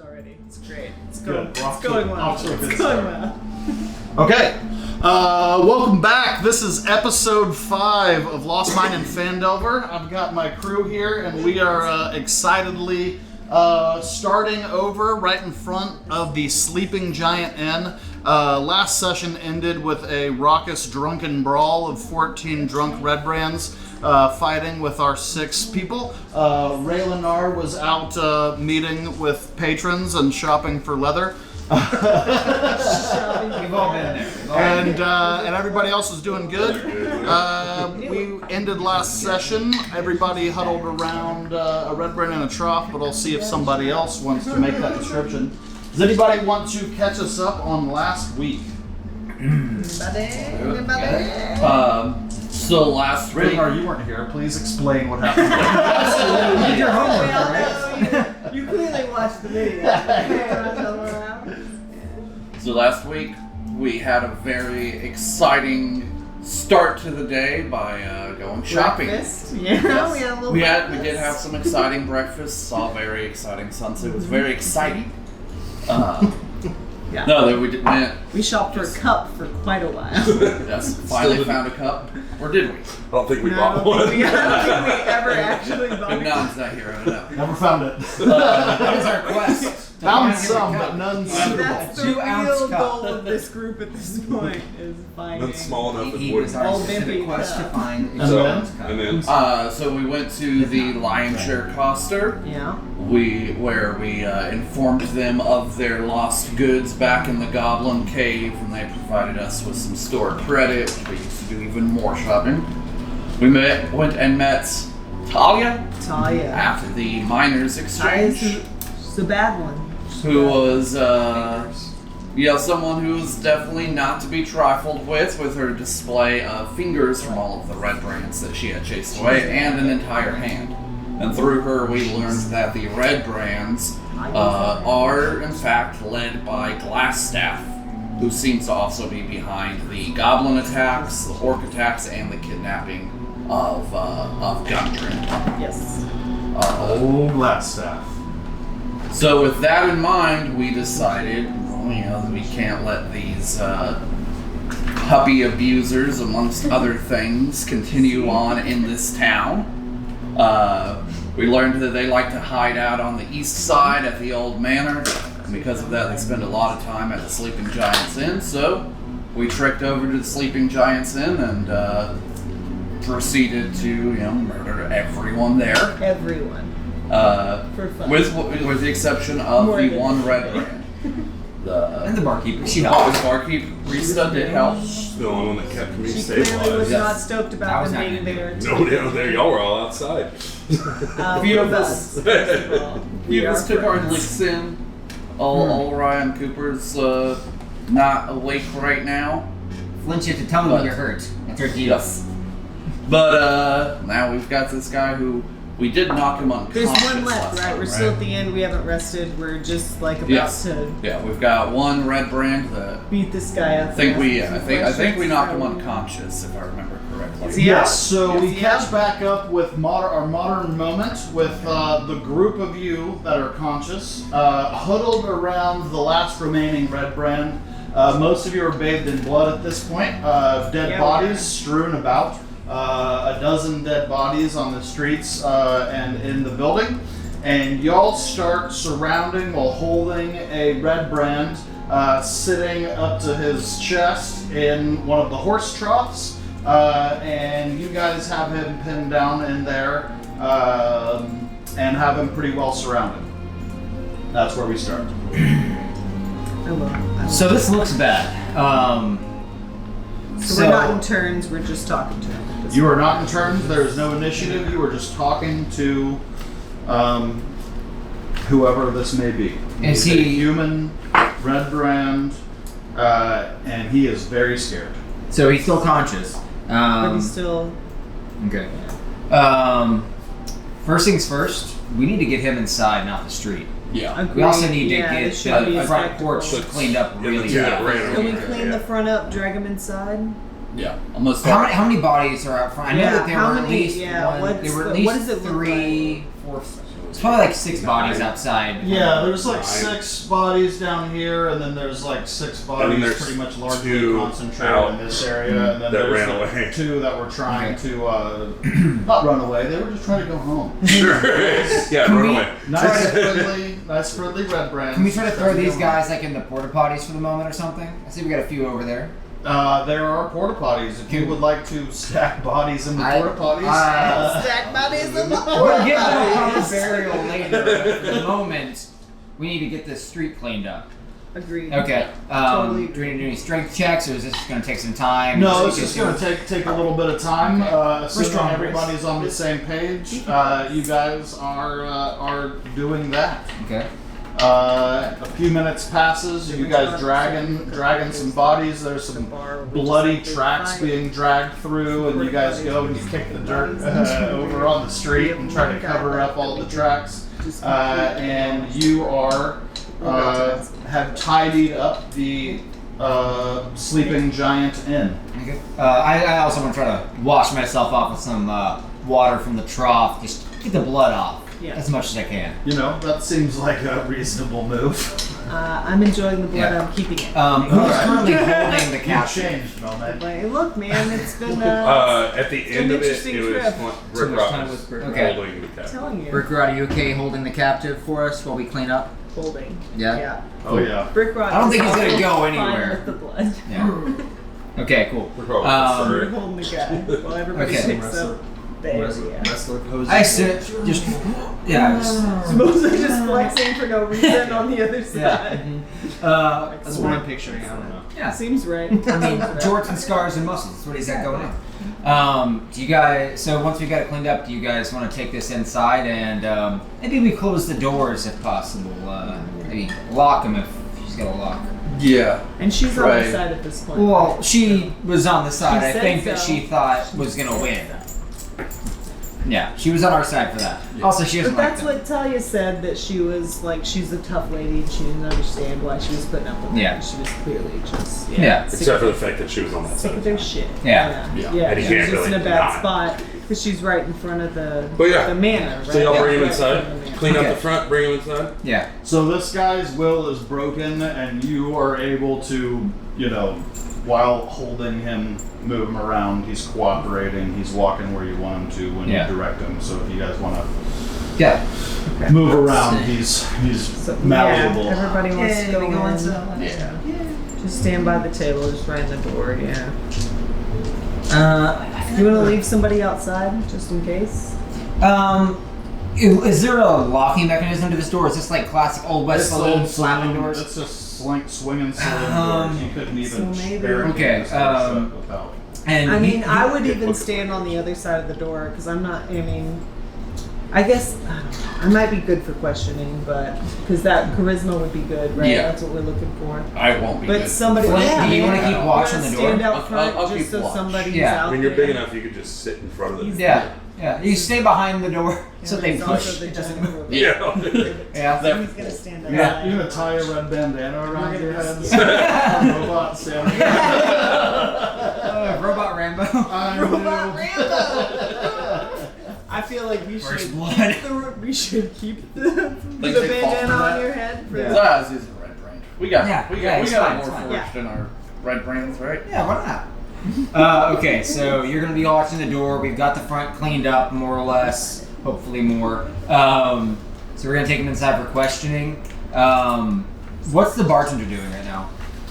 already. It's great. It's Good. going well. It's going well. Okay. Welcome back. This is episode 5 of Lost Mine and Phandelver. I've got my crew here, and we are excitedly starting over right in front of the Sleeping Giant Inn. Last session ended with a raucous drunken brawl of 14 drunk Redbrands fighting with our 6 people. Raylanar was out meeting with patrons and shopping for leather. We've all been there. And everybody else was doing good. We ended last session. Everybody huddled around a Redbrand in a trough, but I'll see if somebody else wants to make that description. Does anybody want to catch us up on last week? So last week... Raylar, you weren't here. Please explain what happened. Absolutely. You did your homework, right? You clearly watched the video. So last week, we had a very exciting start to the day by going shopping. Breakfast? Yeah, Yes. we had a little We breakfast. did have some exciting breakfasts, saw a very exciting sunset. It was very exciting. Yeah. No, we went. We shopped for a cup for quite a while. Yes, finally found a cup. Or did we? I don't think we No, bought I one. don't think we ever actually bought But it. Non's not here, I don't know. Never found it. That was our quest. Found some, but none suitable. That's the 2-ounce real cup. goal of this group at this point is finding. That's small enough He for was our Old specific Bimpy quest to cup. find And a then? cup. And then So we went to the Lion Share Coster. Yeah. Where we informed them of their lost goods back in the Goblin Cave, and they provided us with some store credit. We used to do even more shopping. We went and met Talia Talia. after the Miners Exchange, Talia's the bad one. who was someone who was definitely not to be trifled with her display of fingers from all of the Redbrands that she had chased away, and an entire hand. And through her, we learned that the Redbrands are, in fact, led by Glassstaff, who seems to also be behind the Goblin attacks, the Orc attacks, and the kidnapping of Gundren. Yes. Old last staff. So with that in mind, we decided, that we can't let these puppy abusers, amongst other things, continue on in this town. We learned that they like to hide out on the east side at the old manor, and because of that, they spend a lot of time at the Sleeping Giant's Inn. So we trekked over to the Sleeping Giant's Inn and proceeded to, murder everyone there. Everyone. For fun. With the exception of More the than one that. Red Brand. And the barkeeper. She The helped. barkeep, Rista, did help. the only one that kept me She clearly was stabilized. Yes. not stoked I about was them not being gonna there. No, there y'all were all outside. Few of With us. us, first of all. We We are just took our friends. licks in. All Ryan Cooper's not awake right now. Flinch it to tell me when you're hurt. That's our deal. Yes. But now we've got this guy who we did knock him unconscious. There's one left, last right? time, We're still at the end. We haven't rested. We're just about Yes. to Yeah, we've got one Red Brand that beat this guy up. I think and ask him some I think we knocked him questions. unconscious, if I remember correctly. Is he Yes, out? so Is we he catch out? back up with our modern moment with the group of you that are conscious, huddled around the last remaining Red Brand. Most of you are bathed in blood at this point. Dead Yeah, bodies okay. strewn about. A dozen dead bodies on the streets and in the building. And y'all start surrounding while holding a Red Brand sitting up to his chest in one of the horse troughs. And you guys have him pinned down in there and have him pretty well surrounded. That's where we start. I will. So this looks bad. So we're not in turns. We're just talking to him. You are not in turns. There is no initiative. You are just talking to whoever this may be. Is He's a he- human, Red Brand, and he is very scared. So he's still conscious. But he's still. Okay. First things first, we need to get him inside, not the street. Yeah. We also need to Yeah, get this should be the a front spectacle. porch cleaned up really Yeah, good. right. Can we clean the front up, drag him inside? Yeah. Almost. How many bodies are out front? I know Yeah, that there how were at many- least yeah, one. what's There were the- at least what does it look 3, 4. It's probably like 6 bodies outside. Yeah, there's like Nine. 6 bodies down here, and then there's like 6 And bodies then there's pretty much largely 2 concentrated out in this area, and then that there's ran the away. 2 that were trying to not run away. They were just trying to go home. Sure. Yeah, Can run we- away. Nice friendly Redbrand. Can we try to throw these guys like in the porta potties for the moment or something? I see we got a few over there. There are porta potties. If you would like to stack bodies in the porta potties, Stack bodies in the We'll get to a proper burial later. But for the moment, we need to get this street cleaned up. Agreed. Okay. Totally Do we need to do any strength checks, or is this going to take some time? no, So it's we just can going to take a little bit of time. Assuming strong boys. everybody's on the same page, you guys are doing that. Okay. A few minutes passes. You guys dragging some bodies. There's some bloody tracks being dragged through, and you guys go and you kick the dirt over on the street and try to cover up all the tracks. And you are have tidied up the sleeping giant inn. Okay. I also want to try to wash myself off with some water from the trough. Just get the blood off as much as I can. You know, that seems like a reasonable move. I'm enjoying the blood. Yeah. I'm keeping it. Who's Alright. currently holding the You capture? changed, Nomad. Like, look, man, it's been At the end of it, interesting it was trip. Rick much time Ross with Rick. Okay. holding the cat. telling you. Rick Rod, are you okay holding the captive for us while we clean up? Holding. Yeah? Yeah. Oh yeah. Brick Rock. I don't think is he's gonna go fine anywhere. With the blood. Yeah. Okay, cool. Rick Ross. We're Sorry. holding the guy while everybody Okay. picks up the area. Wrestler poses. I sit just It's mostly just flexing for no reason on the other side. That's what I'm picturing. I don't know. yeah. Seems right. I mean, jorts and scars and muscles. That's what he's got going on. Do you guys? So once we got it cleaned up, do you guys want to take this inside and maybe we close the doors if possible? Maybe lock them if she's got a lock. Yeah. And she's on Right. the side at this point. Well, she was on the side. She I said think that so. she thought was gonna win. Yeah, she was on our side for that. Also, she doesn't But like that's them. what Talia said, that she was like, she's a tough lady and she didn't understand why she was putting up with it. Yeah. She was clearly just Yeah. sick Except for the fact that she was on that sick side. of their shit. Yeah. Yeah. Yeah. And you She was can't just in really a bad not. spot because she's right in front of the But yeah. the manor. Right? So y'all bring him Right in front inside, of the manor. clean Okay. up the front, bring him inside. Yeah. So this guy's will is broken, and you are able to, you know, while holding him, move him around. He's cooperating. He's walking where you want him to when Yeah. you direct him. So if you guys want to Yeah. move around, he's So, malleable. Yeah, everybody wants to go in. Yeah. Just stand by the table, just right in the door. Yeah. You want to leave somebody outside just in case? Is there a locking mechanism to this door? Is this like classic old West It's saloon old slamming saloon. doors? It's just swinging saloon Um, doors. You couldn't even so maybe- barricade Okay, this door shut without. And I mean, I would Yeah, even look- stand on the other side of the door because I'm not. I mean, I guess I don't know. I might be good for questioning, but because that charisma would be good, right? Yeah. That's what we're looking for. I won't be But good. somebody, Flint, yeah, do you wanna man. keep watch on wanna the stand door? out front I'll just keep so watch. somebody's Yeah. out When you're there. big enough, you could just sit in front of the. Yeah. Yeah. You stay behind the door so And they there's also push. the It doesn't giant move. robot. Yeah. Yeah. So he's gonna stand up. Yeah. You're gonna tie a red bandana around your head. Yeah. Robot standing. Robot Rambo. I Robot knew. Rambo. I feel like First blood. we should keep the Like they fall bandana for on that? your head. For Yeah. Zaz is a red brand. We got Yeah, we yeah, got it's fine, more it's fine. forged in our red brands, right? Yeah, why not? Okay, so you're gonna be watching the door. We've got the front cleaned up, more or less. Hopefully more. So we're gonna take him inside for questioning. What's the bartender doing right now?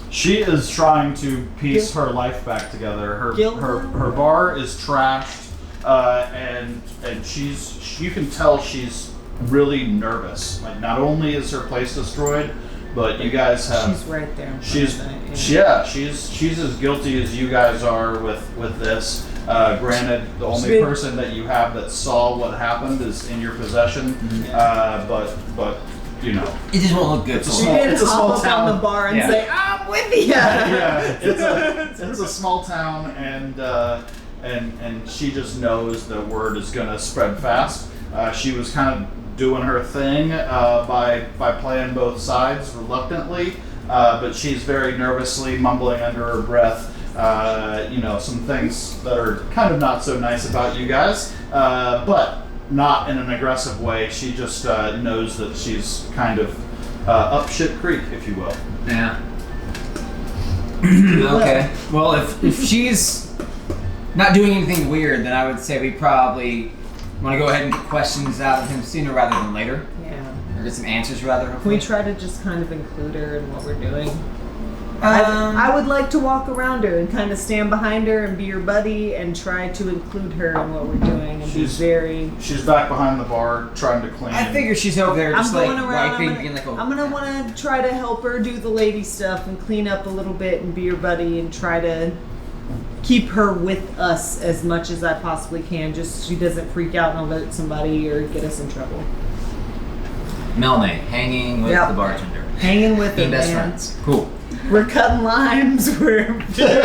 She is trying to piece her life back together. Her bar is trashed, and you can tell she's really nervous. Like, not only is her place destroyed, but you guys have. She's right there. She's as guilty as you guys are with this. Granted, the only person that you have that saw what happened is in your possession, but you know. It just won't look good. She So didn't It's a small hop up town. on the bar and Yeah. say, "I'm with you." Yeah, it's a small town, and she just knows the word is gonna spread fast. She was kind of doing her thing by playing both sides reluctantly, but she's very nervously mumbling under her breath. Some things that are kind of not so nice about you guys, but not in an aggressive way. She just knows that she's kind of up shit creek, if you will. Yeah. Okay. Well, if she's not doing anything weird, then I would say we probably want to go ahead and get questions out of him sooner rather than later. Yeah. Or get some answers rather. Can Hopefully. we try to just kind of include her in what we're doing? I would like to walk around her and kind of stand behind her and be her buddy and try to include her in what we're doing and be very... She's back behind the bar trying to clean. I figure she's over there just like going around. wiping, being like, I'm gonna want to try to help her do the lady stuff and clean up a little bit and be her buddy and try to keep her with us as much as I possibly can, just so she doesn't freak out and alert somebody or get us in trouble. Melne, hanging with the bartender. Hanging with Being her, best man. friends. Cool. We're cutting limes. We're Here.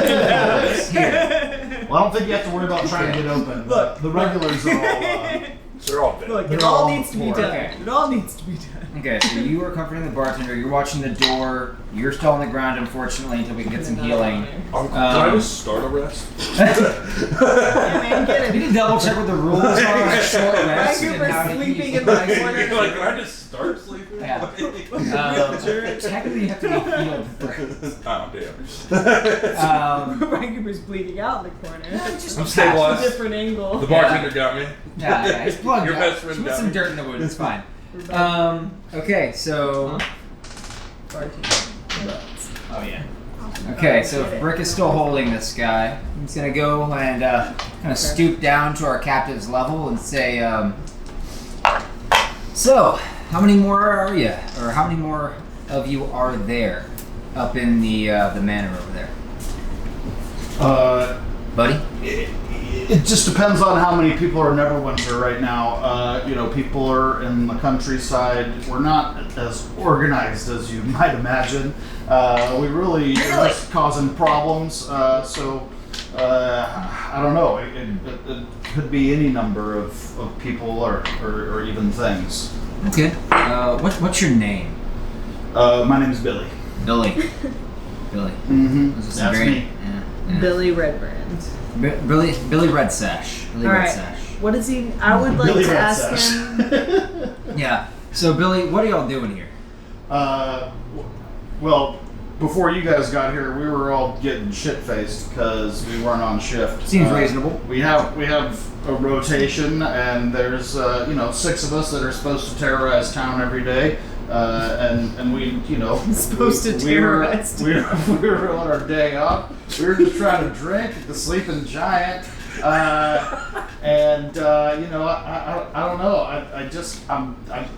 Well, I don't think you have to worry about trying to get open. Look, the regulars are all. They're all dead. Look, They're it all all needs to be poor. done. Okay. It all needs to be done. Okay, so you are comforting the bartender. You're watching the door. You're still on the ground, unfortunately, until we can get some healing. Can I just start a rest? Yeah, man, get You it. need to double check what the rules are on short Right, rest you and were how to sleeping use in the them. corner. Like, can I just start sleeping? Yeah. Technically, you have to be healed first. Oh, damn. Ryan Cooper's bleeding out in the corner. Just I'm A stabilized. different angle. The bartender got me. Yeah, it's plugged Your up. best friend She put got some me. dirt in the wood. It's fine. Okay, so. Oh yeah. Okay, so if Brick is still holding this guy, he's gonna go and kind of stoop down to our captive's level and say, "So, how many more are you, or how many more of you are there up in the manor over there, buddy?" It just depends on how many people are in Neverwinter right now. People are in the countryside. We're not as organized as you might imagine. We really are just causing problems. So I don't know. It could be any number of people or even things. Okay. What's your name? My name is Billy. Billy. Billy. Mm-hmm. This is That's very- me. Yeah. Billy Redbrand. Billy Red Sash. Billy All Red right. Sash. What is he? I would like Billy to Red ask Sash. him. Yeah. So Billy, what are y'all doing here? Well, before you guys got here, we were all getting shit-faced because we weren't on shift. Seems reasonable. We have a rotation, and there's 6 of us that are supposed to terrorize town every day, and we Supposed to terrorize we were on our day off. We were just trying to drink at the Sleeping Giant. I don't know.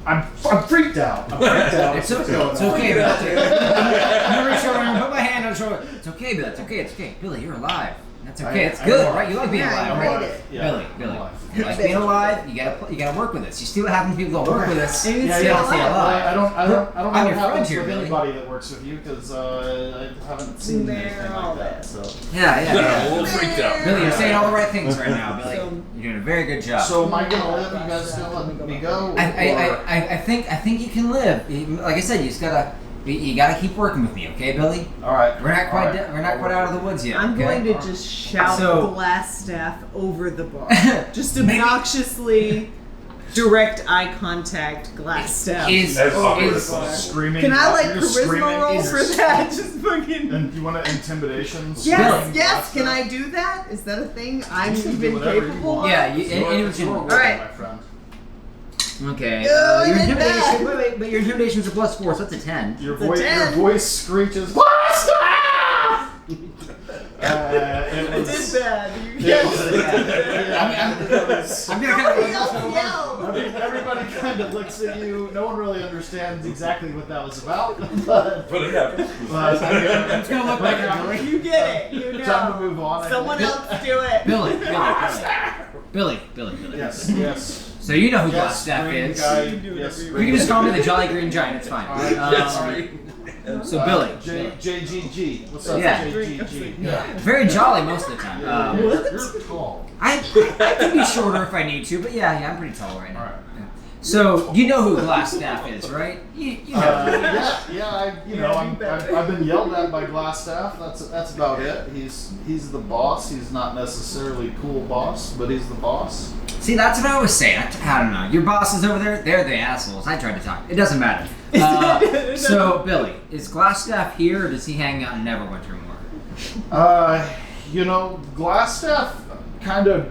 I'm freaked out. I'm freaked out. It's okay. It's okay, Bill. I'm gonna reach over and put my hand on his shoulder. It's okay, Bill. It's okay. It's okay. Billy, you're alive. That's okay. It's good, right? You like being Yeah, alive, you right? made it. Yeah, Billy. I'm alive. You like being alive. You gotta work with us. You see what happens when people don't work with us. And You it's gotta still stay alive. alive. I don't I'm know your what friend happens here, with Billy. anybody that works with you because I haven't seen They're anything all like that. dead. So. Yeah. A little freaked out. Billy, you're saying all the right things right now, Billy. So- You're doing a very good job. So am I gonna live? You guys gonna let me go? I think you can live. Like I said, you gotta keep working with me, okay, Billy? All right. We're not quite All right. we're not quite out of the woods yet. I'm okay? going to just shout So- glass staff over the bar. Just obnoxiously direct eye contact glass staff. Is That's over the obvious. bar. Screaming. Can I You're charisma screaming, roll you're for that? Just fucking. And you want to intimidation? Yes. Can I do that? Is that a thing I'm You can do even whatever you capable want. of? Yeah, you, It's your- anyone it's your can. world, All right. my friend. Okay. Oh, Your you did intimidation. bad. Wait, but your intimidation's a +4, so that's a 10. Your It's a voice, 10. voice screeches. Blast off! It I was. did bad. You It get was, I'm gonna Nobody kind else of. yelled. everybody kind of looks at you. No one really understands exactly what that was about, but But it happened. It's gonna look like a Billy. You get it. You know. Time to move on. Someone else do it. Billy. Yes, yes. So you know who Yes, Glass Staff green is. guy, You can do yes, whatever you You can just call me the Jolly Green Giant. It's fine. So Billy. JGG. What's up, Yeah. JGG? Very jolly most of the time. You're tall. I can be shorter if I need to, but yeah, I'm pretty tall right now. All right. Yeah. So you know who Glass Staff is, right? You know. I've been yelled at by Glassstaff. That's about it. He's the boss. He's not necessarily cool boss, but he's the boss. See, that's what I was saying. I don't know. Your bosses over there, they're the assholes. I tried to talk. It doesn't matter. So, Billy, is Glassstaff here, or does he hang out in Neverwinter more? You know, Glassstaff kind of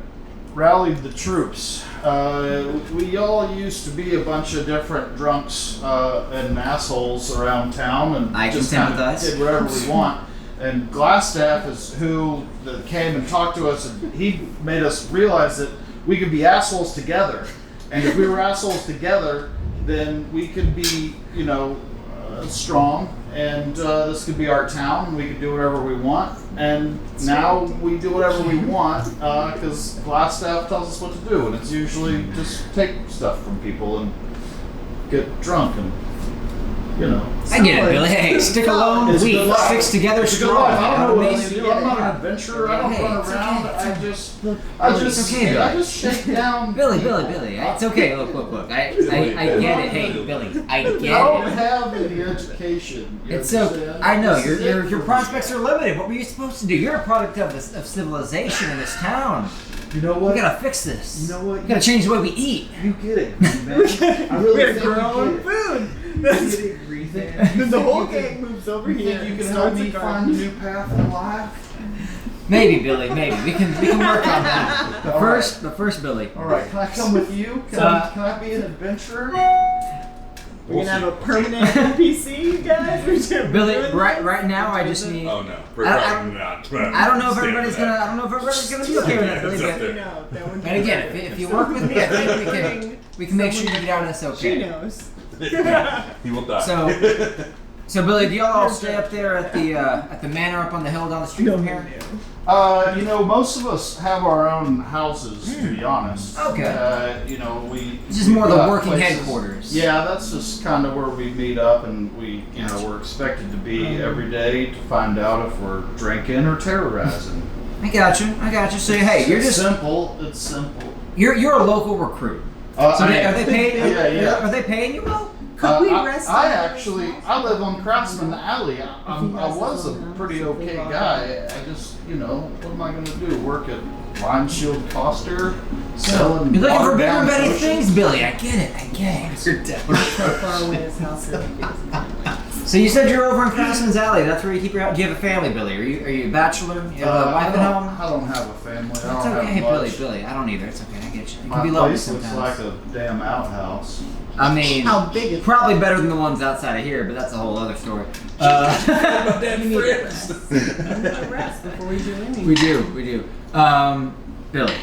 rallied the troops. We all used to be a bunch of different drunks and assholes around town, and I just can kind of sympathize. did whatever we want. And Glassstaff is who that came and talked to us, and he made us realize that we could be assholes together. And if we were assholes together, then we could be, you know, strong, and this could be our town, and we could do whatever we want. And now we do whatever we want because Glassstaff tells us what to do, and it's usually just take stuff from people and get drunk and, you know. I get it, Billy. Hey, stick alone, It's a weak, good life. sticks together, It's a good strong. life. I don't know what You else to know do. what I'm I not mean? an adventurer. I don't Hey, run it's around. okay, I it's just It's okay, Billy. I just shake down. Billy. It's okay. Look. I get it. Hey, Billy, I I don't get it. have any education. You It's so. understand? I know This is it your for prospects me. are limited. What were you supposed to do? You're a product of civilization in this town. You know We what? gotta fix this. You know what? We gotta change the way we eat. You get it, man. I really We're think growing you get it. food. You That's, get it, Ethan. then the whole You think- gang moves over You here. think you and can help starts me a find garden. a new path in life? Maybe, Billy. Maybe we can work on that. But All first, Billy. All right, can I come with you? Can I be an adventurer? We're gonna have a permanent NPC, you guys. We're just gonna be Billy, doing right this? now I just need. Oh no, we're I- probably not. I don't know if Stand everybody's for gonna. that. I don't know if everybody's gonna be okay with that, Billy. It's up But, there. No, that would but again, if you work with me, I think we can make sure you get out of this She okay. knows. He will die. So Billy, do y'all all stay up there at the manor up on the hill down the street from here? You know, most of us have our own houses, to be honest. Okay. You know, we. This is more we've the got working places- headquarters. Yeah, that's just kind of where we meet up, and we, you know, we're expected to be every day to find out if we're drinking or terrorizing. I got you. So hey, you're It's just simple. It's simple. you're a local recruit. So are they paying? Yeah. Are they paying you well? Could we rest? I live on Craftsman Alley. I was a pretty okay guy. I just, you know, what am I going to do? Work at Line Shield Foster, selling. You're looking for watered bigger down and better potions? things, Billy. I get it. You're dead. How far away his house is. So you said you're over in Craftsman's Alley. That's where you keep your house. Do you have a family, Billy? Are you a bachelor? You have a wife at home? I don't have a family. I It's don't okay, have much. Billy. I don't either. It's okay. I get you. It can My be lonely place looks sometimes. like a damn outhouse. I mean, How big is probably better than the ones outside of here, but that's a whole other story. My dead friends. We need to rest before we do anything. We do. Billy.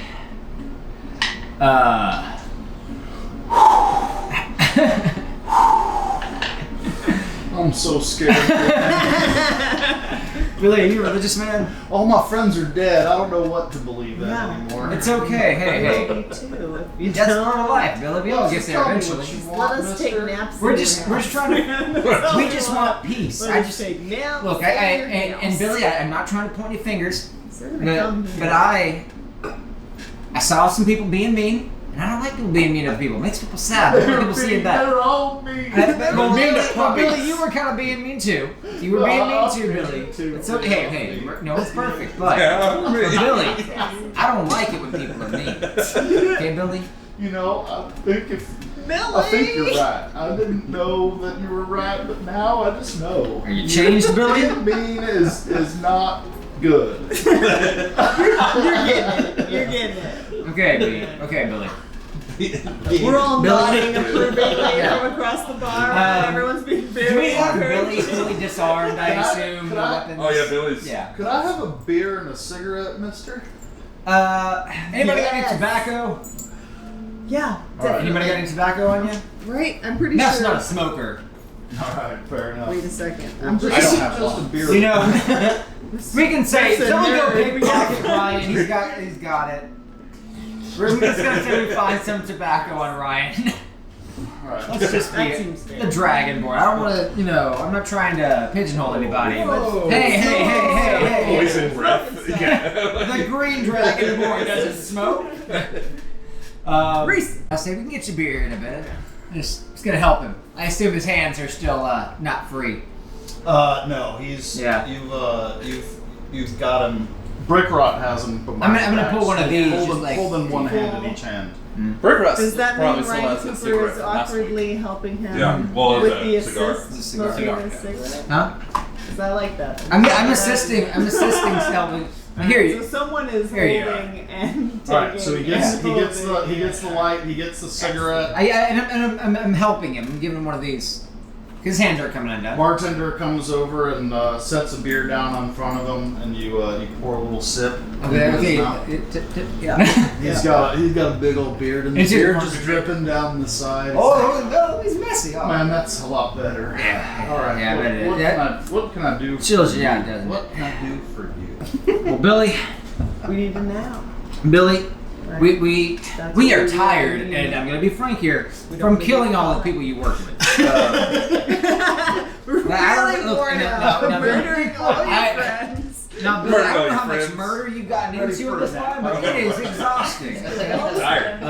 I'm so scared. Billy, are you a religious man? All my friends are dead. I don't know what to believe in Yeah. anymore. It's okay. Hey. Me too. If you That's don't, part of life, Billy. We all get there Tell me eventually. what you let want, us take mister. naps. We're in just your trying to. house. We just want peace. Let I us just take naps. look. in your And house. Billy, I'm not trying to point any fingers, So we're gonna come here. but I saw some people being mean, and I don't like people being mean to other people. It makes people sad. I don't like people seeing that. They're all mean. Well, They're Billy, puppies. Billy, you were kind of being mean too. You were being mean too, Billy. too. It's okay. Hey, no, it's perfect. But Yeah, for Billy, I don't like it when people are mean. Okay, Billy. You know, I think you're right. I didn't know that you were right, but now I just know. Are you changed, Billy? Being mean is not good. You're getting it. Okay, Billy. We're all Billy. nodding approvingly Yeah. from across the bar. Do Everyone's being we very have Billy encouraged. fully disarmed? I Could I- assume. could no I- weapons? Oh yeah, Billy's. Yeah. Could I have a beer and a cigarette, mister? Anybody got any Yes. tobacco? Yeah, All right. definitely. Anybody got any tobacco on you? Right, I'm pretty That's sure. not a smoker. All right, fair enough. Wait a second. Well, I'm just, pretty don't sure. have just a beer. You know, we can say Listen, someone go nerd, we got- pickpocket Ryan. He's got it. We're just gonna say we find some tobacco on Ryan. All right. Let's just be That seems fair. the dragon board. I don't want to, I'm not trying to pigeonhole anybody. But Whoa. hey. Poison breath. Yeah. The green dragon board doesn't smoke. Reese. I say we can get you beer in a bit. It's gonna help him. I assume his hands are still not free. No, he's. Yeah. You've got him Brick Rot has them. But I'm gonna pull one of these. Holding one hand in each hand. Brick Rust Does that probably mean still Ryan has a Cooper cigarette is from last week. awkwardly helping him Yeah, well, with it's the a cigar. assist, Cigar. smoking a cigarette? Huh? Because I like that. I'm assisting. I'm assisting Selby. I hear you. So someone is Here you holding and taking. All right, so he gets and the holding. he gets the light, he gets the cigarette. I'm helping him. I'm giving him one of these. His hands are coming undone. Bartender comes over and sets a beer down in front of him, and you pour a little sip. into his mouth. Yeah. He's got a big old beard, and the It's beer just- just dripping down the side. Oh no, he's messy. Oh. Man, that's a lot better. Yeah. All right. Yeah, what can I do? For Chills you? you out, doesn't it? What can I do for you? Well, Billy, We need to now. Billy, Right. we That's we what are we tired, need. and I'm gonna be frank here, We from don't need killing to all the call people you work with. We're I don't- really look, worn no, out. no, no, Murdering all your I- friends. Now, Billy, I don't know Murder how much friends. murder you've gotten Ready into for at this that. time, but it is exhausting. Tired.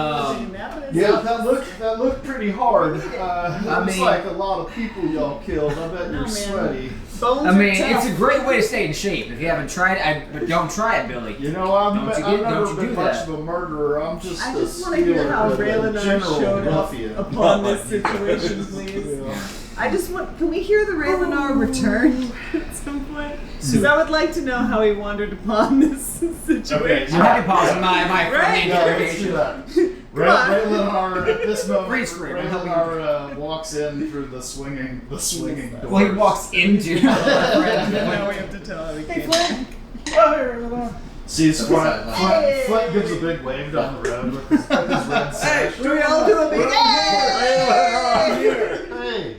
Yeah, that looked pretty hard. Looks mean- like a lot of people y'all killed. I bet you're man. sweaty. Bones I mean, are tough. it's a great way to stay in shape. If you haven't tried it, but don't try it, Billy. You know, I've Don't you never do been much that. of a murderer. I'm just I a just want to hear stealer, how a Raylan general showed up ruffian. upon this situation, please. Yeah. I just want. Can we hear the Raylanar return at some point? Because I would like to know how he wandered upon this situation. Okay, I'm happy pausing my Right. Yeah, let's do interrogation. that. Raylanar, at this moment, Freeze frame, I'm helping Raylanar walks in through the swinging door. Well, he walks into. Now we have to tell how he came. Sees Flint gives a big wave down the road with his red sash. Do we all do a big Hey!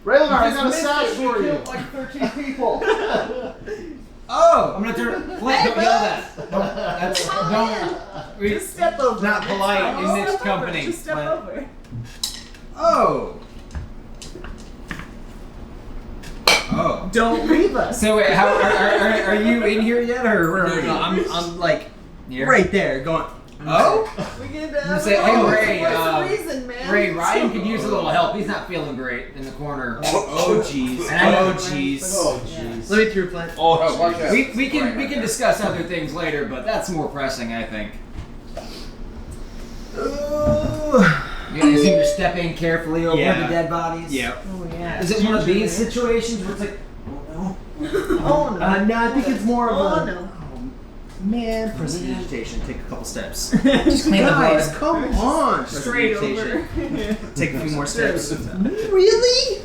Raylanar, I got a sash for you. Like 13 people. Oh, I'm gonna turn. Flint, don't yell that. That's don't. Just step over. Not polite in Just this step over. company. Just step Flint. over. Oh. Oh. Don't leave us. So wait, how are you in here yet, or where are you? I'm like Here? right there going. Oh. We get gonna say, hey, Ray, What's the reason, man? Ray, Ryan could use a little help. He's not feeling great in the corner. Oh jeez. Oh jeez. Oh, jeez. Let me through, Flint. Oh, watch out. We can discuss other things later, but that's more pressing, I think. You guys seem to step in carefully over Yeah. the dead bodies. Yep. Oh yeah. Is it one of these situations where it's like, oh Oh no. No, I think it's more of Oh a. no. Man, prestidigitation. Take a couple steps. just clean the Guys, blood. come on. Straight over. Prestidigitation. Take a few more steps. Really?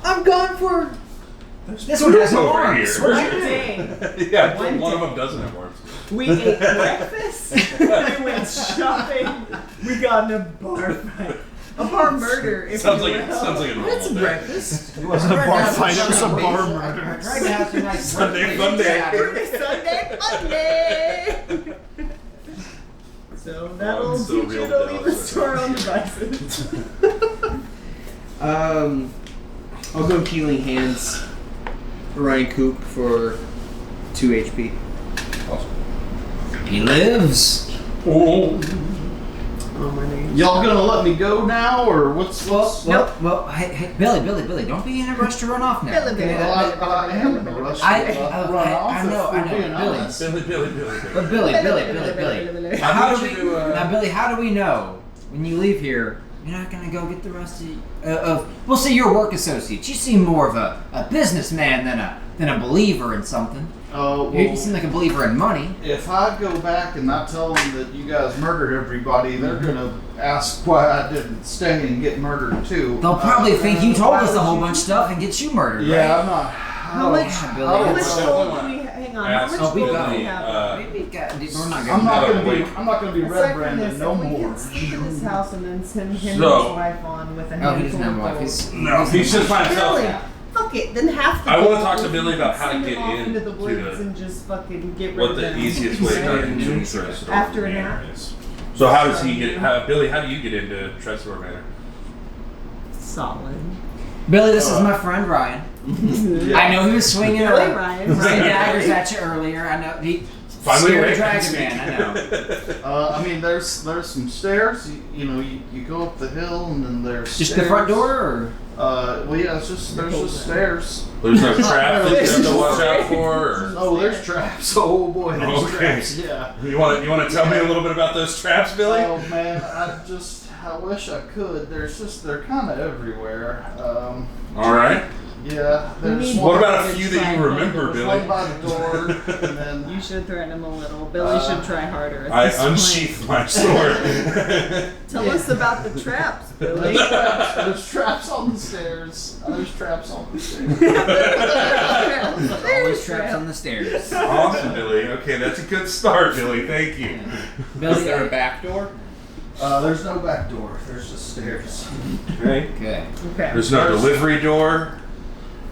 I'm gone for. This one has no over arms. here. One day, Yeah, One one of day. them doesn't have arms. we ate breakfast. We went shopping. We got in a bar fight. A bar murder, if Sounds you like will. sounds like a normal day. Breakfast. It wasn't a bar fight, it was a bar murder. Tried to have some nice Sunday birthday Sunday, Monday. So that'll I'm still teach you real to leave jealous us to our own devices. I'll go healing hands. Ryan Coop for 2 HP. He lives. Oh, Oh my name. Y'all gonna let me go now, or what's? Well, hey, Billy, don't be in a rush to run off now. Billy. Well, I am in a rush to I run off. know, if we're being Billy. honest. But Billy. How How did do you we? do, Now, Billy, how do we know when you leave here you're not gonna go get the rest of? We'll say your work associates. You seem more of a businessman than a believer in something. You Well, seem like a believer in money. if I go back and not tell them that you guys murdered everybody, they're gonna ask why I didn't stay and get murdered too. They'll probably think you told us a whole bunch of stuff and get you murdered. Yeah, right? I'm not. How much? Billy, How much that's- gold do we? Hang on. How Ask much Oh, we gold got do we it. have? We're not I'm gonna. not No, gonna be. wait. I'm not gonna be Aside from Redbrand this, and no if we more. can sleep in his house and then send him So- and his wife on with a Oh, he handful doesn't have of a wife. gold. He's no, he's just by himself. Billy, fuck it. Then half the I gold. wanna talk to Billy about how to send get him off in into the to woods the- and just fucking get rid What of the them. easiest way to Right? get into Trestador After a Manor nap? is. So how does he get? Billy, how do you get into Trestador Manor? Solid. Billy, this is my friend Ryan. I know he was swinging Billy Ryan. Ryan daggers at you earlier. I know he Finally Scary awake. dragon man, I know. I mean, there's some stairs. You go up the hill, and then there's Just stairs. the front door, or? Well, yeah, there's just stairs. There's no traps that you have to watch out for. Or? Oh, there's traps. Oh boy, there's Okay. traps. Yeah. You want to tell me a little bit about those traps, Billy? Oh man, I wish I could. They're kind of everywhere. All right. Yeah. There's What one- about a few that you remember, there's Billy? one by the door, and then You should threaten him a little. Billy should try harder. At I this point. unsheathed my sword. Tell us about the traps, Billy. there's traps on the stairs. There's traps on the stairs. Always traps on the stairs. Awesome, Billy. Okay, that's a good start, Billy. Thank you. Billy, Is there a back door? There's no back door. There's just stairs. Okay. Okay. Okay. There's no delivery door.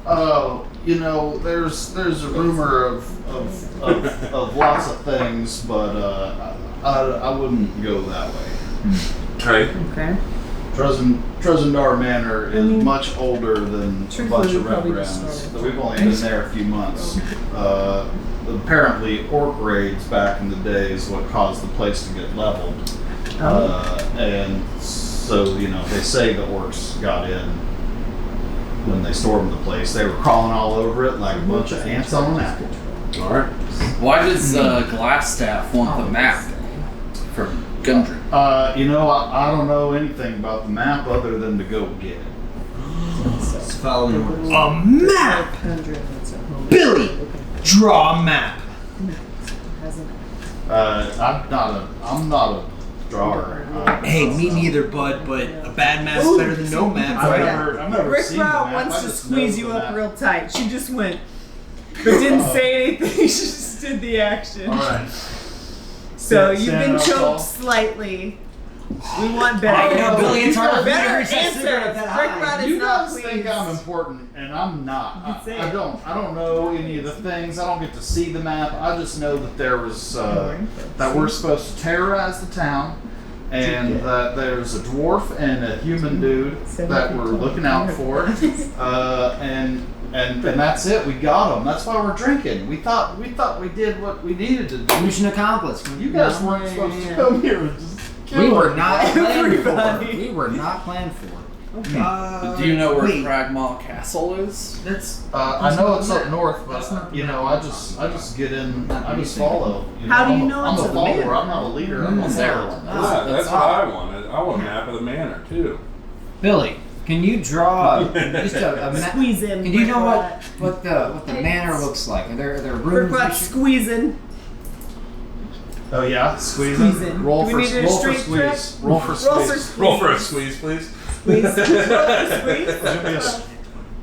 Oh, there's a rumor of lots of things, but I wouldn't go that way. Okay. Okay. Trezendar Manor is much older than a Truthfully, bunch of we probably just Redbrands. started. We've only been there a few months. Apparently, orc raids back in the day is what caused the place to get leveled. And so, they say the orcs got in when they stormed the place. They were crawling all over it like a bunch of ants on an apple. All right. Why does Glassstaff want the map from Gundren? I don't know anything about the map other than to go get it. Let's follow the orders. A map! Billy, draw a map. I'm not a drawer. Hey, me neither, bud, but a bad map's better than no map, right? I've never Rick seen the Route map. wants I to just squeeze know you the up map. real tight. She just went, but didn't say anything. She just did the action. All right. So Stand- you've stand been up choked tall. slightly. We want I better. know, Billy, it's hard for me to Better reach that cigarette answers. that Rick high. Route is You not guys pleased. think I'm important, and I'm not. You can say I it. don't know any of the things. I don't get to see the map. I just know that there was that we're supposed to terrorize the town, and that there's a dwarf and a human dude that we're looking out for, and that's it. We got them. That's why we're drinking. We thought we did what we needed to do. Mission accomplished. You guys weren't supposed to come here and just kill We were not planned Everybody. for. We were not planned for. Do you know where Cragmaw Castle is? That's. I know it's up north, That's but not the I just get in. I just follow. How do you I'm know I'm it's a a follower. manor? I'm not a leader. I'm a There. follower. Yeah, that's what I wanted. I want a map of the manor too. Billy, can you draw just a map? Squeeze in. Can you know Rick what the manor looks like? Are there Route. rooms? Rick Route squeezing. Oh yeah, squeeze Squeeze in. in. Roll Do for we need a roll for straight squeeze. Roll for Roll squeeze. for squeeze. Roll for a squeeze, please. Squeeze. Roll for squeeze. Give me a-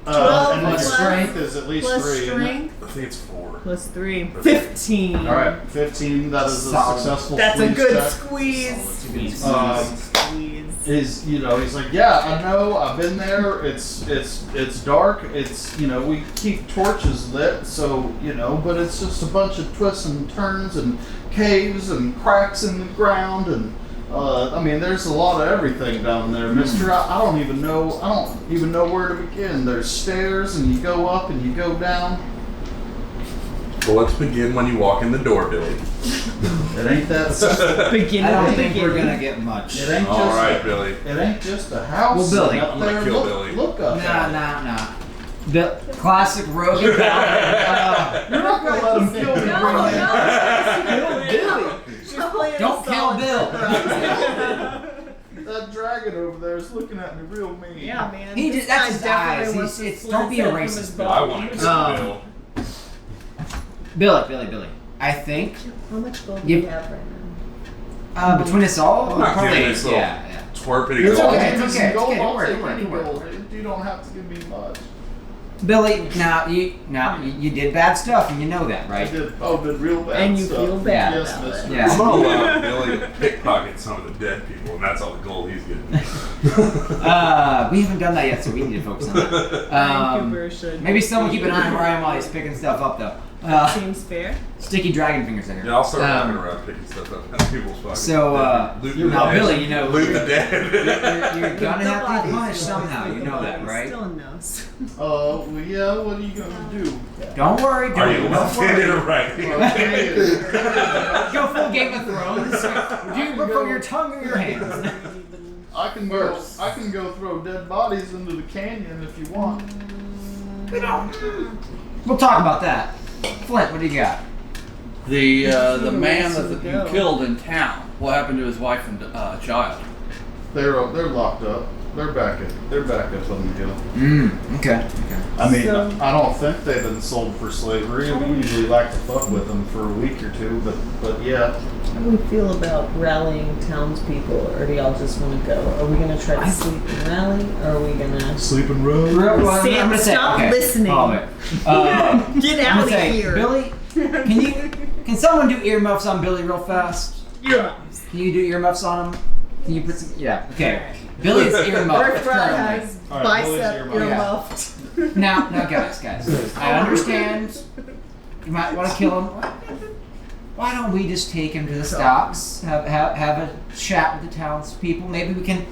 12 and then plus- strength is at least Plus 3. isn't it? strength. I think it's 4. Plus 3. 15. All right, 15. That is a Solid. successful. That's a squeeze good check. squeeze. Squeeze. He's like, yeah, I know, I've been there. It's dark. It's we keep torches lit, so but it's just a bunch of twists and turns and caves and cracks in the ground and there's a lot of everything down there, Mister. I don't even know where to begin. There's stairs and you go up and you go down. Well, let's begin when you walk in the door, Billy. It ain't that simple. Beginning. I don't of think we're beginning. gonna get much. It ain't just All right, Billy. It ain't just a house. Well, Billy, up I'm gonna there. kill look, Billy. Look up. at it. Nah. The classic rogue and paladin. You're not gonna let him kill me. No, bring no. Billy. She's playing Don't a kill solid Bill. That dragon over there is looking at me real mean. Yeah, man. He This just- that's guy his definitely eyes. wants He's- to it's- don't be a split racist, his Bill. I body. want to kill Bill. Billy. I think How much gold do You- you have right now? between us all, I'm not probably giving this little yeah. twerpity It's gold. okay. Give me It's some okay. gold. Don't I'll worry, take don't worry, any don't worry. gold. You don't have to give me much. Billy, now you did bad stuff and you know that, I right? did real bad And you stuff. feel bad Yes, about mister. it. Yeah. I'm gonna allow Billy to pickpocket some of the dead people, and that's all the gold he's getting. We haven't done that yet, so we need to focus on that. Ryan Cooper should. Maybe someone keep an eye on Ryan while he's picking stuff up, though. Seems fair. Sticky dragon fingers in here. Yeah, I'll start walking around picking stuff up out of people's pockets. So, Loot the now, dead. Billy, you know, Loot the dead. you're gonna have to be punished somehow. You know that, right? Still in nose. Well, yeah, what are you gonna do? Don't worry, Are you don't left-handed worry. or right? Go full Game of Thrones. Do you prefer your tongue or your hands? I can go throw dead bodies into the canyon if you want. We'll talk about that. Flint, what do you got? The man that you killed in town. What happened to his wife and child? They're locked up. They're back up on the hill. Okay. I mean, So- I don't think they've been sold for slavery. We usually like to fuck with them for a week or two, but yeah. How do we feel about rallying townspeople, or do y'all just want to go? Are we going to try to sleep and rally, or are we going to... Sleep and run. Well, Sam, I'm gonna say, stop okay. listening. Hold it. Get I'm out gonna of say, here. Billy, can someone do earmuffs on Billy real fast? Earmuffs. Can you do earmuffs on him? Can you put some? Yeah. Okay. Billy's earmuffed. Birthright currently. has All right, Billy's bicep earmuffed. earmuffed. Now, guys, I understand. You might want to kill him. Why don't we just take him to the stocks? Have a chat with the townspeople. Maybe we can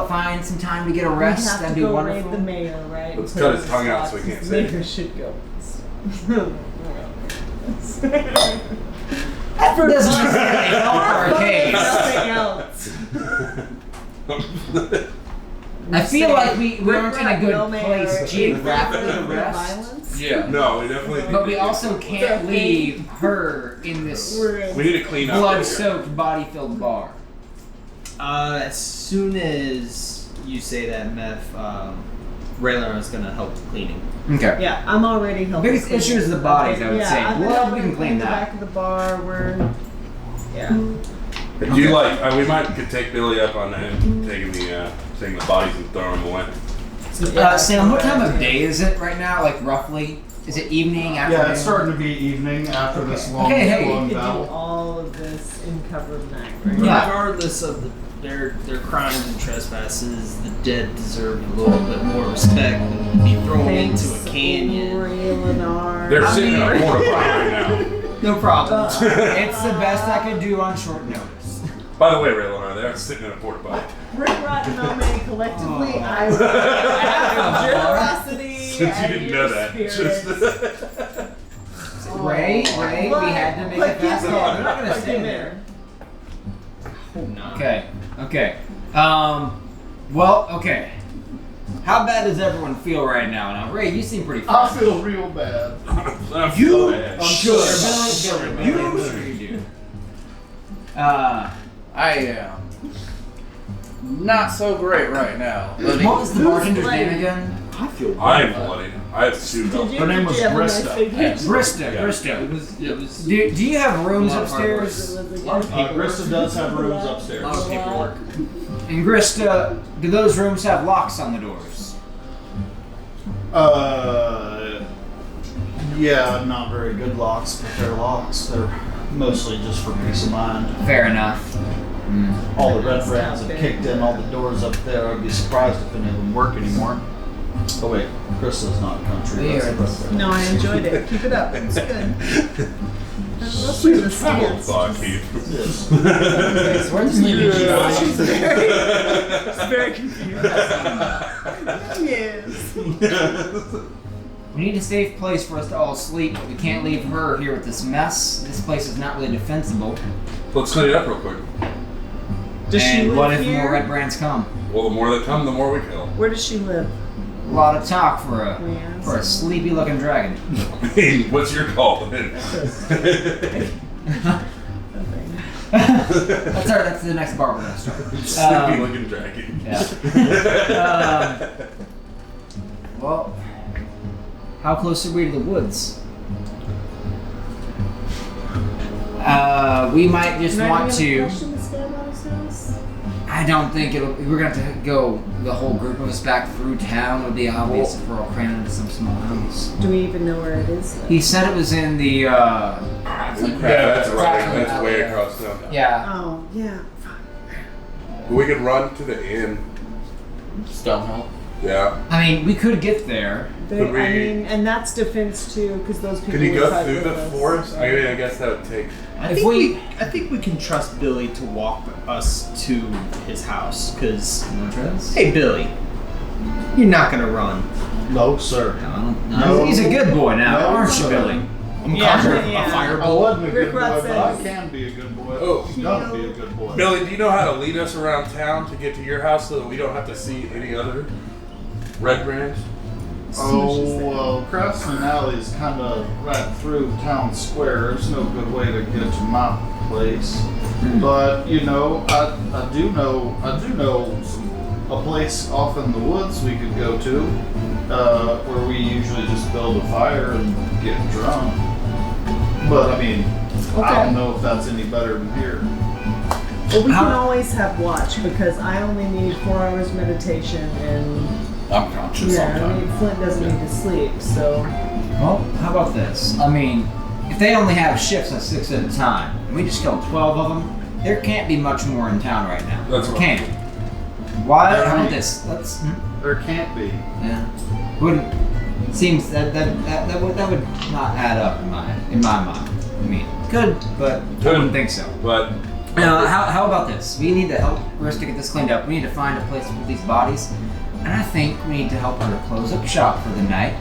find some time to get a We rest. have That'd to be go wonderful. raid the mayor, right? Let's Until cut his tongue out so he can't say it. Mayor should go. That doesn't necessarily help our case. Nothing else. I feel like we aren't in a No good mayor place is geographically to for rest. violence. Yeah. No, we definitely need But we to- also can't leave her in this We need to clean up. blood-soaked, body-filled bar. As soon as you say that, Meth, Raylan is gonna help with cleaning. Okay. Yeah, I'm already helping. Biggest issue is the bodies, I would say. I've been Blood, helping we can clean the that. back of the bar. Mm-hmm. Yeah. Do you like? We might could take Billy up on him taking the bodies and throwing them away. Sam, what time of day is it right now? Like roughly? Is it evening? Afternoon? Yeah, it's starting to be evening after this long, Okay, hey. We long could do battle. all of this in cover of night, right? Yeah. Regardless of their crimes and trespasses, the dead deserve a little bit more respect than to be thrown into a canyon. They're sitting in a porta potty right now. No problem. It's the best I could do on short notice. By the way, Ray Leonard, they are sitting in a porta potty. Rick Rotten and Omni collectively, Oh. I have generosity. Since you and didn't your know that, spirit. Ray, we had to make it fast. Give They're not gonna in. stay Give there. in. Okay. Well, okay. How bad does everyone feel right now? Now, Ray, you seem pretty I fine. feel real bad. I'm You? bad. I'm sure. Billy, I'm sure you do. I am not so great right now. But What was the bartender's bloody? name again? I feel I am bloody. I have sued Did up. you? Her name was Did you have a nice Brista. vacation? Brista. It was Do you have rooms A lot of hard work. upstairs? Grista does have rooms upstairs. a lot of paperwork. And Grista, do those rooms have locks on the doors? Yeah, not very good locks, but they're locks. They're mostly just for peace of mind. Fair enough. All the red brands have kicked in all the doors up there. I'd be surprised if any of them work anymore. Oh wait, Krista's not country. That's the red brand. No, I enjoyed it. Keep it up. It's good. She's a travel thought, Keith. Yes. Okay, so where's the She's very confused. Yes. We need a safe place for us to all sleep, but we can't leave her here with this mess. This place is not really defensible. Let's clean it up real quick. Does she And live what if here? more red brands come? Well, the more that come, the more we kill. Where does she live? A lot of talk for a Yes. sleepy looking dragon. Hey, what's your call then? That's the next bar we're gonna start. Sleepy looking dragon. Yeah. Well, how close are we to the woods? We might just want to. I don't think we're gonna have to go the whole group of us back through town. It would be obvious if we're all crammed into some small house. Do we even know where it is? He said it was in the. Yeah, that's right. That's way across town. Yeah. Oh, yeah. We could run to the inn. Stonehill. Yeah. I mean, we could get there. Could we- I mean, and that's defense too, because those people. Could you would go fight through with the us. forest? I mean, I guess that would take. I If think we can trust Billy to walk us to his house. Cause You wanna try this? hey, Billy, you're not gonna run. No, sir. No, he's a good boy now, No, aren't you, sir. Billy? I'm Yeah, conjuring yeah. a I firebolt. wasn't a Rick good boy, Ross but I says- can be a good boy. Oh. I'm gonna be a good boy. Billy, do you know how to lead us around town to get to your house so that we don't have to see any other Redbrand? Oh, well, Craftsman Alley is kind of right through town square. There's no good way to get to my place. But, you know, I do know a place off in the woods we could go to, where we usually just build a fire and get drunk. But, I mean, I don't know if that's any better than here. Well, we can How- always have watch because I only need 4 hours meditation and I'm conscious all the I time. mean Flint doesn't need to sleep, so Well, how about this? I mean, if they only have shifts at 6 at a time, and we just killed 12 of them, there can't be much more in town right now. That's There right. can't. Why? There How about ain't. this? Let's. There can't be. Yeah. Wouldn't. Seems that would not add up in my mind. I mean, could, but I Could. wouldn't think so. But How about this? We need to help Riss to get this cleaned up. We need to find a place to put these bodies. And I think we need to help her to close up shop for the night.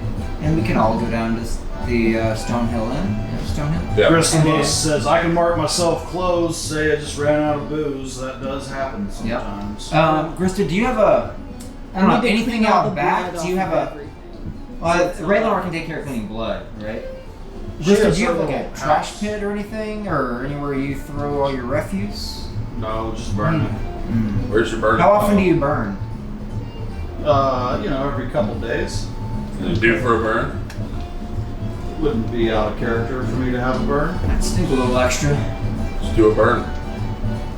And we can all go down to the Stonehill Inn. Stonehill? yeah. Bristol says, I can mark myself closed, say I just ran out of booze. That does happen sometimes. Grista, do you have a, I don't know, need to anything clean all out the back? blood Do you off have of a, everything. Raylor can take care of cleaning blood, right? She Grista, has do you have her like a little trash house. pit or anything? Or anywhere you throw all your refuse? No, just burn it. Where's your burger? How often do you burn? You know, every couple days. Do for a burn? Wouldn't be out of character for me to have a burn. Let's do a little extra. Just do a burn.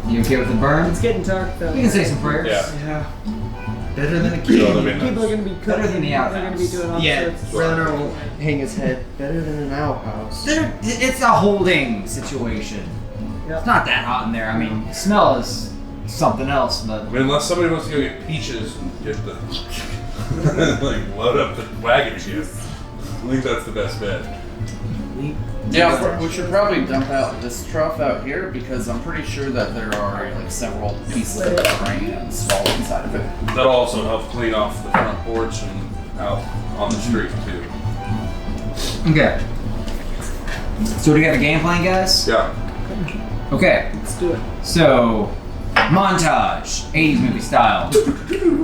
You okay with the burn? It's getting dark though. You can say some prayers. Yeah. Yeah. Better than a So, I kid. mean, People are gonna be cooking. Better than the They're gonna be outhouse. doing all Yeah, sorts of Renner will hang his head. Better than an outhouse. It's a holding situation. Yep. It's not that hot in there. I mean, smell is something else, but I mean, unless somebody wants to go get peaches and get the like load up the wagon again. I think that's the best bet. Yeah, we should probably dump out this trough out here because I'm pretty sure that there are like several pieces of terrain and swallow inside of it. That'll also help clean off the front porch and out on the street too. okay. So do we have a game plan, guys? Yeah. Okay. Let's do it. So montage, 80s movie style.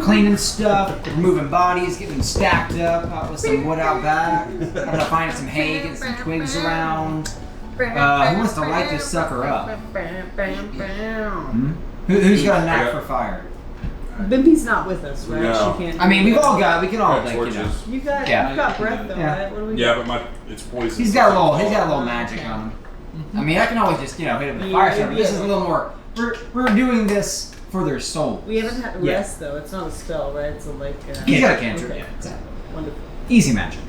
Cleaning stuff, removing bodies, getting them stacked up out with some wood out back. I'm gonna find some hay, get some twigs around. Who wants to light this sucker up? Who's got a knack for fire? Bimby's not with us, right? No. She can't. I mean, we can all Yeah, like, you know. torches. You got. Yeah. You've got breath though, Yeah. right? What do we? Yeah, but it's poison. He's got a little magic on him. I mean, I can always just, hit him with fire stuff. This is a little more. We're doing this for their soul. We haven't had Yeah. rest though. It's not a spell, right? So like. He's got a cantrip. Okay. Yeah, exactly. Wonderful. Easy magic.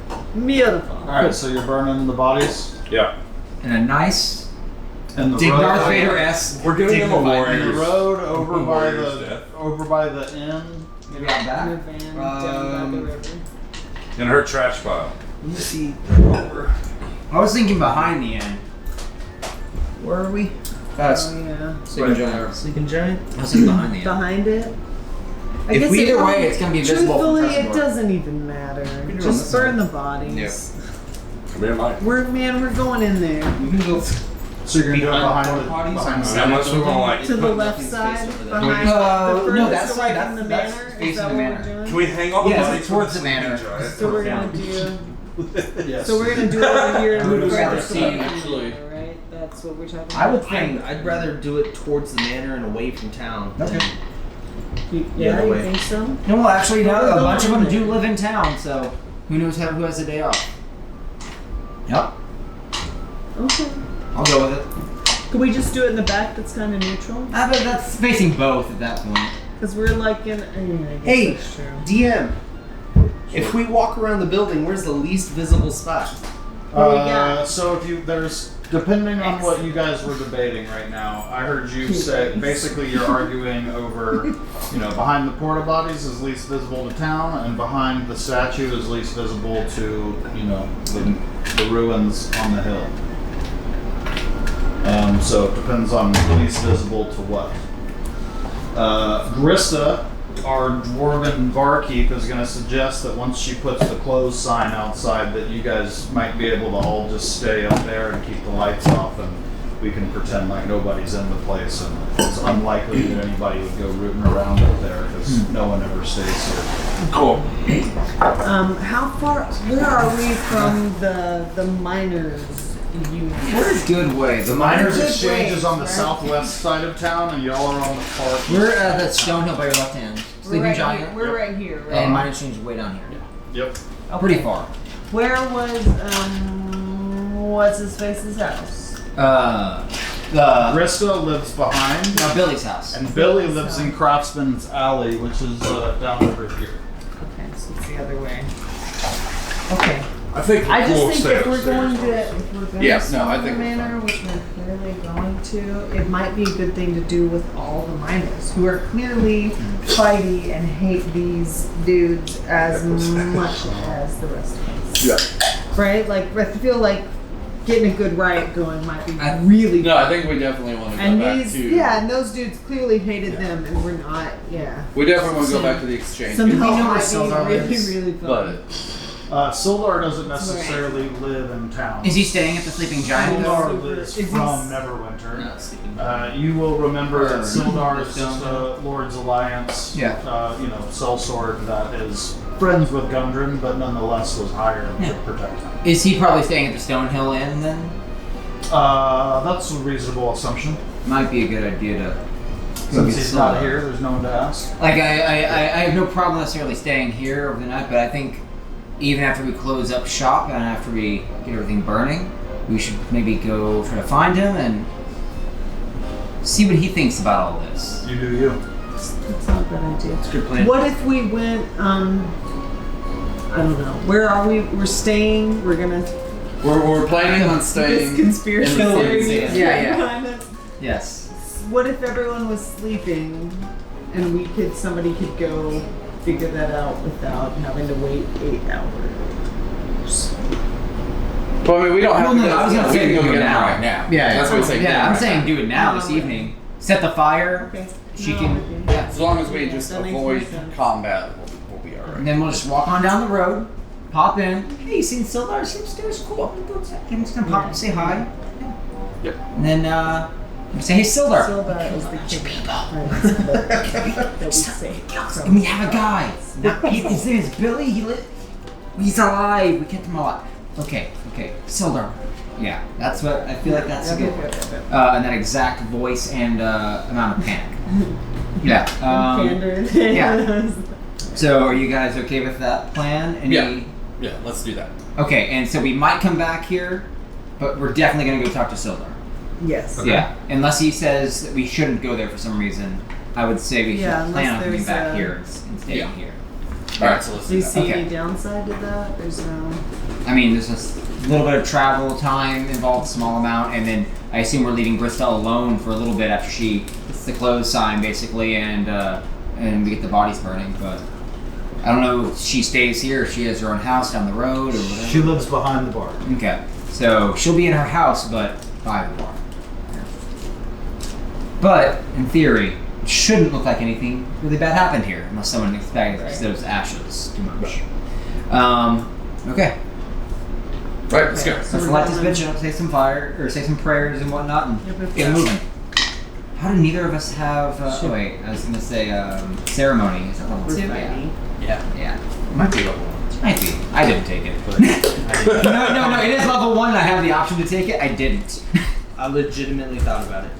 Beautiful. Alright, so you're burning the bodies Yeah. And a nice and the Dig road. Darth Vader-esque. We're giving him a And the warrior's. road over by Warrior's the death. inn. Maybe out In a back. van down by the river. In her trash pile. Let me see. I was thinking behind the end. Where are we? Oh yeah. Sleeping giant. Sleeping Giant? I was thinking behind the end. Behind it. I If guess we either it- way, it's gonna be visible from Truthfully, it Crestmore. doesn't even matter. can do it on Just this burn side. the bodies. Come here, Mike. We're going in there. We can go So you're gonna do it behind porta the potties behind the Unless we want to like. To the left nothing's side, faced over there. behind No, the that furthest side, away from the that's manor. facing Is that the what manor. we're doing? Can we hang all the Yes, bodies towards with the manor. sleeping giant? So we're Yeah. gonna do. Yes. So we're gonna do it over here. I would and rather we're see, gonna actually. Right. That's what we're talking about. I would think. I'd rather do it towards the manor and away from town. Okay. Yeah, other you way. think so? No, well, actually, no. We're A bunch of going them in do there. live in town, so who knows who has the day off? Yep. Okay. I'll go with it. Could we just do it in the back? That's kind of neutral. But that's facing both at that point. Cause we're like in. I guess Hey, that's true. DM. If we walk around the building, where's the least visible spot? What do you got? So if there's depending on what you guys were debating right now, I heard you say basically you're arguing over, behind the porta potties is least visible to town, and behind the statue is least visible to, the ruins on the hill. So it depends on least visible to what. Grista, our dwarven barkeep, is going to suggest that once she puts the close sign outside that you guys might be able to all just stay up there and keep the lights off, and we can pretend like nobody's in the place, and it's unlikely that anybody would go rooting around up there because no one ever stays here. Cool. Where are we from the miners' unit? We're a good way. The miners' exchange is on the southwest side of town, and y'all are on the far east. We're at that stone hill by your left hand. Sleeping Giant. We're right here. Right? And minor exchange is way down here. Yep. Okay. Pretty far. Where was what's his face's house? Grista lives behind. No, Billy's house. And Billy lives in Craftsman's Alley, which is down over here. Okay, so it's the other way. Okay. I think I we'll just think stay if we're upstairs. going to I Sildar think we're Manor, which we're clearly going to, it might be a good thing to do with all the miners who are clearly fighty and hate these dudes as much as the rest of us. Yeah. Right? Like, I feel like getting a good riot going might be really No, I think we definitely want to go and back these, to. yeah, and those dudes clearly hated them, and we're not, yeah. We definitely want to go back to the exchange. Somehow know where might Sildar be really, is? really fun. But Sildar doesn't necessarily live in town. Is he staying at the Sleeping Giant? Sildar lives Is he- from Neverwinter. Not sleeping. You will remember that Sildar is just a Lord's Alliance, Yeah. sellsword that is friends with Gundren, but nonetheless was hired to protect him. Is he probably staying at the Stonehill Inn then? That's a reasonable assumption. Might be a good idea to. Since he's not here, there's no one to ask. Like I have no problem necessarily staying here over the night, but I think even after we close up shop and after we get everything burning, we should maybe go try to find him and see what he thinks about all this. You do you. That's not a bad idea. It's a good plan. What if we went, I don't know, where are we? We're staying, we're gonna. we're planning on This staying. conspiracy in the theory. Finalizing. Yeah. behind us. Yes. What if everyone was sleeping and somebody could go figure that out without having to wait 8 hours? Well, I mean, we don't have Well, to. no, I was gonna we say can do go it get him now. right now. Yeah, That's what I'm saying. Yeah, I'm right saying now. do it now this No. evening. Set the fire. Okay. She No, can. okay. Yeah. As long as we just That makes more avoid sense. combat, we'll be alright. And then we'll just walk on down the road, pop in. Hey, you seen Sildar? Seems cool. I'm just gonna pop and say hi. Yep. And then say, hey, Sildar. Sildar is the king. That we say. And we have a guy. His name is Billy. He's alive. We kept him alive. Okay. Sildar. Yeah, that's what I feel like. That's a good. And that exact voice and amount of panic. Yeah. Yeah. So, are you guys okay with that plan? Yeah, let's do that. Okay, and so we might come back here, but we're definitely gonna go talk to Sildar. Yes. Yeah, unless he says that we shouldn't go there for some reason, I would say we should Yeah, plan on unless coming there's back a- here and staying Yeah. here. Alright, so let's Do you do that. see Okay. any downside to that? There's no. I mean, there's a little bit of travel time involved, small amount, and then I assume we're leaving Bristol alone for a little bit after she gets the close sign, basically, and we get the bodies burning. But I don't know if she stays here, if she has her own house down the road, or whatever. She lives behind the bar. Okay, so she'll be in her house, but by the bar. But in theory, it shouldn't look like anything really bad happened here, unless someone expects those ashes too much. Okay. Right, let's go. So Let's we're light this going- bitch up, say some fire, or say some prayers and whatnot, and Yep. get moving. How do neither of us have? Oh wait, I was gonna say ceremony. Is that level We're 2? fighting. Yeah. Might be level 1. Might be. I didn't take it, but no. It is level 1. And I have the option to take it. I didn't. I legitimately thought about it.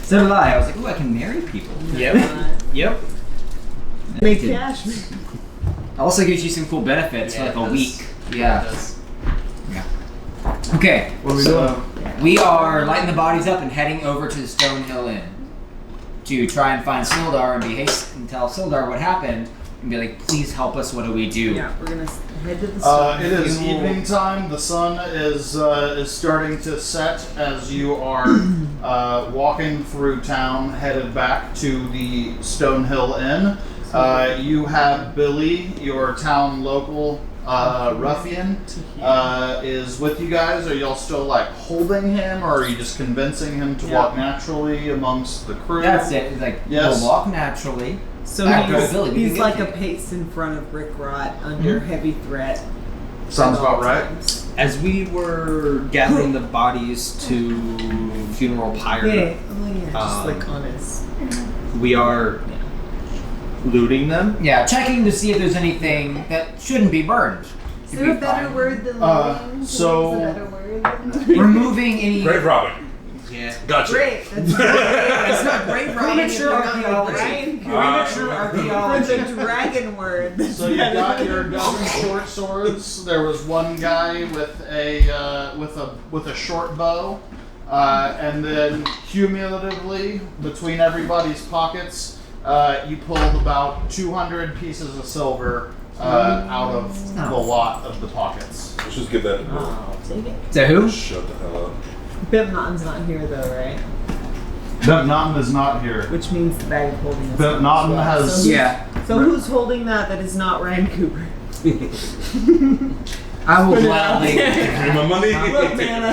So did I. I was like, ooh, I can marry people. Yep. Yep. Make Didn't. cash. Also gives you some cool benefits for Yeah, like it a does. week. It Yeah. does. Okay. What are we So we are lighting the bodies up and heading over to the Stonehill Inn to try and find Sildar and tell Sildar what happened and be like, please help us. What do we do? Yeah, we're gonna Head to the sun. It is evening time. The sun is starting to set as you are walking through town, headed back to the Stonehill Inn. You have Billy, your town local ruffian, is with you guys. Are y'all still like holding him, or are you just convincing him to walk naturally amongst the crew? That's it. Like, Yes. he'll walk naturally. So Billy, he's like a pace in front of Rick Rot under heavy threat. Sounds about right. As we were gathering the bodies to funeral pyre, Just like on his. we are looting them. Yeah, checking to see if there's anything that shouldn't be burned. Is there a better word than looting? so- Is there a better word than Removing any Grave robbing. Yeah. Gotcha. Great. That's It's not great premature archaeology. Ryan, Premature for archaeology. the dragon word. So you got your dozen short swords. There was one guy with a short bow, and then cumulatively between everybody's pockets, you pulled about 200 pieces of silver out of the lot of the pockets. Let's just give that to Bill. I'll take it. To who? Shut the hell up. Bimp Naughton's not here though, right? Bimp Naughton is not here. Which means the bag of holding is Bimp Naughton has. So who's holding that is not Ryan Cooper? I will gladly. Give me my money. Look, man,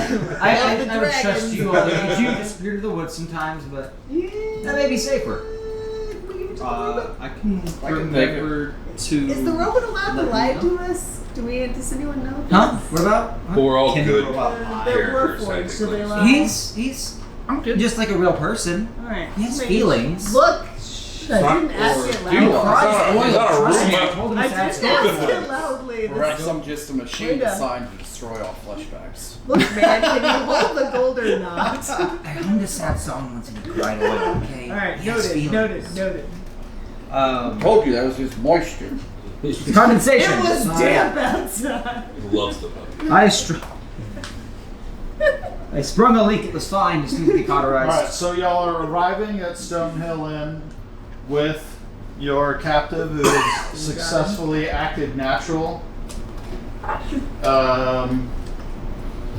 I would trust you all. You do disappear to the woods sometimes, but that may be safer. I can remember to. Is the robot allowed to lie to us? Does anyone know? Huh? What about? But we're all Can good you go out? They're characters, warforged, so they technically. lie. He's just like a real person. Alright. He has Maybe. feelings. Look! I didn't ask it Dude, loudly. it's not a robot. told him I to ask didn't ask it loudly. Perhaps I'm just a machine Linda. designed to destroy all fleshbacks. Look, man, can you hold the gold or not? I hummed a sad song once and he cried away. Okay. Alright, He has feelings. noted. Told you that was just moisture. Condensation. It was damp outside. He loves the puppy. I sprung a leak. It was fine. Just needed to be cauterized. Alright, so y'all are arriving at Stonehill Inn with your captive who has successfully acted natural.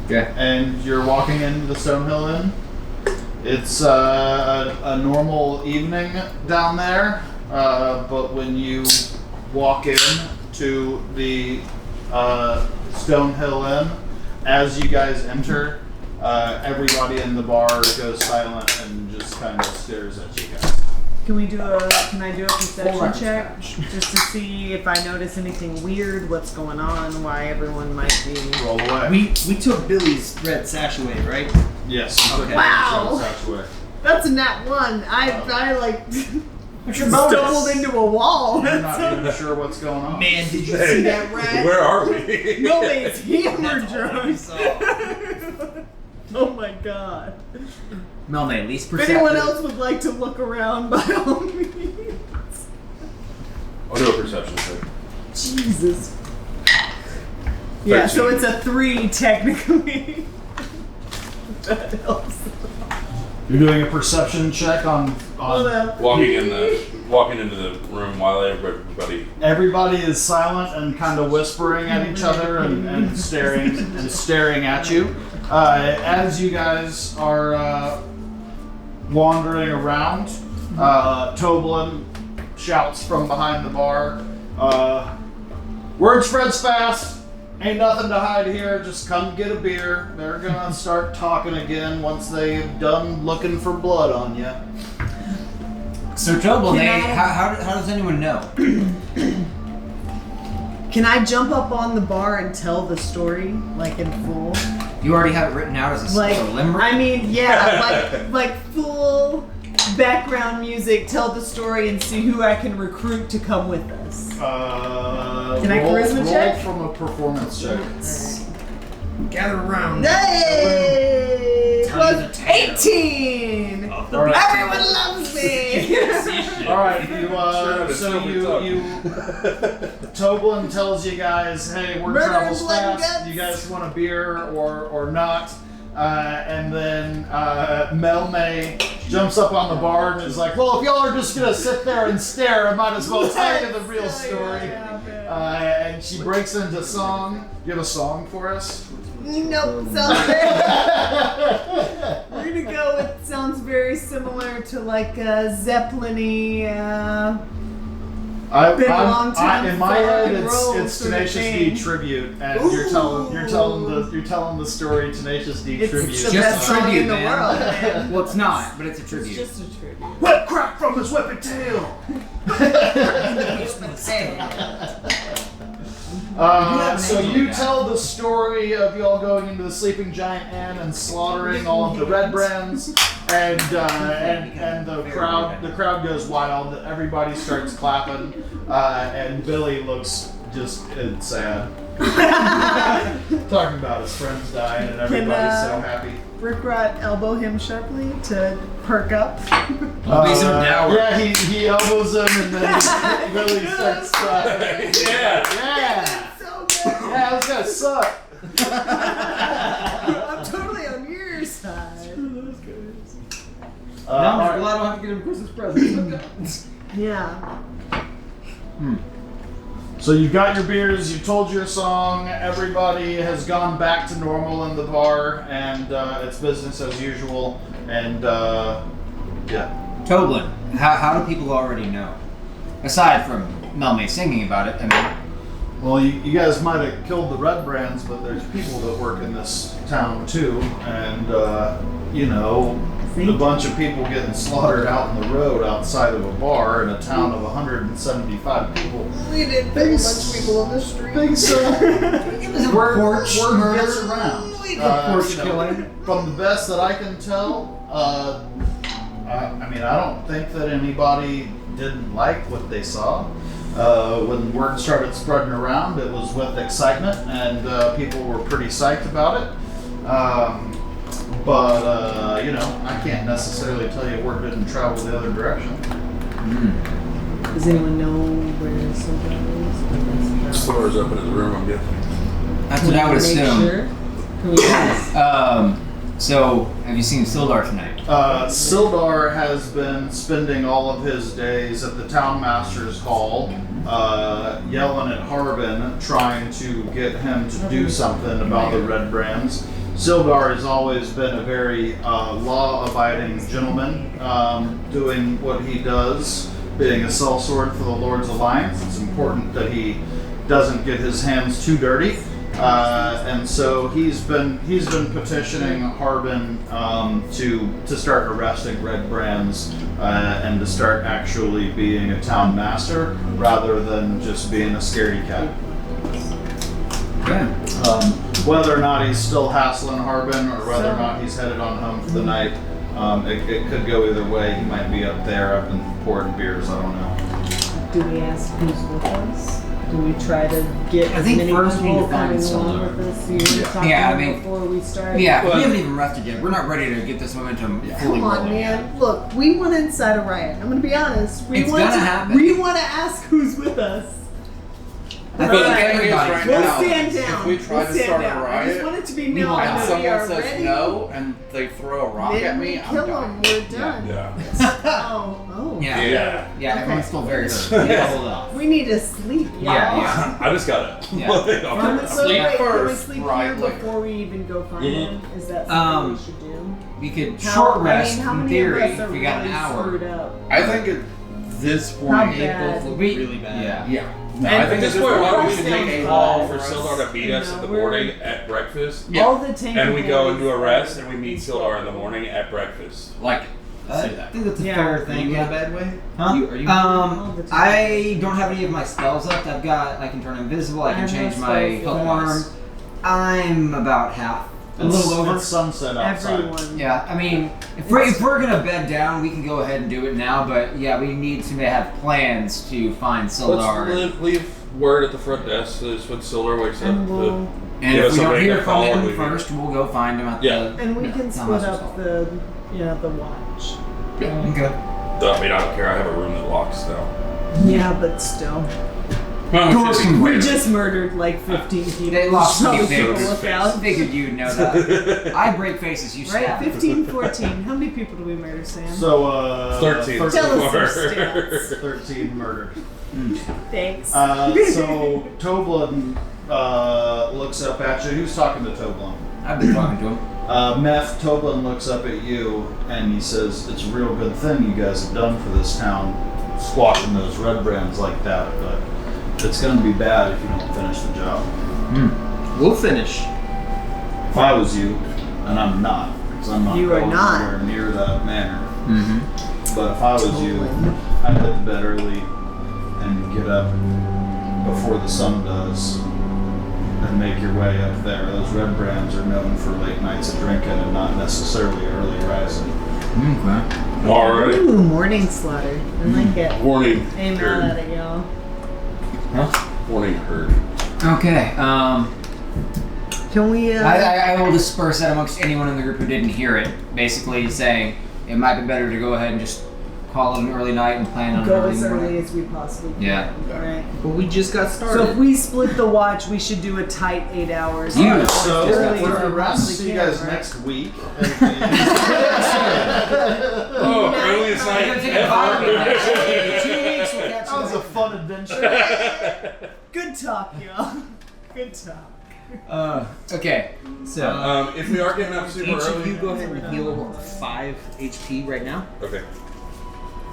Yeah. And you're walking into the Stonehill Inn. It's a normal evening down there, but when you walk in to the Stonehill Inn, as you guys enter, everybody in the bar goes silent and just kind of stares at you guys. Can I do a perception check? Just to see if I notice anything weird, what's going on, why everyone might be. Roll away. We took Billy's red sash away, right? Yes. You Okay. took Wow. your shots away. That's a nat 1. I like What's your stumbled into a wall. You're not even sure what's going on. Man, did you see that rat? Where are we? No, it's hammer That's all we drunk. saw. Oh my god. Melnay, least If perceptive. anyone else would like to look around, by all means. I'll do a perception check. Jesus. Yeah, so 13. it's a 3 technically. That helps. You're doing a perception check on Hold up. Walking into the room while everybody. everybody is silent and kind of whispering at each other and staring at you. As you guys are wandering around, Toblin shouts from behind the bar, "Word spreads fast. Ain't nothing to hide here. Just come get a beer." They're gonna start talking again once they've done looking for blood on you. So Tobel, Can I- how does anyone know? Can I jump up on the bar and tell the story, like in full? You already have it written out as Like, a limerick? I mean, yeah, like full background music, tell the story and see who I can recruit to come with us. Can I charisma check? from a performance check. Gather around. Hey! Tell you Plus the tale 18! Of the All right. Everyone loves me! All right, you Sure, so it's you Toblin tells you guys, hey, word Murder travels and blood and fast. guts. You guys want a beer or not? And then Mel May jumps up on the bar and is like, well, if y'all are just gonna sit there and stare, I might as well tell you the real story. And she breaks into song. You have a song for us? Nope, sounds We're gonna go with sounds very similar to like a Zeppelin-y. Been a long time in my for rock head, and roll it's sort of Tenacious D thing. tribute, and you're telling the story Tenacious D It's tribute. the Just best a song tribute, in the man. world, man. Well, it's not, but it's a It's tribute. just a tribute. Whip crack from his whipping tail. So you tell the story of y'all going into the Sleeping Giant Inn and slaughtering all of the Redbrands, and the crowd goes wild. Everybody starts clapping, and Billy looks just sad, talking about his friends dying, and everybody's so happy. Rickrot elbow him sharply to perk up. Yeah, he elbows him, and then Billy starts crying. Yeah. So good. Yeah, this guy suck. I'm totally on your side. Now I'm glad I don't have to get him Christmas presents. Yeah. So you got your beers, you told your song, everybody has gone back to normal in the bar, and it's business as usual, and yeah. Toblin, how do people already know? Aside from Melme singing about it, I mean... Well, you guys might have killed the Redbrands, but there's people that work in this town too, and a bunch of people getting slaughtered out in the road outside of a bar in a town of 175 people. We didn't put a bunch of people on the street. Word gets around. porch killing. From the best that I can tell, I don't think that anybody didn't like what they saw. When word started spreading around, it was with excitement, and people were pretty psyched about it. I can't necessarily tell you word didn't travel the other direction. Does anyone know where Sildar is? Sildar's up in his room, I'm guessing. That's what I would assume. Sure. Can we ask? So, have you seen Sildar tonight? Sildar has been spending all of his days at the town master's hall, yelling at Harbin, trying to get him to do something about the Redbrands. Sildar has always been a very law-abiding gentleman, doing what he does, being a sellsword for the Lord's Alliance. It's important that he doesn't get his hands too dirty. And so he's been petitioning Harbin to start arresting Redbrands and to start actually being a town master rather than just being a scaredy cat. Okay. Whether or not he's still hassling Harbin or whether or not he's headed on home for the night, it could go either way. He might be up there, up and pouring beers. I don't know. Do we ask who's with us? Do we try to get I think many first we need people to find coming along Sildar. with us? You were talking Yeah, I mean- before we start. Yeah, we haven't even rested yet. We're not ready to get this momentum fully Come on, rolling yet. man. Look, we want to incite a riot. I'm going to be honest. We It's want gonna to happen. We want to ask who's with us. I But think the thing is everybody's right We'll now, stand down. if we try we'll to stand start down. a I just riot, want it to be we known won't that and we someone are says ready. no, and they throw a rock Then at me, we I'm kill done. them. We're done. Yeah. Oh. Yeah. Yeah. Yeah, Okay. everyone's still very hurt. Yeah, hold off. We need to sleep. Yeah. I just got it. Yeah. Can we, Sleep wait, can we first, sleep right here later. before we even go find him? Is that something Um, we should do? We could How- short rest, how in many theory, of us if are we got an really hour. screwed up? I think at this How point, bad? Look We- really bad. Yeah. yeah. No, I think at this point, why don't we First make thing a call first. for Sildar to meet us in the We're- morning at breakfast? Yeah. All the tank And we go and do a boys rest are- and we meet Sildar in the morning at breakfast. Like, I say that. think that's a Yeah. fair thing. In a Yeah. bad way? Huh? Are you? All the time. I don't have any of my spells left. I can turn invisible. I can have no change my spells hook left. arm. I'm about half. A little over. It's sunset outside. Everyone. Yeah, I mean, if we're gonna bed down, we can go ahead and do it now. But yeah, we need to have plans to find Sildar. Let's leave word at the front desk so when Sildar wakes up. And we'll, And Give if us we don't somebody hear to from call him and we- first, we'll go find him at Yeah. the. and we can town split master's up hall. the watch. Okay. I mean, I don't care. I have a room that locks now. Yeah, but still. Doors can We wait. just murdered like 15 people. They lost so me look fingers. out. Figured you'd know that. I break faces, you Right, stab. 15, 14. How many people do we murder, Sam? So 13. Tell us your stats. 13 murdered. Thanks. So Toblin looks up at you. Who's talking to Toblin? I've been talking to him. Meth, Toblin looks up at you and he says, "It's a real good thing you guys have done for this town, squashing those Redbrands like that, but it's going to be bad if you don't finish the job." We'll finish. If I was you, and I'm not, because I'm not You are going not. anywhere near that manor, Mm-hmm. but if I was you, I'd head to bed early and get up before the sun does and make your way up there. Those Redbrands are known for late nights of drinking and not necessarily early rising. Okay. Alright. Ooh, morning slaughter. I like it. Warning. Ain't mad at it, y'all. Warning heard. Okay. Can we, I will disperse that amongst anyone in the group who didn't hear it. Basically saying it might be better to go ahead and just call it an early night and plan on an go early as early morning. as we possibly can? Yeah. Right. But we just got started. So if we split the watch, we should do a tight 8 hours. You- Early So as for we the rest, possibly see you can, guys right? next week. Oh, earliest We're night gonna take a bye week next ever. week. 2 weeks we'll catch That was a up. fun adventure. Good talk, y'all. Good talk. Okay. So If we are getting up super Each of early. you go ahead and heal 5 HP right now. Okay.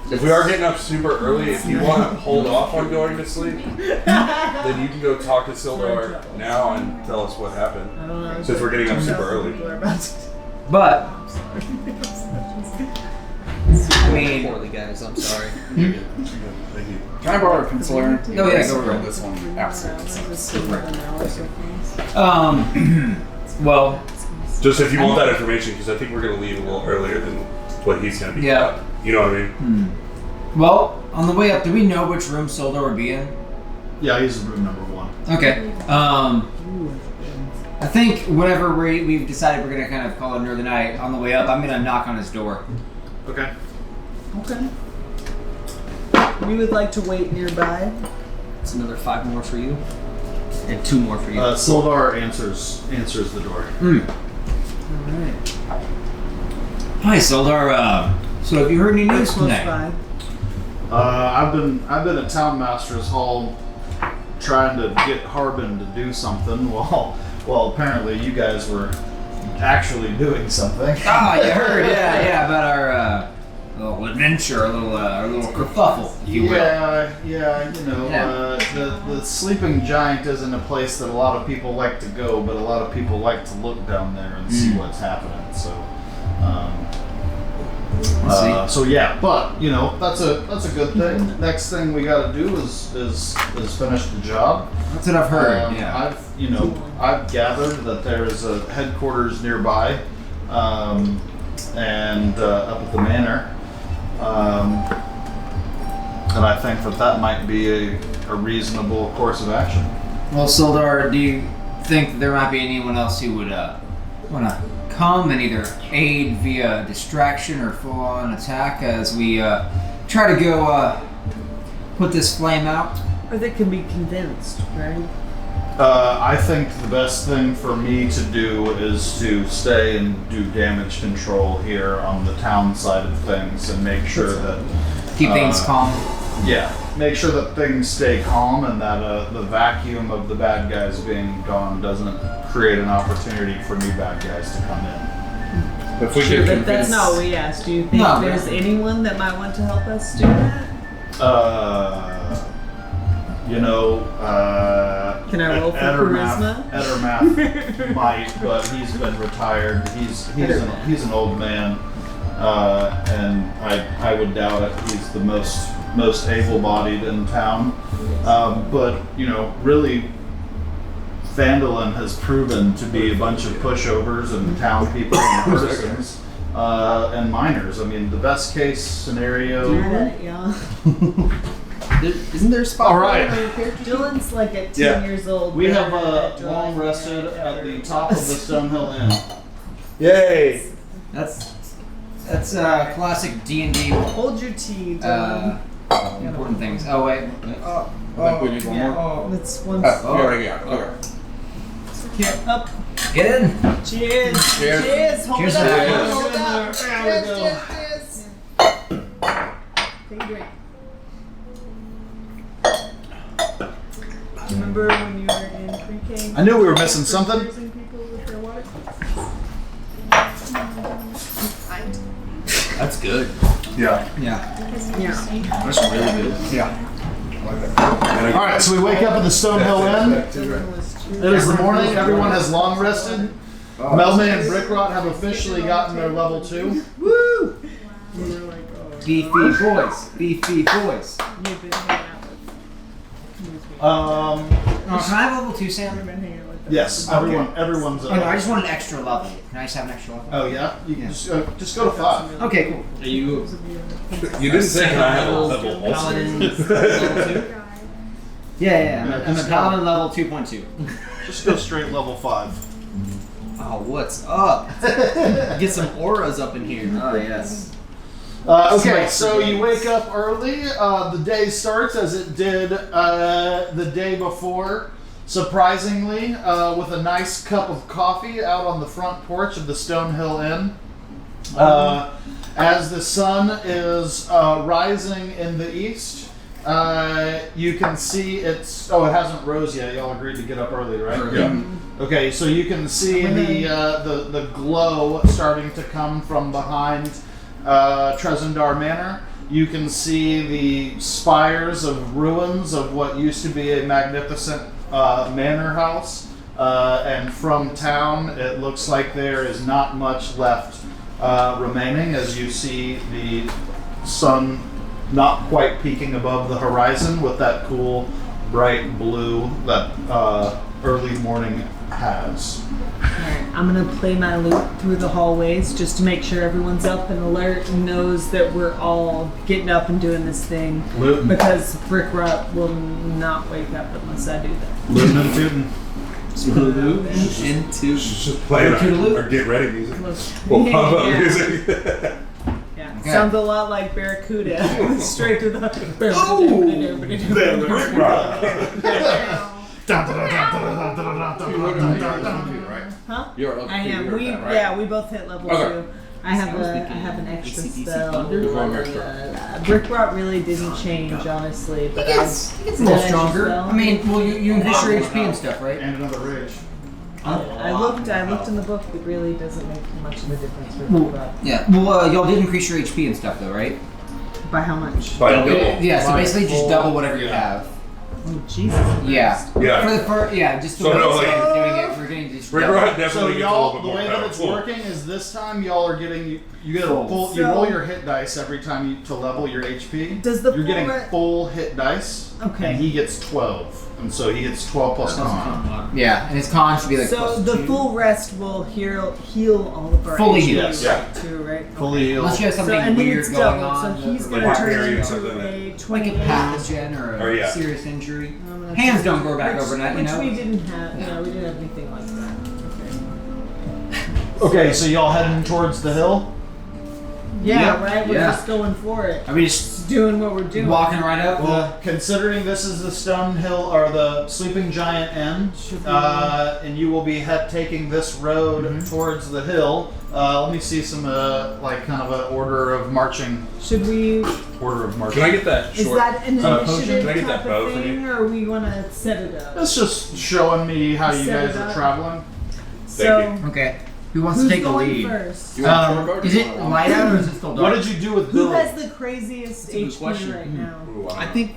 If we are getting up super early, if you want to hold off on going to sleep, then you can go talk to Sildar now and tell us what happened. I don't know. Since we're getting up super 2,000 early. people are about to- but I mean Poorly, guys. I'm sorry. Thank you. Can I borrow a pencil, Aaron? Oh, yeah, go for it. This one. Absolutely. well, Just if you want that information, because I think we're going to leave a little earlier than what he's going to be. Yeah. You know what I mean? well, on the way up, do we know which room Sildar would be in? Yeah, he's in room number 1. Okay. I think whenever we've decided we're gonna kind of call it an early night, on the way up, I'm gonna knock on his door. Okay. Okay. We would like to wait nearby. It's another 5 more for you, and 2 more for you. Sildar answers the door. Alright. Hi, Sildar. So have you heard any news Close tonight? by. I've been at Town Master's Hall trying to get Harbin to do something while apparently you guys were actually doing something. Ah, you heard, yeah, about our little adventure, our little kerfuffle, if you will. Yeah, the sleeping giant isn't a place that a lot of people like to go, but a lot of people like to look down there and see what's happening. So, so yeah, but that's a good thing. Next thing we got to do is finish the job. That's what I've heard. Yeah. I've gathered that there is a headquarters nearby, and up at the manor, and I think that might be a reasonable course of action. Well, Sildar, do you think that there might be anyone else who would want to come and either aid via distraction or full-on attack as we try to go put this flame out? Or they can be convinced, right? I think the best thing for me to do is to stay and do damage control here on the town side of things and make sure that Keep things calm. Yeah, make sure that things stay calm and that the vacuum of the bad guys being gone doesn't create an opportunity for new bad guys to come in. If we Sure, could but that's convince- not what we asked. Do you think No, there's no. anyone that might want to help us do that? Can I roll for charisma? Edermath might, but he's been retired. He's an old man, and I would doubt it. He's the most able-bodied in town. But really, Phandelver has proven to be a bunch of pushovers and town people and artisans and miners. I mean, the best case scenario. Yeah. Isn't there a spot? All right. for your character? Dylan's like at 10 Yeah. years old. We have better at long drawing rested than at ever the top of the was. Stonehill Inn. Yay! That's classic D&D Hold your tea, Dylan. important things. Oh wait. I think we need one more. That's one. We already got it. Okay. Here, up. Get in. Cheers. Cheers. Cheers. Hold Cheers it up. to that. Hold it up. There we go. Cheers. Take a drink. Do you remember when you were in pre-K? I knew we were missing something. Raising people with their water? That's good. Yeah. Yeah. Yeah. That's really good. Yeah. All right, so we wake up at the Stonehill Inn. It is the morning. Everyone has long rested. Melman and Brickrot have officially gotten their level 2. Woo! Beefy boys. Beefy boys. You've been hanging out with. Oh, can I have level 2, Sam? You've been hanging out with them. Yes, everyone's. Oh, no, I just want an extra level. Can I just have an extra level? Oh yeah, you can just go to 5. Okay, cool. Are you You didn't say can I have a level also? paladin level 2? Yeah. I'm a paladin level 2.2. Just go straight level 5. Oh, what's up? Get some auras up in here. Oh yes. Okay, so you wake up early. The day starts as it did the day before, surprisingly, with a nice cup of coffee out on the front porch of the Stonehill Inn. As the sun is rising in the east, you can see it's. Oh, it hasn't rose yet. Y'all agreed to get up early, right? Yeah. Okay, so you can see the glow starting to come from behind Trezendar Manor. You can see the spires of ruins of what used to be a magnificent manor house. And from town, it looks like there is not much left remaining as you see the sun not quite peaking above the horizon with that cool, bright blue that early morning has. Alright, I'm gonna play my loop through the hallways just to make sure everyone's up and alert and knows that we're all getting up and doing this thing. Lootin'. Because Brickrot will not wake up unless I do that. Lootin' and tootin'. Into Just play it or get ready music. We'll pump up Yeah. music. Yeah. Okay. Sounds a lot like Barracuda. Straight to the. Huh? You're level 2, I am. you heard We that, right? we both hit level Okay. 2. I have an extra AC/DC spell. Thunder. Brickrot really didn't change, honestly, but It's a little Did I stronger. spell? I mean, well, you increase your HP and stuff, right? And another rage. I looked in the book. It really doesn't make much of a difference for Brickrot. Yeah. Well, y'all did increase your HP and stuff, though, right? By how much? By a little. Yeah. So basically, just double whatever you have. Oh Jesus! Yeah. Yeah. For the first, yeah, just the So way no, it's like- doing it. We're getting just. Rick double. Rod So definitely gets a y'all, little bit the more way that it's powerful. working is this time y'all are getting you get a full. You So- roll your hit dice every time you to level your HP. Does the You're full getting re- full hit dice. Okay. And he gets 12, and so he gets 12 plus con. Yeah, and his con should be like. So plus the 2. full rest will heal all of our Fully HP, heal. Yes. Yeah. too, right? Fully healed. Unless you have So something and then weird it's going doubled. on. So he's like gonna turn barbarian or into something. a like 20. a pathogen or a Or, yeah. serious injury. I'm gonna Hands check don't grow back which- overnight, you which know? we didn't have. Yeah. Yeah, we didn't have anything like that. Okay, so y'all heading towards the hill. Yeah, Yep. right. We're Yeah. just going for it. I mean, just Just doing what we're doing. walking right up. Well, considering this is the Stone Hill or the Sleeping Giant Inn, Should be- and you will be taking this road towards the hill. Let me see some like kind of an order of marching. Should we? Order of marching. Can I get that Is short? that an potion? initiative Can I get that type bow of from thing, you? or we want to set it up? It's just showing me how you Set guys it are up. traveling. So, Okay. Who wants who's to take the going lead? first? You want short bow or Is you it want long? light out or is it still dark? What did you do with Who Billy? has the craziest a good HP question. right now? Ooh, I think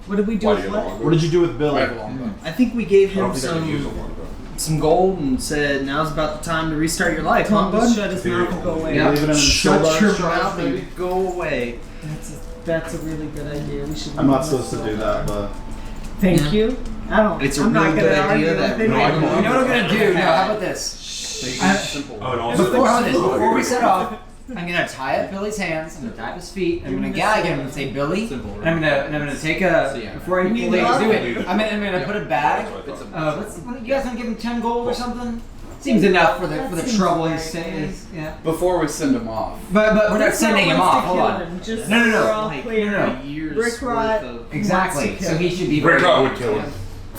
What did we do Why with do you have a what? longbow? What did you do with I Billy? have a long bow. I think we gave I him don't think I can use a some longbow. gold and said now's about the time to restart your life, huh, Tom, just bud? shut his mouth and go away. Yeah. Leave it in Shut Sildar's your charge, mouth maybe? and go away. That's a really good idea. We should. I'm not supposed to do that, but Thank Yeah. you. I don't. It's a I'm not really gonna good argue idea that with no, I anyone. can- You know what I'm gonna do? No, how about this? Simple. Oh, and also, Before we set off, I'm gonna tie up Billy's hands. I'm gonna tie up his feet. I'm gonna gag him and say Billy. Simple, And I'm gonna take a So, yeah. before I You fully love do it. it. I'm gonna put a bag. That's what I thought. You guys gonna give him 10 gold or something? Seems enough for the trouble he's saying. Yeah. Before we send him off. But we're not Chris sending him wants off. to Hold kill on. him, just No. so we're all Like, clear. no. years Rick worth Rod- of. Exactly. So he should be. Rick very- Rod would kill him.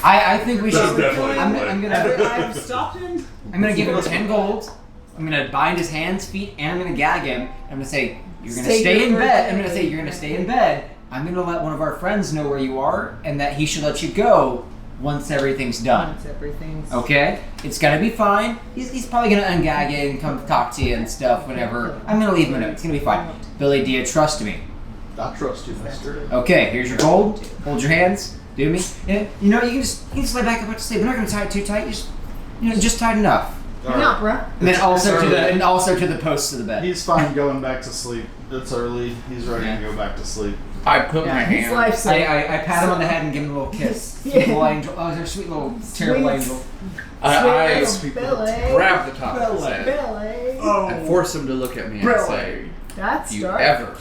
I think we That's should. definitely I'm gonna. I've stopped him. I'm gonna give him 10 gold. I'm gonna bind his hands, feet, and I'm gonna gag him. I'm gonna say you're gonna stay in bed. I'm gonna say you're gonna stay in bed. I'm gonna let one of our friends know where you are and that he should let you go once everything's done. Once everything's Okay? It's gonna be fine. He's probably gonna ungag it and come talk to you and stuff, whatever. I'm gonna leave him a note. It's gonna be fine. Billy, do you trust me? I trust you, mister. Okay, here's your gold. Hold your hands. Do me. And, you know, you can just lay back up to sleep. We're not gonna tie it too tight. Just tight enough. Hang out, bruh. And then also to the posts of the bed. He's fine going back to sleep. It's early. He's ready to go back to sleep. I put my His hand. life's I pat him on the head and give him a little kiss. Yeah. Sweet little angel. Oh, their sweet little terrible angel. I Billy. grab the top of his head Billy. and force him to look at me and say, That's "You dark. ever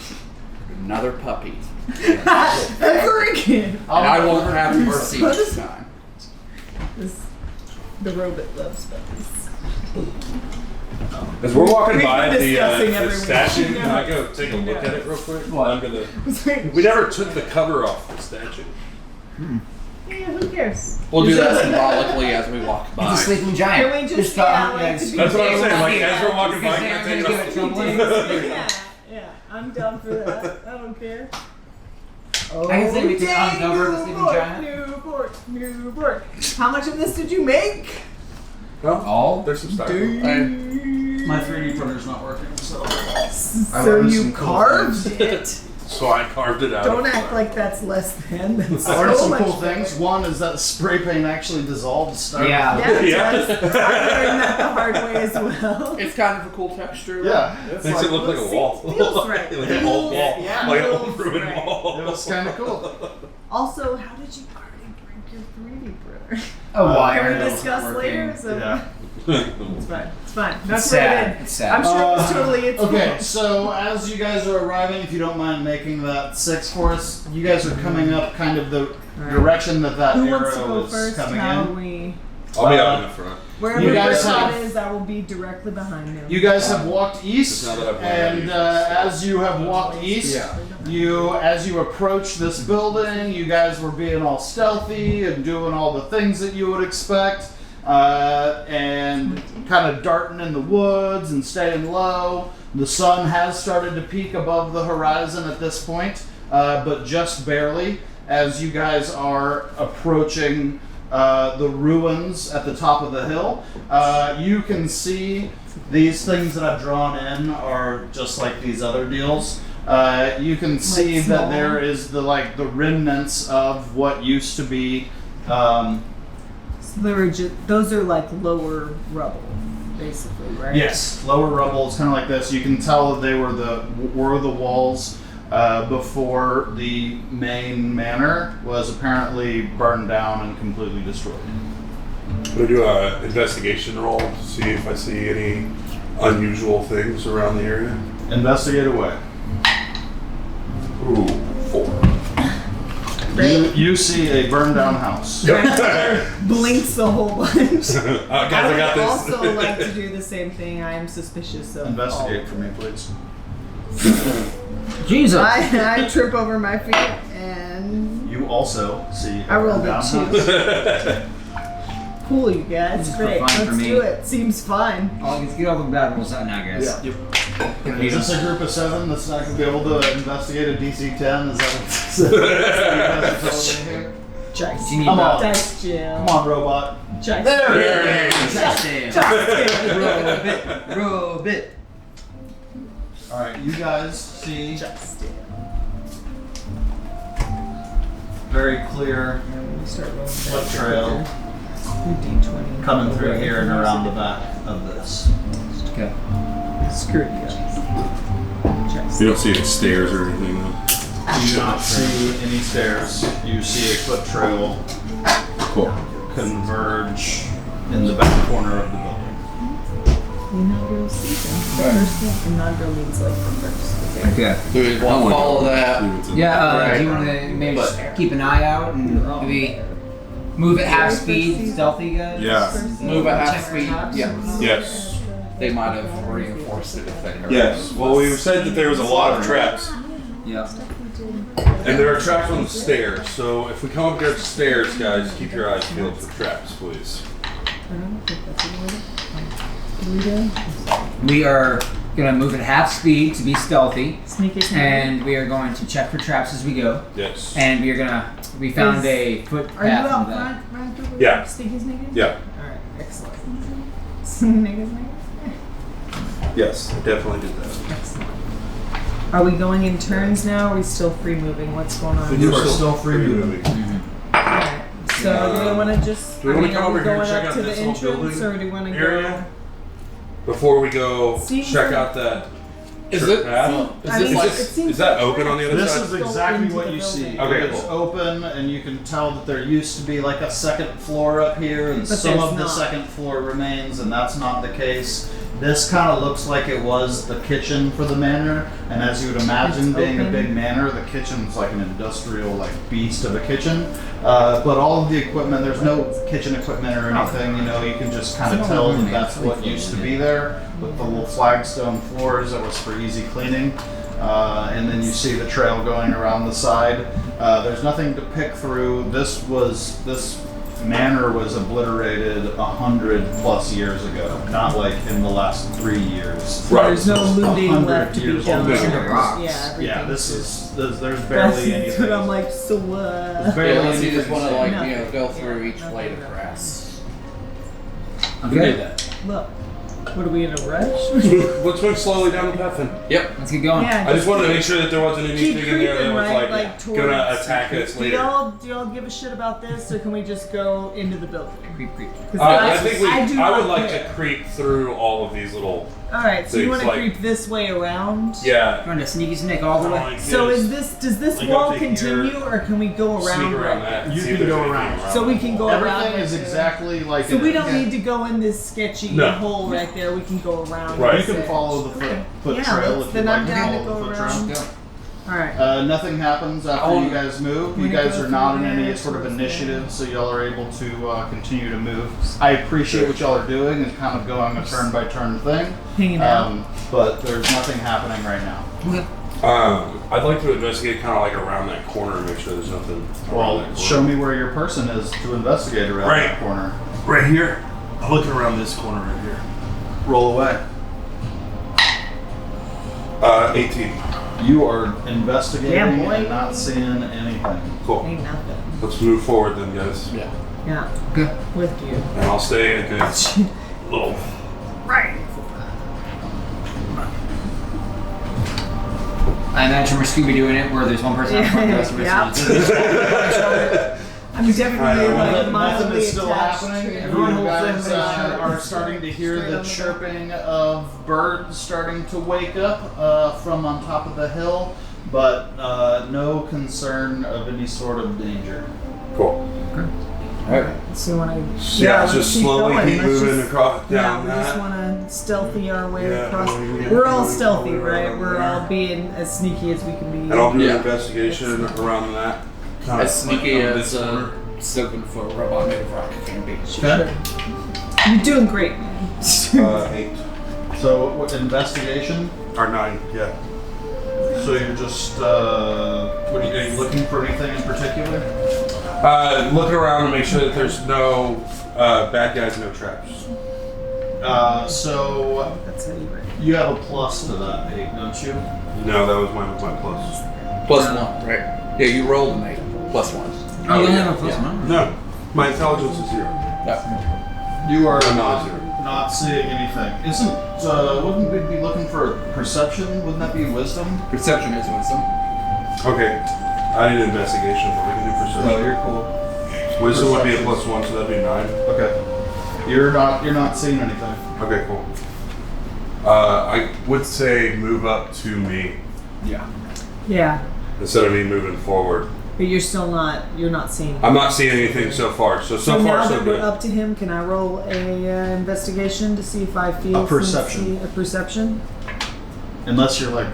another puppy, Ever again. and I won't have mercy this time." The robot loves puppies. As we're walking We've by been the discussing every week. statue, can I go take a look at it real quick? What? Under the, we never took the cover off the statue. Yeah, who cares? We'll do that symbolically as we walk He's a by. sleeping giant. Can we just like to be That's what I'm saying. Like Yeah. as we're walking by, Because can I I'm take gonna it give off? it trouble. Yeah, I'm down for that. I don't care. Oh, I can say we can dang, uncover the sleeping giant. Newport. How much of this did you make? Well, All? there's some stuff. My 3D printer's not working, so. So learned you some cool carved it. So I carved it out. Don't act like that's less than. That's I learned so some much cool better. things. One is that spray paint actually dissolves stuff. Yeah. Yeah, it Yeah. does. I learned that the hard way as well. It's kind of a cool texture. Yeah. Makes it look like a wall. Feels right. Like an old wall. Yeah, Like an feels old ruined right. wall. It was kind of cool. Also, how did you already break your 3D printer? A wire. Can we that was discuss not later? working. So Yeah. It's fine. It's fine. That's It's what sad. it is. It's sad. I'm sure it was totally its Okay, fault. so as you guys are arriving, if you don't mind making that 6 for us, you guys are coming up kind of the direction that Who wants to arrow go is first? coming How in. we I'll be out in the front. wherever You the guys shot have- is, I will be directly behind him. You guys have walked east, Just now that I've learned and how to use as you have walked east, as you approach this building, you guys were being all stealthy and doing all the things that you would expect, and kind of darting in the woods and staying low. The sun has started to peak above the horizon at this point, but just barely as you guys are approaching the ruins at the top of the hill. You can see these things that I've drawn in are just like these other deals. You can see Like that small? there is the remnants of what used to be. So they were those are like lower rubble, basically, right? Yes, lower rubble. It's kind of like this. You can tell that they were the walls before the main manor was apparently burned down and completely destroyed. I'm gonna do an investigation roll to see if I see any unusual things around the area. Investigate away. Ooh, 4. You see a burned down house. Blinks a whole bunch. Guys, I got would this. also like to do the same thing. I am suspicious of Investigate all. for me, please. Jesus. I trip over my feet and You also see a I rolled burned a down 2. house. Cool, you guys. This is Great. fine for Let's me. do it. Seems fine. Let's get all the bad rolls out now, guys. Yeah. Is this a group of 7 that's not going to be able to investigate a DC 10? Is that what it's here? Dice. You need Come on. Dice Jim. Come on, robot. Dice. There Justin. Roll it. Alright, you guys see Justin. very clear We start rolling foot dice. trail D20. coming through here and around the back of this. Okay. Screw you guys. Dice. You don't see any stairs or anything, though. You do not see any stairs. You see a foot trail Cool. converge in the back corner of the building. Inaugural season. The first thing, inaugural means like the first. Okay. Do we want to follow that? Yeah, Right. do you want to maybe just keep an eye out and maybe Move at half speed, stealthy guys? Yeah. Move at half Check speed. traps. Yeah. Yes. They might have reinforced it if they heard. Yes. Well, we said that there was a lot of traps. Yeah. And there are traps on the stairs, so if we come up against stairs, guys, keep your eyes peeled for traps, please. We are going to move at half speed to be stealthy. Sneaky. And we are going to check for traps as we go. Yes. And we found a footpath. Are you out in the- front, Ryan? Yeah. Sneaky. Yeah. Alright, excellent. Sneaky. Yes, I definitely did that. Excellent. Are we going in turns now? Or are we still free moving? What's going on? You are still free moving. Alright, so do we want to just? Do we wanna come are we over here and going check up out to this the little entrance, building or do we want to area? Before we go Seems check like- out that Is trip it? path. Is that open on the other This side? is exactly what you see. Okay, It's cool. open, and you can tell that there used to be like a second floor up here, and But some there's of the not. second floor remains, and that's not the case. This kind of looks like it was the kitchen for the manor, and as you would imagine, It's being a open. big manor, the kitchen's like an industrial beast of a kitchen. But all of the equipment, there's no kitchen equipment or anything. You know, you can just kind of tell that that's what used to be there, with the little flagstone floors that was for easy cleaning. And then you see the trail going around the side. There's nothing to pick through. This manor was obliterated 100+ years ago, not like in the last 3 years. Right. There's no looting 100 left to be years done. old. Yeah, Yeah, everything's there's That's barely anything. what I'm like, so There's Yeah, barely unless you just anything. want to like No. go through each blade of grass. Okay. Look, what are we in a rush? Let's move slowly down the path then. Yep. Let's get going. Yeah, I just wanted to make sure that there wasn't keep anything in there that creeping, was right? like towards. gonna attack us Do later. y'all give a shit about this, or can we just go into the building? Creep. 'Cause I think do I would not like care. to creep through all of these little. All right, so you things, want to like- creep this way around? Yeah. Trying to sneaky snake all the way. Like So this. does this Like, wall I'm taking continue, or can we go around? Sneak around right that. You see can if there's go anything around. So we can go around. Everything is right there. exactly like So it we is. don't need to go in this sketchy No. hole right there. We can go around. Right. You That's can it. follow the foot Yeah, trail let's- if then you'd I'm like to down to follow go the foot trail. around. Go. All right. Nothing happens after wanna- you guys move. You wanna guys go are not in through any there sort of towards initiative, there. so y'all are able to continue to move. I appreciate what y'all are doing and kind of going a turn by turn thing, Hanging out. but there's nothing happening right now. I'd like to investigate kind of like around that corner and make sure there's nothing. around Well, that corner. show me where your person is to investigate around Right. that corner. Right here. I'm looking around this corner right here. Roll away. 18. You are investigating Yeah, boy. and not seeing anything. Cool. Ain't nothing. Let's move forward then, guys. Yeah. Yeah. Good. With you. And I'll stay a good little. Right. I imagine we're Scooby doing it where there's one person out front, the rest of us Yeah. I'm definitely like Nothing mildly is still attached happening. to You everyone. guys are starting to hear the chirping of birds starting to wake up from on top of the hill, but no concern of any sort of danger. Cool. Alright. So you want to? Yeah, let's just keep slowly going. keep Let's moving just- across Yeah, down we just that. want to stealthy our way Yeah, across. yeah, We're all yeah. stealthy, Yeah. right? We're all being as sneaky as we can be. And I'll do Yeah. an investigation around that. As sneaky Like on as this corner. Sylvan for a robot made of rock can be. Sure. You're doing great, man. 8 So what, investigation? or 9. Yeah. So you're just are you looking for anything in particular? Look around and make sure that there's no bad guys, no traps. So That's how you write. you have a plus to that 8, don't you? No, that was my plus. +1, right? Yeah, you rolled an 8. +1. Oh, you only have a plus one? No, my intelligence is 0. Yeah. You are I'm not, not not seeing anything. Wouldn't we be looking for perception? Wouldn't that be wisdom? Perception is wisdom. Okay. I need investigation, but we can do No, perception. you're cool. Wisdom would be a +1, so that'd be 9. Okay. You're not seeing anything. Okay, cool. I would say move up to me Yeah, instead of me moving forward. but you're still not. You're not seeing. I'm not seeing anything so far. So So far, now so that we're good. up to him, can I roll a investigation to see if I feel A perception. A perception. Unless you're like,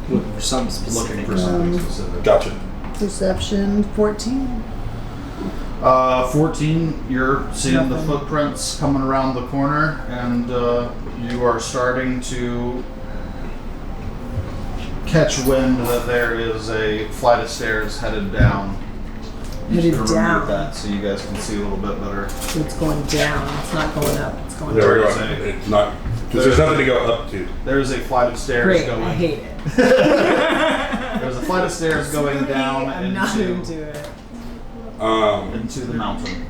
Looking for something looking specific. for something specific. Gotcha. Perception 14. 14, you're seeing the Nothing. footprints coming around the corner, and you are starting to catch wind that there is a flight of stairs headed down. You Headed should remove down. that so you guys can see a little bit better. So it's going down. It's not going up. It's going There we down. go. It's not because there's nothing to go up to. There is a flight of stairs Great. going. I hate it. There's a flight of stairs going down I'm not into it. into the mountain.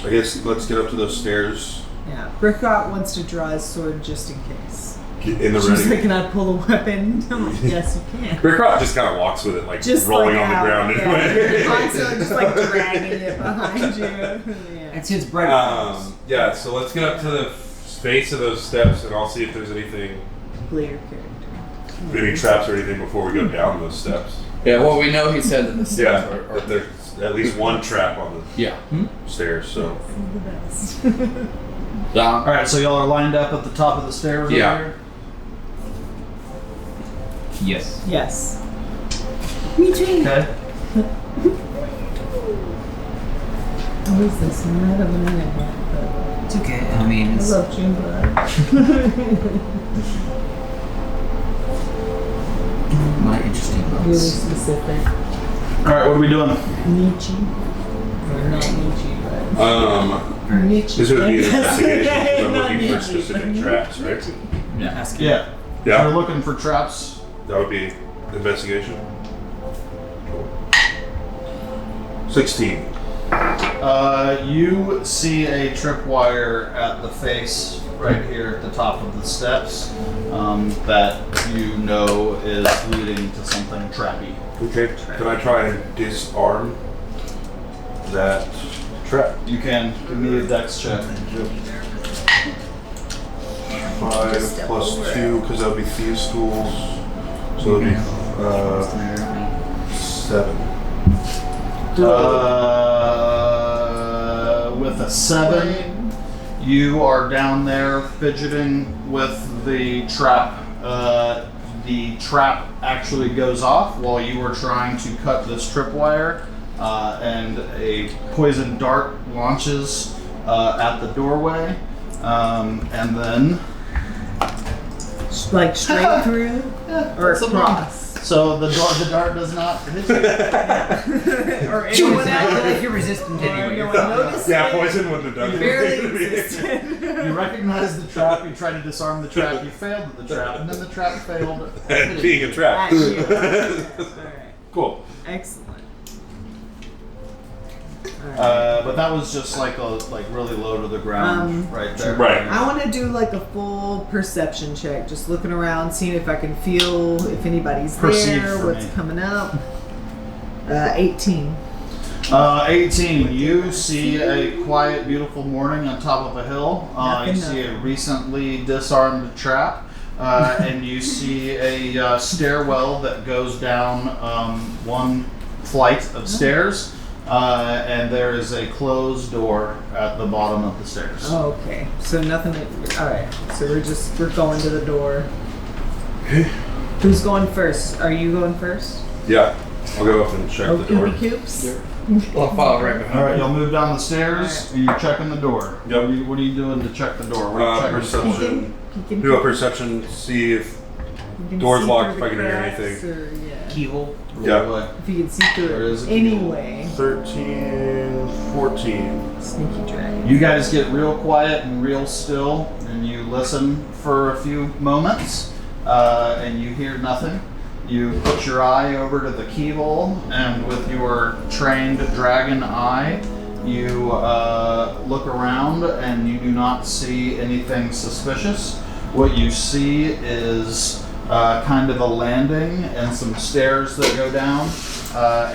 I guess let's get up to those stairs Yeah. Brickot wants to draw his sword just in case. in the She's like, ready. can I pull a weapon? I'm like, yes, you can. Rick Rock just kind of walks with it, like Just rolling like on the out, ground yeah. anyway. Constantly just like dragging it behind you. Yeah. It's his breadcrumbs. Yeah, so let's get up to the face of those steps, and I'll see if there's anything, Clear character. any traps or anything before we go down those steps. Yeah, well, we know he said that the Yeah, stairs are. that there's at least one trap on Yeah. the stairs. So The best. All right, so y'all are lined up at the top of the stairs. Yeah. Over here? Yes. Yes. Me too. Okay. What is this? I'm not of an internet, It's okay. I mean, but I it's, love June Bud. my interesting Really books. specific. All right, what are we doing? Nietzsche. Or not Nietzsche, but Nietzsche. this would be an investigation. 'Cause I'm Not looking for Nietzsche, specific but traps, right? Nietzsche. Yeah. Yeah. Yeah. You're looking for traps. That would be investigation. 16. You see a tripwire at the face right here at the top of the steps that you know is leading to something trappy. Okay. Can I try and disarm that trap? You can give me a dex check. 5 plus 2, because that would be thieves' tools. So it would be 7. With a 7, you are down there fidgeting with the trap. The trap actually goes off while you were trying to cut this tripwire, and a poison dart launches at the doorway, and then Like straight through or across. so the dart does not hit you. Or anyone else. If you're resistant anyway, No you're one fine. noticed Yeah, it. poison wouldn't have done Barely anything. existed. You recognize the trap, you try to disarm the trap, you failed at the trap, and then the trap failed at hitting Being a At trap. you. Alright. Cool. Excellent. But that was just like really low to the ground right there. Right. I want to do like a full perception check, just looking around, seeing if I can feel if anybody's Perceive there, for what's me. coming up. 18. 18. You see a quiet, beautiful morning on top of a hill. You see a recently disarmed trap, and you see a stairwell that goes down one flight of stairs. And there is a closed door at the bottom of the stairs. Oh, okay. So nothing. All right. So we're going to the door. Who's going first? Are you going first? Yeah. I'll go up and check Oh, the door. Koopy Coops. I'll follow right behind. All right, you'll move down the stairs and you're checking the door. Yep. What are you doing to check the door? What are you checking for? Perception. You can Do a perception, see if you can door's see locked, through if I can the hear cracks, anything. or, yeah. Keyhole. Yeah. If you can see through There it is a keyhole. anyway. 13, 14. Sneaky dragon. You guys get real quiet and real still, and you listen for a few moments, and you hear nothing. You put your eye over to the keyhole, and with your trained dragon eye, you look around, and you do not see anything suspicious. What you see is kind of a landing and some stairs that go down,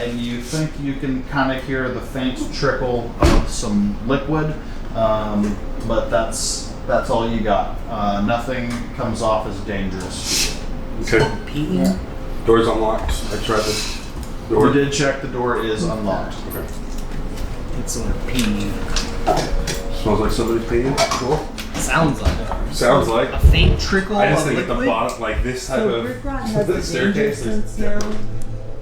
and you think you can kind of hear the faint trickle of some liquid, but that's all you got. Nothing comes off as dangerous. Okay. Yeah. Door's unlocked. I tried the door. You did check the door is unlocked. Okay. It's on a pee. Smells like somebody's peeing. Cool. Sounds like it. Sounds like. A faint trickle I just of think at the liquid. bottom, like this type So of Rick Rod has the the danger staircase. sense there's- now.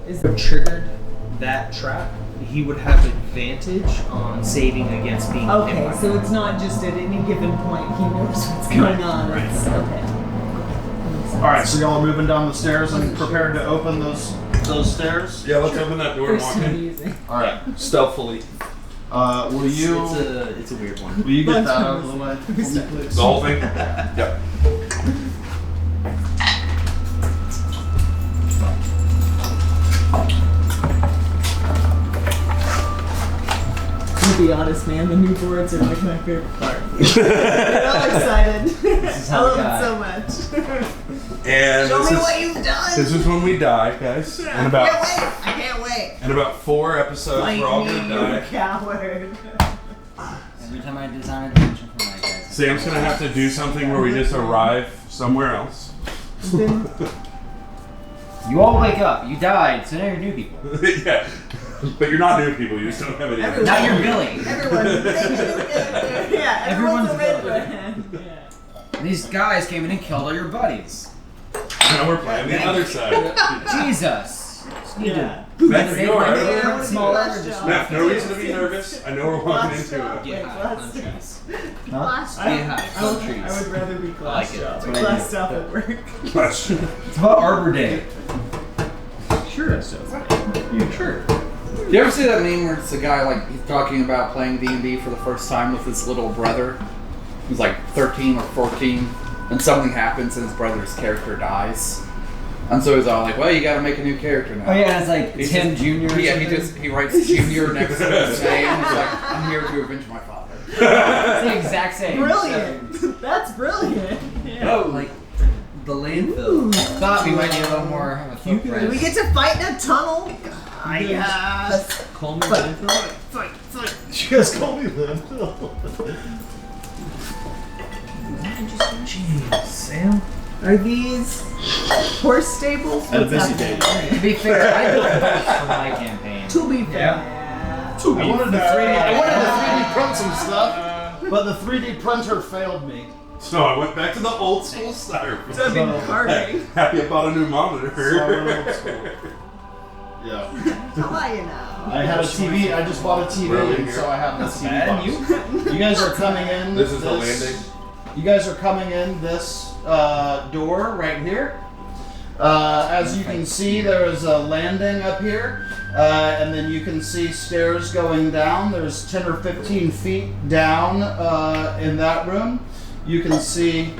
Is What triggered that trap? he would have advantage on saving against being hit Okay, by so it's not just at any given point he knows what's going on. Right. It's, okay. All right, so y'all are moving down the stairs and prepared to open those stairs. Yeah, let's open that door and First walk time in using. All right. stealthily. Will you? It's a weird one. Will you get that out of the way, for me, please? The whole thing? Yep. To be honest, man, the new boards are like my favorite part. They're all excited. is I how we love got it so much. And Show this me is, what you've done. this is when we die, guys. In I can't about wait. I can't wait. in about 4 episodes, Fight we're all me, gonna you die. coward. Every time I design a dungeon for my guys. Sam's gonna have to do something where we just arrive somewhere else. Then You all wake up. You died, so now you're new people. Yeah, but you're not new people. You just don't have any. Everyone- Now you're Billy. everyone, yeah, everyone's a Everyone's Redbrand. Yeah. These guys came in and killed all your buddies. Now we're playing the other side. Jesus. You Yeah. Matt, you alright? Yeah, I wanna be Smaller, last just job. Matt, no reason to be nervous. I know we're walking into it. Yeah, Glass countries. Glass Yeah, I would countries. rather be glass like it. job. That's what I Glass do. stuff at work. Question. It's about Arbor Day. Sure, it's just. You sure? You ever see that meme where it's a guy like he's talking about playing D&D for the first time with his little brother? He's like 13 or 14, and something happens and his brother's character dies. And so he's all like, "Well, you got to make a new character now." Oh yeah, it's like He's Tim just- Jr. or Yeah, something. he writes Junior next to his name. He's like, "I'm here to avenge my father." It's the exact same. Brilliant. That's brilliant. Yeah. Oh, like the landfill. Thought we might need a little more of a Do we footprint. get to fight in a tunnel? Yes. Call me landfill. You guys call me landfill. Jeez, Sam. Are these horse stables? At a What's busy happening? To be fair, I did both for my campaign. To be fair. I wanted to 3D print some stuff, but the 3D printer failed me. So I went back to the old school styrofoam. So I've been carving. Happy I bought a new monitor. So I went old school. Yeah. How are you now? I had a TV. I just bought a TV, Really? and so I have this TV bad. box. You guys are coming in. This is the landing. You guys are coming in this door right here. As you can see, there is a landing up here, and then you can see stairs going down. There's 10 or 15 feet down in that room. You can see.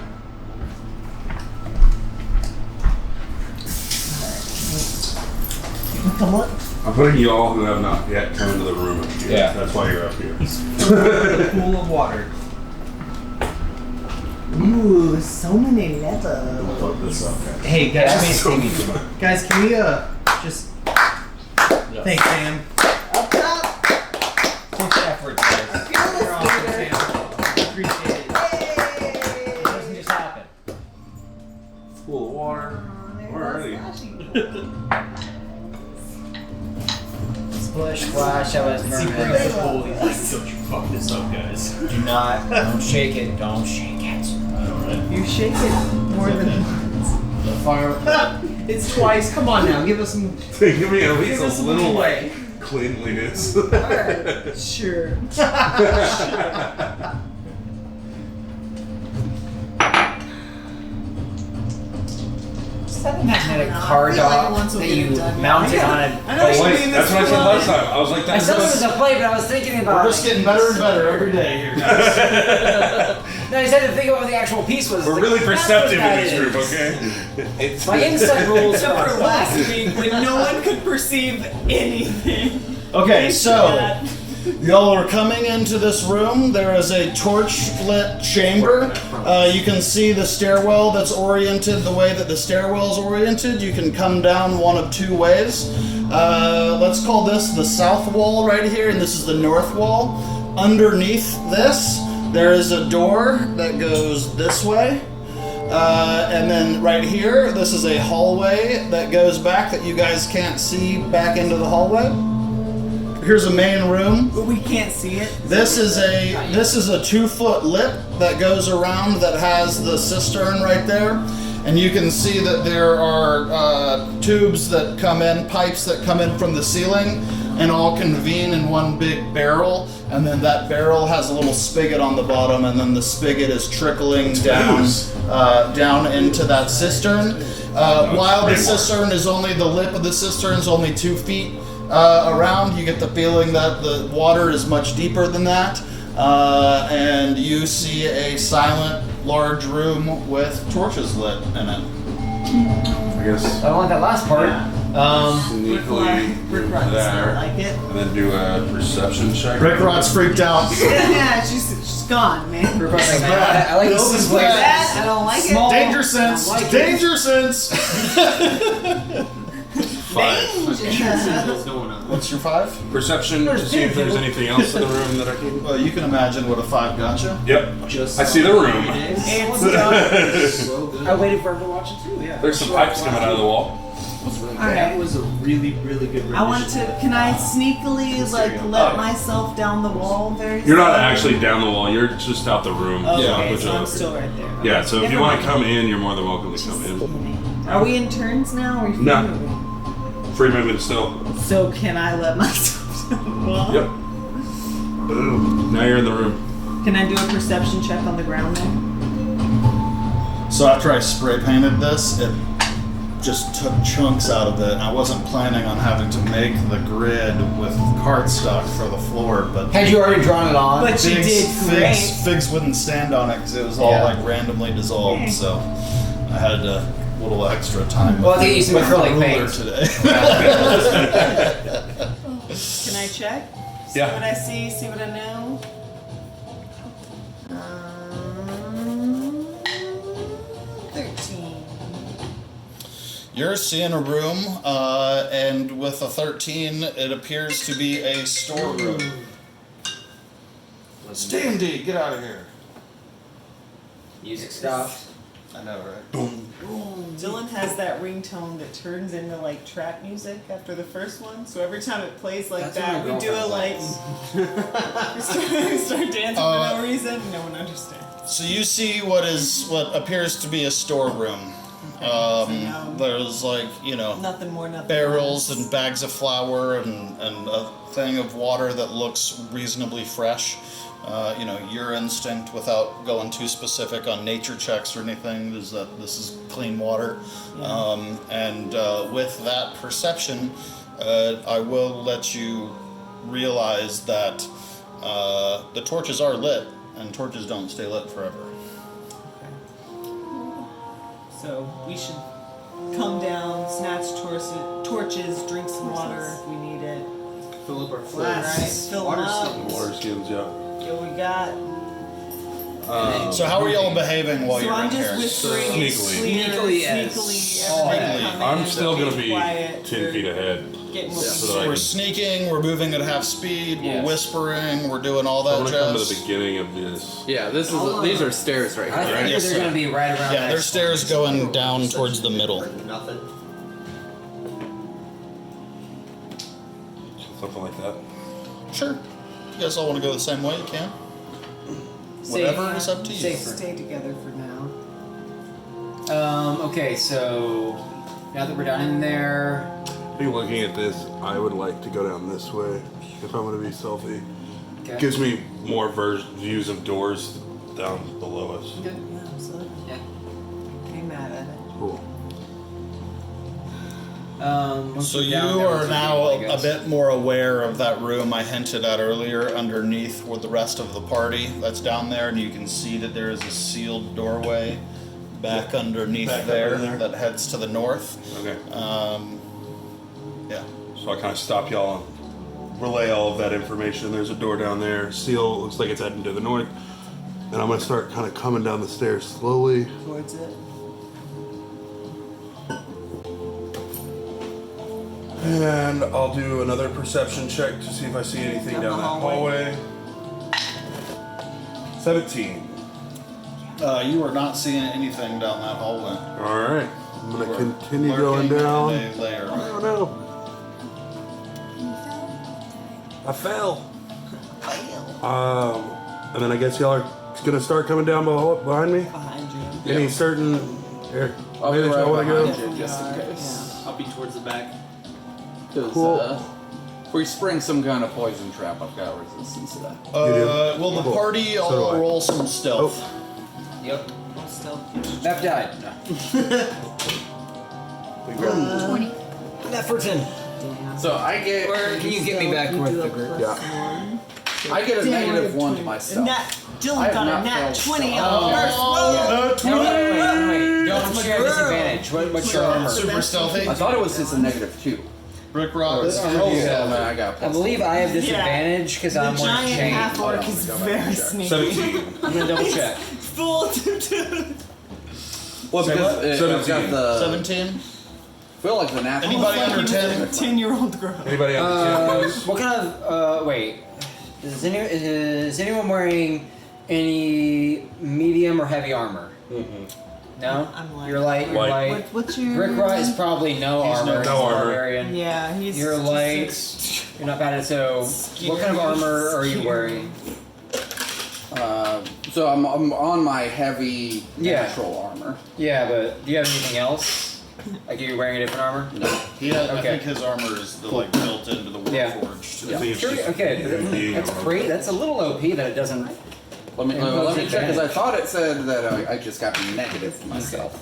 I'm putting you all who have not yet come into the room up here. Yeah. That's why you're up here. The pool of water. Ooh, so many levels. I'll flip this up. Hey guys, So guys, can we just thanks, Sam. Up top. Take the effort, guys. You're awesome, Sam. Appreciate it. It doesn't just happen. Pool of water. Where are you? Splish, splash, I was He brings mermaid. the pool. He's like, "Don't you fuck this up, guys." Do not, don't shake it, don't shake it. You shake it more than once. The fire. It's twice. Come on now, give us some. Give me at Give least us a some little leeway. like cleanliness. Alright, sure. Magnetic car I feel like dog once we'll that get it you done, mounted yeah. on I a know plate. you Wait, mean that's this what I said one. last time. I was like, I that's said it was a plate, but I was thinking about We're just getting better and better every day here, guys. No, I said to think about what the actual piece was. We're Like, really that's what perceptive in that this is. group, okay? It's My insight rules Except for are last week when no one could perceive anything. Okay, so y'all are coming into this room. There is a torch-lit chamber. You can see the stairwell that's oriented the way that the stairwell is oriented. You can come down one of two ways. Let's call this the south wall right here, and this is the north wall. Underneath this, there is a door that goes this way. And then right here, this is a hallway that goes back that you guys can't see back into the hallway. Here's a main room. But we can't see it. This is a 2-foot lip that goes around that has the cistern right there, and you can see that there are tubes that come in, pipes that come in from the ceiling, and all convene in one big barrel, and then that barrel has a little spigot on the bottom, and then the spigot is trickling down into that cistern. While the cistern is only, the lip of the cistern is only 2 feet around, you get the feeling that the water is much deeper than that, and you see a silent, large room with torches lit in it. I guess I don't like that last part. sneakily Rick move Rock does not there like it. and then do a perception check. Rick Rod's freaked out. Yeah, she's gone, man. I like This this is place. bad. I don't like Small. it. Danger sense! I like it. Danger sense! 5. What's going on? What's your 5? Perception to see if there's anything else in the room that I can. Well, you can imagine what a 5 gotcha. Yep. Just I see the room. It's so good. I waited for her to watch it too. Yeah. There's some pipes coming out of the wall. That was a really, really good rendition. I want to. Can I sneakily let myself down the wall? Very. You're not slowly? actually down the wall. You're just out the room. Oh, Yeah, okay, which, so I'm still right there. yeah. So if you Never want to mind. come in, you're more than welcome to come in. Are we in turns now? Or are we free No. moving? Free movement still. So can I let myself down the wall? Yep. Boom. Now you're in the room. Can I do a perception check on the ground then? So after I spray painted this, it just took chunks out of it. I wasn't planning on having to make the grid with cardstock for the floor, but Had you already drawn it on? But you did great. Figs wouldn't stand on it because it was all Yeah. like randomly dissolved. So I had a little extra time. Well, I think you with some the acrylic ruler paint. today. Can I check? See Yeah. what I see? See what I know? 13. You're seeing a room, and with a 13, it appears to be a storeroom. Standy, get out of here. Music stopped. I know, right? Dylan has that ringtone that turns into like trap music after the first one. So every time it plays like That's that, what we do it like we start dancing for no reason. No one understands. So you see what appears to be a storeroom. There's like, Nothing more, nothing barrels less. and bags of flour and a thing of water that looks reasonably fresh. Your instinct, without going too specific on nature checks or anything, is that this is clean water. Yeah. With that perception, I will let you realize that the torches are lit, and torches don't stay lit forever. So we should come down, snatch torches, drink some water if we need it. Fill up our Right, flasks. fill them up. Water skins, yeah. What we got? So how are y'all behaving while So you're I'm in just here? whispering Sneakily. Sneakily, yes. sneakily, Oh, everybody yeah. come I'm in, still be gonna be quiet, 10 feet ahead. Getting what So we that I We're can- sneaking, we're moving at half speed, Yes. we're whispering, we're doing all I'm that gonna come to the jazz. beginning of this. Yeah, these are stairs right I here. think Yes, they're sir. going to be right around Yeah, that. there's stairs going down towards the middle. Nothing. Something like that. Sure. You guys all want to go the same way, you can. Whatever is up to you. Safer. stay together for now. Okay, so now that we're down in there, Be looking at this, I would like to go down this way if I'm gonna be stealthy. okay. Gives me more views of doors down below us. Good. Yeah, absolutely. Yeah. Ain't mad at it. Cool. Once So we're you down there, are we'll now take it, I a guess. bit more aware of that room I hinted at earlier underneath with the rest of the party that's down there, and you can see that there is a sealed doorway back underneath Back there, under there. that heads to the north. Okay. Yeah. So I kind of stop y'all and relay all of that information. There's a door down there. Seal looks like it's heading to the north. And I'm gonna start kind of coming down the stairs slowly. Towards it. And I'll do another perception check to see if I see anything Down down the that hallway. hallway. 17. You are not seeing anything down that hallway. Alright. I'm gonna We're continue going lurking down. in a lair. Oh no. I fell. And then I guess y'all are gonna start coming down behind me? Behind you. Any certain here? I'll be Where right y'all wanna go? behind you just in case. I'll be towards the back. 'Cause, Cool. If we spring some kind of poison trap, I've got resistance to that. Will the Cool. party So do all I. roll some stealth? Yep. Still. Meth died. We got 20. Meth for 10. So I get Where can you get me back with the group? Yeah. I get a -1 to myself. Dylan I have got a not nat failed 20 stealth. on the first roll. No, wait. Don't share disadvantage. What's your armor? Super stealthy. I thought it was just a -2. Rick Rock. Oh, man, I got I plus. believe I have disadvantage because The I'm wearing giant chain. half orc Hold on, is let me go back very and check. sneaky. 17. I'm gonna double check. Full to Well, because I've got 17. the. 17. I feel like the natural. Anybody under 10? 10-year-old girl. Anybody on the team? What kind of, wait. Is anyone wearing any medium or heavy armor? No? I'm light. You're light, you're Light. light. What's your... Rick Wright is probably no He's armor. no He's a armor. barbarian. Yeah, he's... You're just light. a- You're not bad at so. What kind of armor are you wearing? So I'm on my heavy Yeah. natural armor. Yeah, but do you have anything else? Like, are you wearing a different armor? No. He has, I Okay. think his armor is built into the Yeah. Warforged. I think it's Sure, just okay. being That's armor. great. That's a little OP that it doesn't. Let me Impose check because I advantage. thought it said that I just got negative for myself.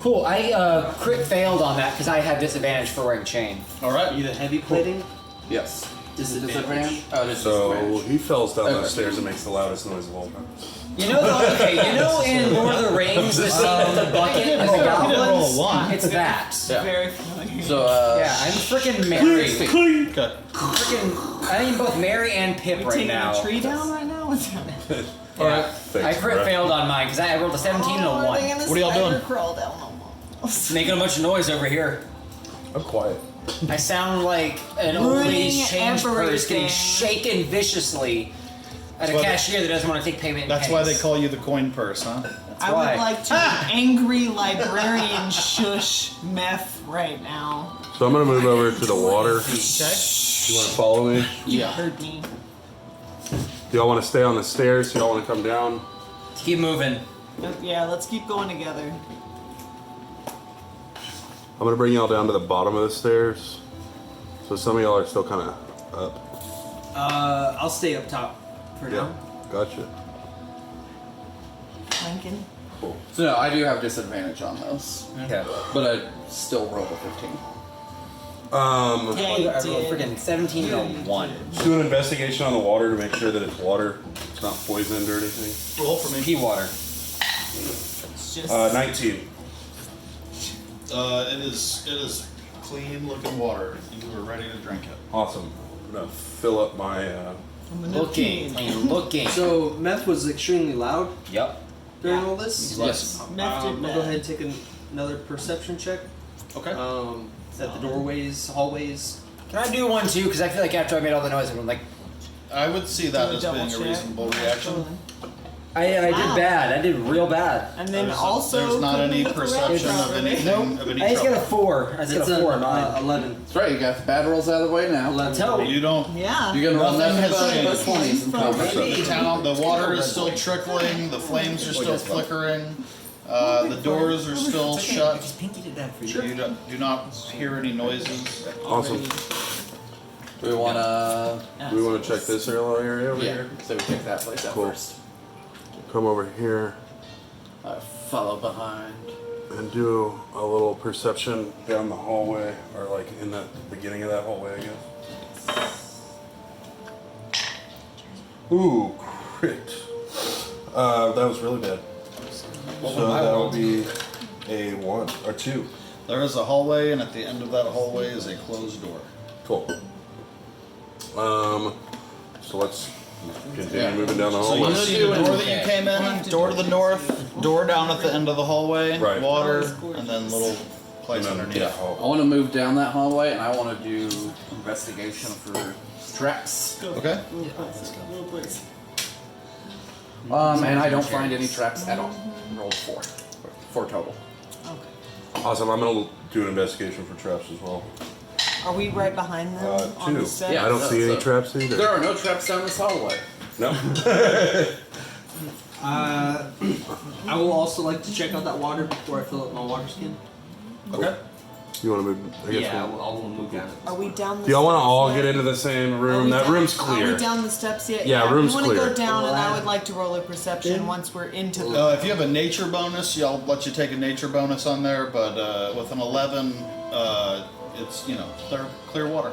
Cool. I crit failed on that because I had disadvantage for wearing chain. All right. You the heavy plating? Yes. Disadvantage. Oh, So he falls down Okay. those stairs and makes the loudest noise of all time. You know, in Lord of the Rings, the scene with the bucket and the roll a goblins. one. It's that. Yeah. Very funny. So Yeah, I'm freaking Mary. Okay. Freaking, I am both Mary and Pip Are you right taking now. a tree down right now? What's happening? Yeah. Thanks, I crit bro. failed on mine because I rolled a 17 and a 1. What are y'all doing? Crawl down on Making a bunch of noise over here. I'm quiet. I sound like an old Ruining lady's change purse getting everything. shaken viciously at a why they- cashier that doesn't want to take payment in That's why they pennies. call you the coin purse, huh? I why. would like to angry librarian shush meth right now. So I'm gonna move over to the water. Okay. You wanna follow me? You heard me. Do y'all wanna stay on the stairs? Do y'all wanna come down? Keep moving. Yeah, let's keep going together. I'm gonna bring y'all down to the bottom of the stairs. So some of y'all are still kinda up. I'll stay up top for now. Gotcha. Lincoln. So no, I do have disadvantage on those, Okay. but I still rolled a 15. Yeah, I you rolled did. freaking 17 and a 1. Just do an investigation on the water to make sure that it's water. It's not poisoned or anything. Roll for me. Pea water. It's just 19. It is clean looking water. You are ready to drink it. Awesome. I'm gonna fill up my. I'm gonna Looking. pee. And looking. So meth was extremely loud Yep. during all this. Yes. Meth did I'll go bad. ahead and take another perception check. Okay. At the doorways, hallways. Can I do one too? Because I feel like after I made all the noise, I'm like, I would see that Do a as double being a check. reasonable reaction. I did Wow. bad. I did real bad. And then There's- also there's not couldn't any look around perception of properly. anything of any I just got a trouble. 4. I just got a 4 on mine. 11. That's right, you got the bad rolls out of the way now. 11. Tell me. You don't. Yeah. You're gonna roll Nothing nothing has but changed. 20s and From The town, the water is still trickling. The flames are still flickering. The doors are still shut. Pinky did that for You do not hear any noises. Awesome. Do we wanna? Do we want to check this area over Yeah. here? So we take that place out Cool. first. Come over here Follow behind. and do a little perception down the hallway, or like in the beginning of that hallway, I guess. Ooh, crit. That was really bad. So that would be a 1 or 2. There is a hallway, and at the end of that hallway is a closed door. Cool. So let's continue Yeah. moving down the So you hallway. see the door that you came in, door to the north, door down at the end of the hallway, Right. water, and then little place And then- underneath. yeah. I want to move down that hallway, and I want to do investigation for traps. Okay. And I don't find any traps at all. Rolled 4. 4 total. Awesome. I'm gonna do an investigation for traps as well. Are we right behind them on 2. the set? Yeah. I don't see any so- traps either. There are no traps down this hallway. No. I will also like to check out that water before I fill up my water skin. Okay. You want to move? I guess Yeah, we'll- I'll move down. Are we down the Do y'all want to steps all yet? get into the same Are room? we That down- room's Are clear. we down the steps yet? Yeah, room's we want to clear. go down, and I would like to roll a perception once we're into the. If you have a nature bonus, y'all let you take a nature bonus on there, but with an 11, it's clear water.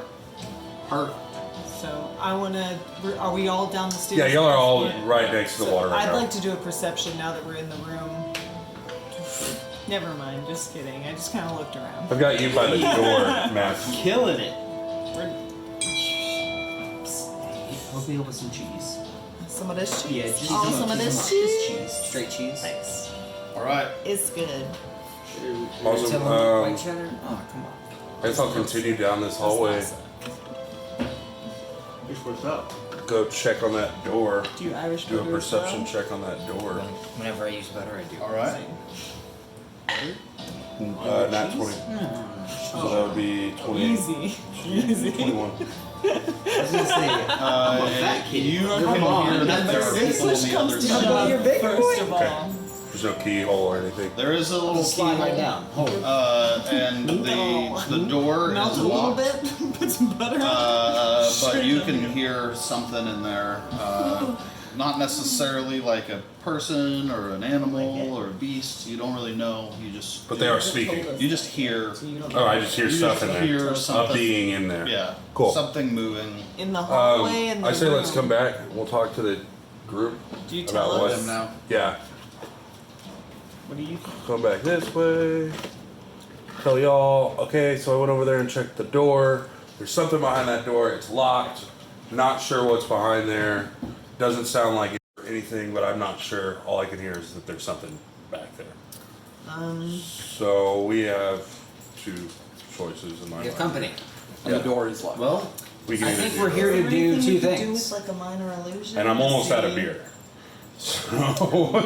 So I want to. Are we all down the stairs? Yeah, y'all are all Yeah. right next to the water right I'd now. like to do a perception now that we're in the room. Never mind, just kidding. I just kind of looked around. I've got you by the door, Matt. Killing it. Hope you with some cheese. Some of this cheese. Yeah, just some of this cheese. Straight cheese. Thanks. All right. It's good. Awesome. Tell them white cheddar. Oh, come on. I guess I'll continue down this hallway. What's up? Go check on that door. Do you Irish Do a butter as perception well? check on that door. Whenever I use butter, I do. All right. Nat 20. So that would be 20. Easy. Easy. 21. I was gonna say, That kid. you Come can on, hear that there are Big people on push the comes other to side. shove. You're big first of Okay. all. There's no keyhole or anything. There is a little Slide right keyhole, down. Hold it. and the door Melt is a little locked. bit. Put some butter on. But you can hear something in there. Not necessarily like a person or an animal or a beast. You don't really know. You just. But they are speaking. You just hear. Oh, I just hear You stuff just in hear there. A something. being in there. Yeah. Cool. Something moving. In the hallway and the I say let's room. come back. We'll talk to the group Do you tell about us? Them now. Yeah. What do you think? Come back this way. Tell y'all, okay, so I went over there and checked the door. There's something behind that door. It's locked. Not sure what's behind there. Doesn't sound like it or anything, but I'm not sure. All I can hear is that there's something back there. So we have two choices in my We have mind. company. And the door is locked. Well, We can I either think do we're here both. to do Anything two we could do things. with like a minor illusion. And I'm almost out of See? beer. So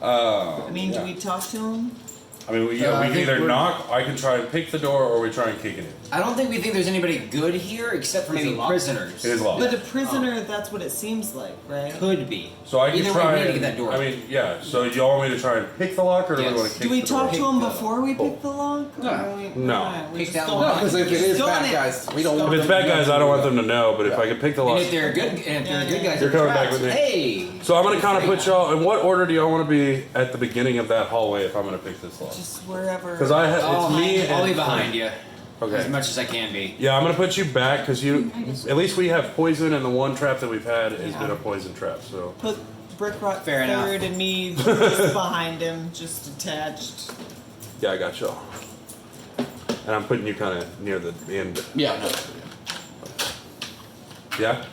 I mean, yeah. do we talk to him? I mean, we I can think either we're- knock, I can try and pick the door, or we try and kick it in. I don't think we think there's anybody good here except for Is maybe it locked? prisoners. It is locked. But a prisoner, that's what it seems like, right? Could be. So I can Either way, try we need to and, get that door. I mean, yeah, so do y'all want me to try and pick the lock, or do we Yes. want to kick Do we the talk door? to him the- before we pick the lock? Or No. are we- No. Alright, we're Pick just that going one. on. No, because if it Just is doing bad it. guys, we don't If want it's bad guys, I don't want them to know, but if I can pick the And lock. if they're good, and if they're good guys, You're they're coming back traps. with me. Hey. So I'm gonna kind of put y'all, in what order do y'all want to be at the beginning of that hallway if I'm gonna pick this lock? Just wherever. Because I have, it's me I'll and be behind you as Okay. much as I can be. Yeah, I'm gonna put you back because you, at least we have poison, and the one trap that we've had has been a poison trap. So Put Brick Rock Fair enough. third and me just behind him, just attached. yeah, I got y'all. And I'm putting you kind of near the end. Yeah, no. Yeah.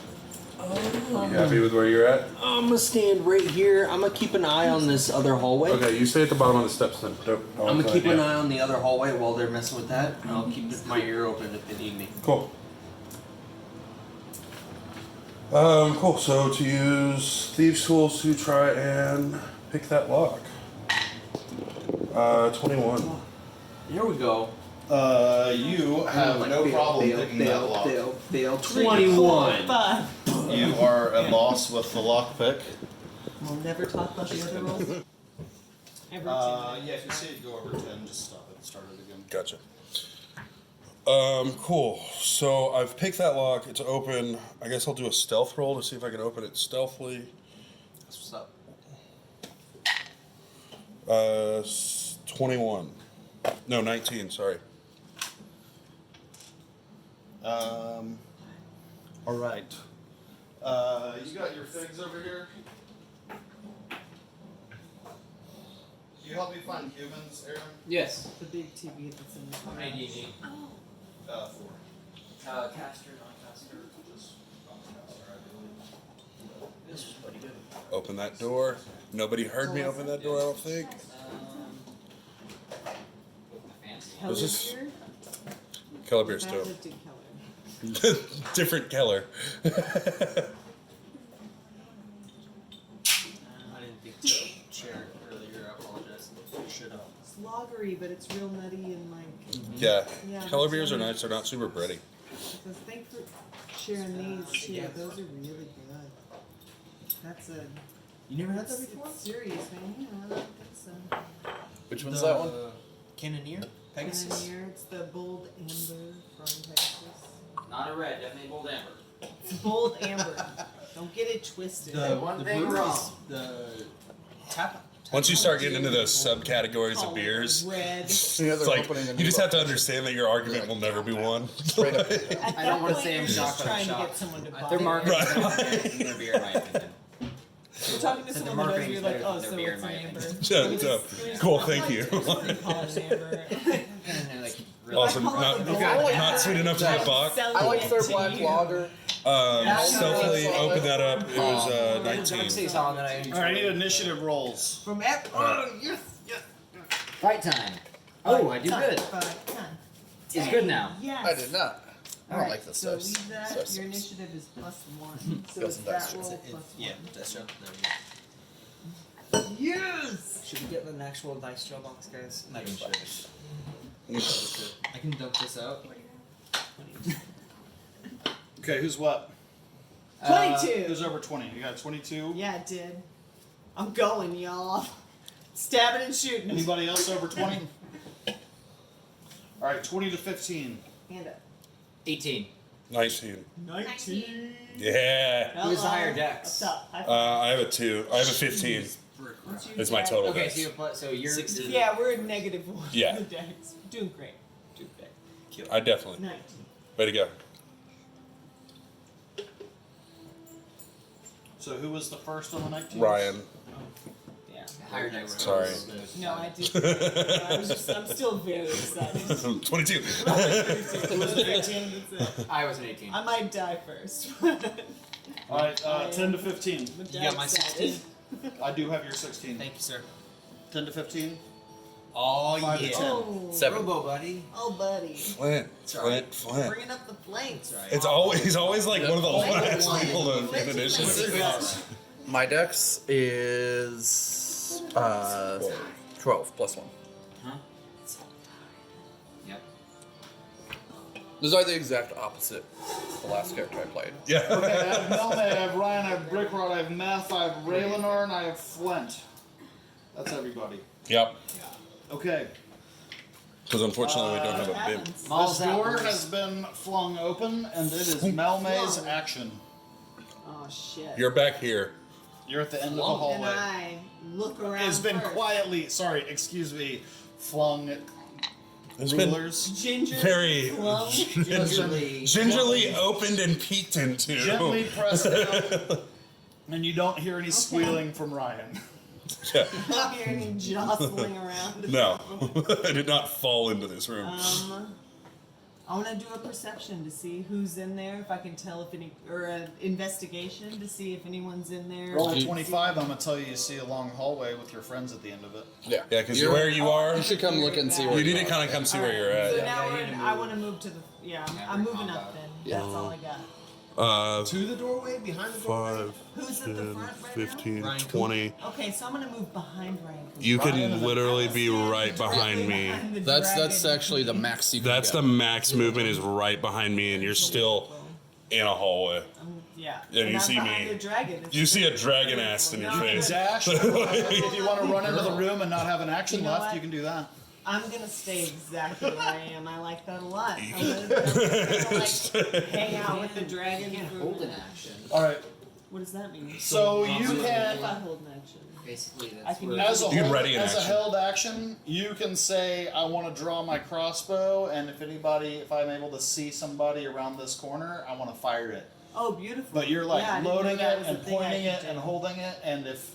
You happy with where you're at? I'm gonna stand right here. I'm gonna keep an eye on this other hallway. Okay, you stay at the bottom of the steps then. I'm gonna keep an eye on the other hallway while they're messing with that, and I'll keep my ear open if they need me. Cool. Cool. So to use thieves' tools to try and pick that lock. 21. Here we go. You have no problem picking that lock. Fail. 21. 5. You are a boss with the lock pick. We'll never talk about the other rolls. Ever. Yeah, if you see it go over 10, just stop it and start it again. Gotcha. Cool. So I've picked that lock. It's open. I guess I'll do a stealth roll to see if I can open it stealthily. That's what's up. 21. No, 19. Sorry. All right. You got your figs over here? Can you help me find humans, Aaron? Yes. The big TV that's in the How many do you need? 4. Caster, non-caster. This was pretty good. Open that door. Nobody heard me open that door, I don't think. Was this- Keller? Keller Beer's That dope. lived in Keller. Different Keller. I didn't think to share earlier. I apologize. Should have. It's lagery, but it's real nutty and like. Yeah. Yeah, Keller that's beers are nice. nice. They're not super bready. So thanks for sharing these too. Those are really good. That's a. You never had that It's before? serious, man. Yeah, I don't think so. Which one's that one? Cannoneer? Pegasus? Cannoneer, it's the bold amber from Pegasus. Not a red, definitely bold amber. It's bold amber. Don't get it twisted. One thing breweries, wrong. The tap. Once you start getting into those subcategories of beers, Red. it's like you just have to understand that your argument will never be won. Straight up. I don't want to say I'm You're shocked, just but I'm trying to shocked. get someone to buy Their it. marketing Right. is better than their beer, in my opinion. You're talking to Said the someone who knows marketing's you're like, better oh, than so their beer, it's in an my amber. opinion. Cool, thank you. They call it an amber. And they're like, really? Awesome. Not sweet enough to get buck. I like their black lager. Stealthily open that up. It was 19. Song that I All right, I need initiative rolls. From Fight time. Oh, I do good. Time. It's good now. Yes. I did not. I don't like this So dice. leave that. Dice Your sucks. initiative is +1. So Got it's some that dice. roll It- plus yeah, 1. dice job. There we go. Yes! Should we get an actual dice job box, guys? Not even sure. Mm. I can dump this out. Okay, who's what? 22! Who's over 20? You got 22? Yeah, it did. I'm going, y'all. Stabbing and shooting. Anybody else over 20? All right, 20 to 15. Hand up. 18. 19. 19. Yeah. Who's the higher dex? Up top. High five. I have a 2. I have a 15. Once you It's my get- total. Okay, Dex. so you're 16. Yeah, we're at -1. Yeah. The dex. Doing great. Doing great. I definitely. 19. Way to go. So who was the first on the 19? Ryan. Yeah. higher dex. Sorry. No, I did. I'm still very excited. 22. Who was the 18? I was an 18. I might die first. All right, 10 to 15. You got my 16? I do have your 16. Thank you, sir. 10 to 15. Oh, 5 to 10. Oh, 7. Robo, buddy. oh, buddy. Flint. Flint. Flint. Bringing up the flanks. Right. It's always he's always like one of the last people to get Flint's initiative. nice. My dex is 12 plus 1. Yep. Those are the exact opposite of the last character I played. Yeah. Okay, I have Melme, I have Ryan, I have Brickrod, I have Meth, I have Raylenar, and I have Flint. That's everybody. Yep. Okay. Because unfortunately we don't have a bib. Happens. Mall's This door outdoors. has been flung open, and it is Melme's action. Oh, shit. You're back here. You're at the end of the and hallway. I look around. It's been first. quietly, sorry, excuse me, flung It's been rulers. Ginger. very Flung. gingerly opened and peeked into. Gently pressed down, and you don't hear any squealing from Ryan. Yeah. Not hearing any jostling around. No, I did not fall into this room. I want to do a perception to see who's in there, if I can tell if any, or an investigation to see if anyone's in there. Roll a 25, I'm going to tell you see a long hallway with your friends at the end of it. Yeah. Yeah, because where you are, You should come look and see where you need to are. kind of come see where you're So at. now Yeah, we're you in, need to I move. want to move to the. Yeah, Yeah, I'm we're moving up combo. then. That's all I got. To the doorway, behind the doorway. 5, Who's at the 10, front right 15, Ryan. 20. Okay, so I'm gonna move behind Ryan. You Ryan can is a- literally be right behind me. Behind the That's dragon. actually the max you can That's go. the max movement is right behind me, and you're still in a hallway. Yeah. Yeah, you I'm see behind me. The dragon. It's You see a beautiful. dragon ass in your face. Dash, if you want to run into the room and not have an action You know left, what? you can do that. I'm gonna stay exactly where I am. I like that a lot. I'm gonna like hang out with the dragon. You can't for- hold an action. All right, What does that mean? so you If I can, hold an action. Basically, I that's can where. as a, You can hold, ready an as a action. held action, you can say, I want to draw my crossbow, and if I'm able to see somebody around this corner, I want to fire it. Oh, beautiful. But you're like Yeah, I didn't know loading that it was a and thing I pointing could it do. and holding it, and if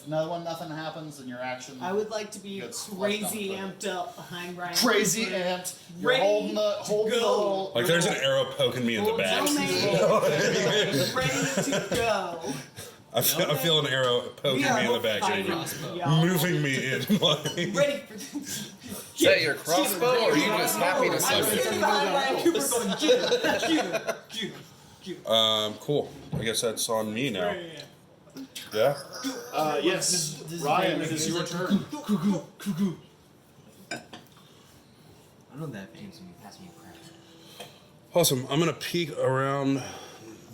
nothing happens, then your action. I would like to be Gets crazy left amped up behind Ryan. crazy Cooper. ant. You're Ready holding the to holding the go. little. Like there's an arrow poking me in the Hold back. Homemade. Ready to go. I feel an arrow poking me in the back, fighting, y'all. moving me in. Like, Ready for. Is that your crossbow, or are you just happy to see I'm it? sitting behind Ryan Cooper going, get him. cool. I guess that's on me now. Yeah. Yes, Ryan, it is your turn. I know that James when you pass me a crack. Awesome. I'm gonna peek around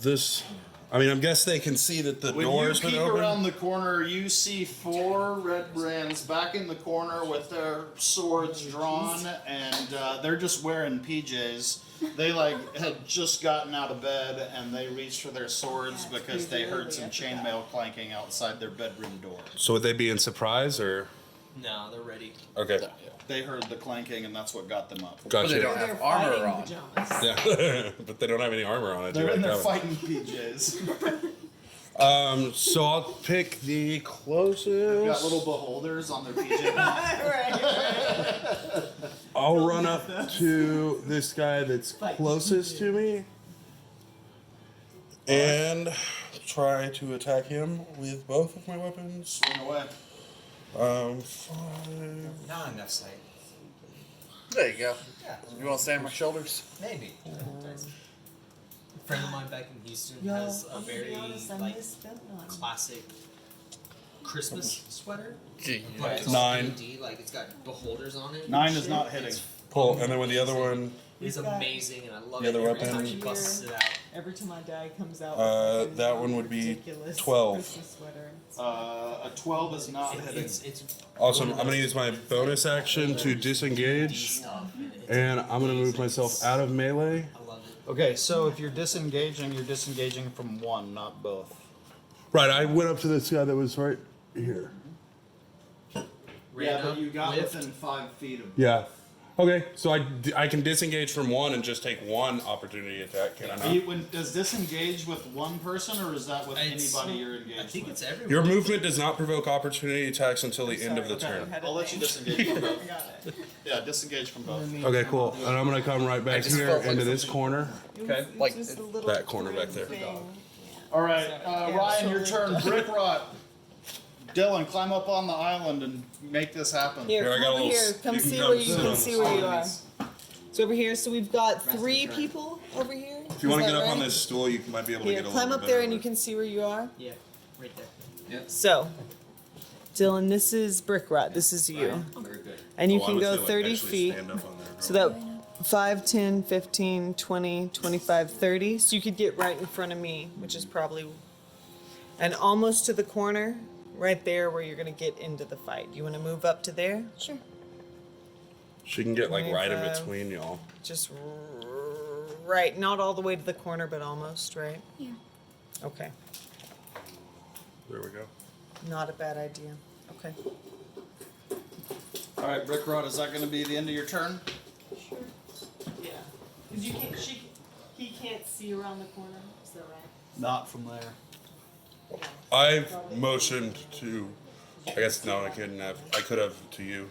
this I mean, I guess they can see that the When door's you been peek open. around the corner, you see 4 Redbrands back in the corner with their swords drawn, and they're just wearing PJs. They had just gotten out of bed, and they reached for their swords because they heard some chainmail clanking outside their bedroom door. So would they be in surprise or? No, they're ready. Okay. They heard the clanking, and that's what got them up. But they Gotcha. don't have armor on. Pajamas. Yeah, but they don't have any armor on it. They're in their Like fighting PJs. So I'll pick the closest. They've got little beholders on their PJ. I'll run up to this guy that's closest to me and try to attack him with both of my weapons. Swing away. 5. Not enough sight. There you go. Yeah, You want to stand on my shoulders? maybe. A friend of mine back in Houston has a very classic Christmas sweater. But it's all 9. D&D, like it's got beholders on it. 9 is not hitting. Pull, and then with the other one, It's amazing, and I love The it other every time weapon? she busts it out. Every time my dad comes out, with that one would be ridiculous 12. Christmas sweater. A 12 is not hitting. It's awesome. I'm gonna use my bonus action to disengage, stuff. and I'm gonna move myself out of melee. I love it. Okay, so if you're disengaging from one, not both. Right, I went up to this guy that was right here. Yeah, but you got Lift. within 5 feet of. Yeah. Okay, so I can disengage from one and just take one opportunity attack, can I not? Does disengage with one person, or is that with It's- anybody you're engaged I think with? it's everyone. Your movement does not provoke opportunity attacks until the end of the Sorry, turn. had I'll a let you thing. disengage from both. Got it. Yeah, disengage from both. Okay, cool. And I'm gonna come right back just here felt like into this something- corner. Okay. It's Like, just a little that corner back there. thing. All right, Ryan, your so- turn. Brick rot. Dylan, climb up on the island and make this happen. Here, Here, I come got a over little here. Come you can see come where you sit can on see this. where you are. So over here, so we've got 3 people over here. If you want to get up on this stool, you might be able to Here, get a climb little up there better and you look. can see where you are. Yeah, right there. So, Dylan, this is Brick Rot. This is you. Very good. And you Oh, I can was go gonna, 30 actually feet. stand up on there. So that 5, 10, 15, 20, 25, 30. So you could get right in front of me, which is probably, and almost to the corner, right there where you're going to get into the fight. You want to move up to there? Sure. She can get like right in 25. between y'all. Just right, not all the way to the corner, but almost, right? Yeah. Okay. There we go. Not a bad idea. Okay. All right, Brick rot. Is that going to be the end of your turn? Sure. Yeah. Because you can't. He can't see around the corner. Is that right? Not from there. I've motioned to. I guess no, I couldn't have. I could have to you.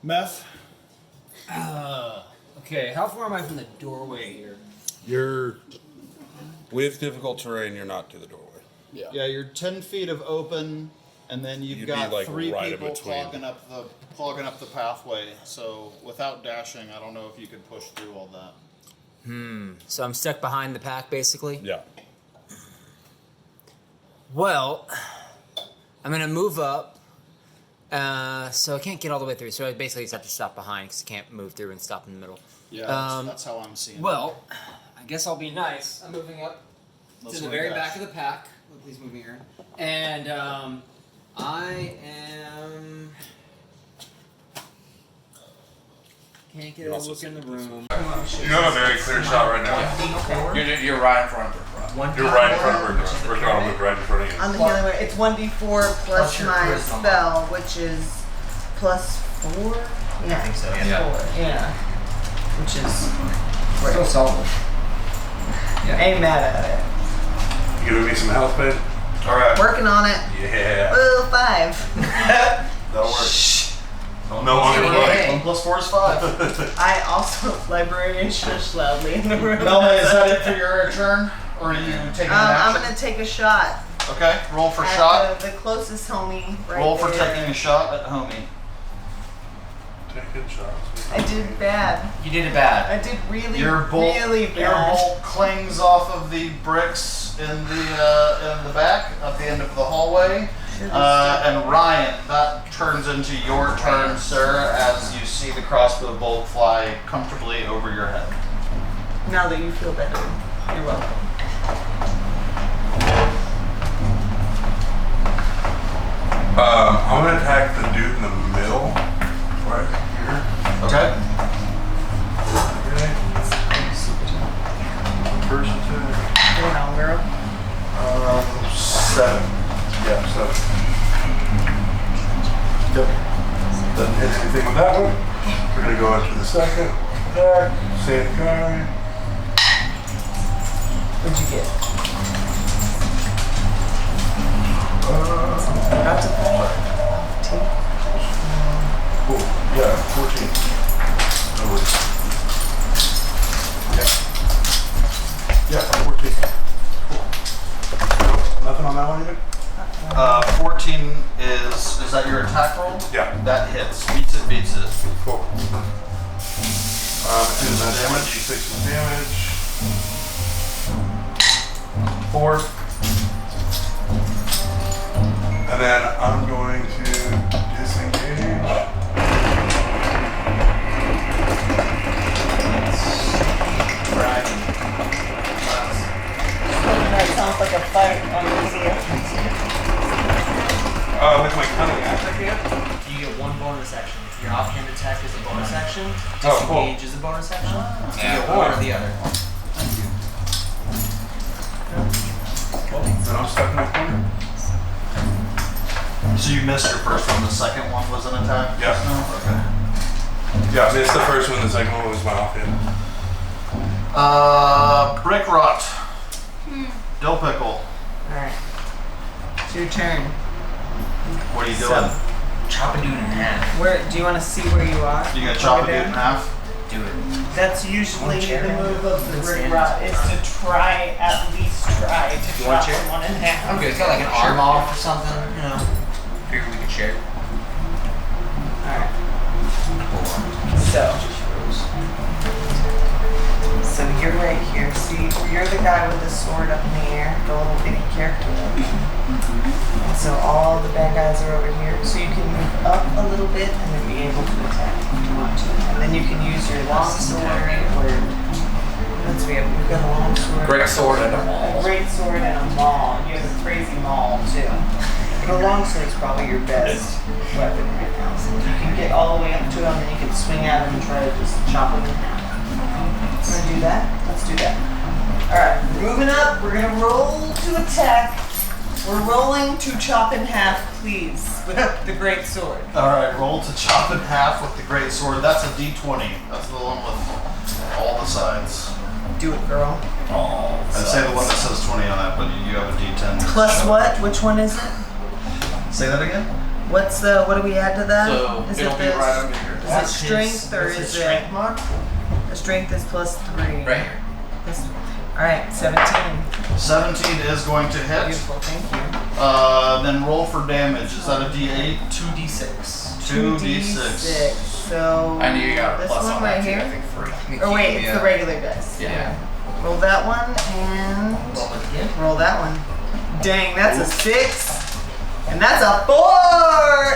Meth. Okay, how far am I from the doorway here? You're with difficult terrain. You're not to the doorway. Yeah, you're 10 feet of open, and then you've You'd got be, like, 3 right in people between. clogging up the pathway. So without dashing, I don't know if you could push through all that. So I'm stuck behind the pack, basically? Yeah. Well, I'm gonna move up. So I can't get all the way through. So I basically just have to stop behind because I can't move through and stop in the middle. Yeah, that's how I'm seeing it. Well, I guess I'll be nice. I'm moving up Let's to the swing very dash. back of the pack. Oh, please move me here. And I am. Can't get a also look in the room. You have a very clear shot right now. You're right in front of her. You're right in front of her. We're going to move right in front of you. On the other way, it's 1d4 plus your my charisma spell, which is plus 4. Yeah, I think so. Yeah. 4. Yeah, which is So solid. ain't mad at it. You giving me some health, babe? All right. Working on it. Yeah. Ooh, 5. That'll work. No longer Hey. 1 plus 4 is 5. I also librarian shush loudly in the room. Melanie, is that it for your turn? Or are you taking an I'm action? gonna take a shot Okay, roll for at shot. the closest homie. Right Roll for there. taking a shot at homie. Taking shots. I did bad. You did it bad. I did really, Your bolt, really your bad. bolt clings off of the bricks in the back at the end of the hallway. And Ryan, that turns into your turn, sir, as you see the crossbow bolt fly comfortably over your head. Now that you feel better, you're welcome. I'm gonna attack the dude in the middle, right here. Okay. Okay. First attack. Going on, girl. 7. Yeah, 7. Yep. Doesn't hit anything with that one. We're gonna go into the second attack. Same guy. What'd you get? That's a 14. Cool. Yeah, 14. That works. Yeah, 14. Cool. Nothing on that one either? 14 is that your attack roll? Yeah. That hits. Beats it. Cool. And that's damage. 6 damage. 4. And then I'm going to disengage. That sounds like a fight on the With my cunning act, I can't. You get one bonus action. Your offhand attack is a bonus action. Oh, cool. Disengage is a bonus action. So you Yeah, get one or the other. And I'm stuck in my corner. So you missed your first one. The second one was an attack? Yeah. Okay. Yeah, I missed the first one. The second one was my offhand. Brick rot. Dill pickle. Alright. It's your turn. What are you So- doing? Chop a dude in half. Where do you want to see where you are? You gonna chop a Over dude there? in half? Do it. That's usually One chair the down? move of the Then brick stand rot it. is to try, at least try to You want chop chair? someone in half. I'm good. It's got like an arm off or something, you know. Figure we could share. Alright. So you're right here. See, you're the guy with the sword up in the air, the little bitty character. And so all the bad guys are over here. So you can move up a little bit and then be able to attack if you want to. And then you can use your long sword or we've got a long sword. Great sword and a A maul. great sword and a maul. You have a crazy maul too. But a long sword's probably your best weapon right now. So you can get all the way up to him and you can swing at him and try to just chop him in half. Wanna do that? Let's do that. Alright, moving up, we're gonna roll to attack. We're rolling to chop in half, please, with the great sword. Alright, roll to chop in half with the great sword. That's a d20. That's the one with all the sides. Do it, girl. I'd say the one that says 20 on it, but you have a d10. Plus what? Which one is it? Say that again? What do we add to that? So Is it'll it be this? right under here. Is it That's strength or That's his is strength it? mark? The strength is plus 3. Right here. Alright, 17. 17 is going to hit. Beautiful, thank you. Then roll for damage. Is that a d8? 2d6. 2d6. So I knew you got a this plus one on right that too. I here. think 3. Oh wait, it's the regular dice. Yeah. Roll that one and roll that one. Dang, that's a 6. And that's a 4!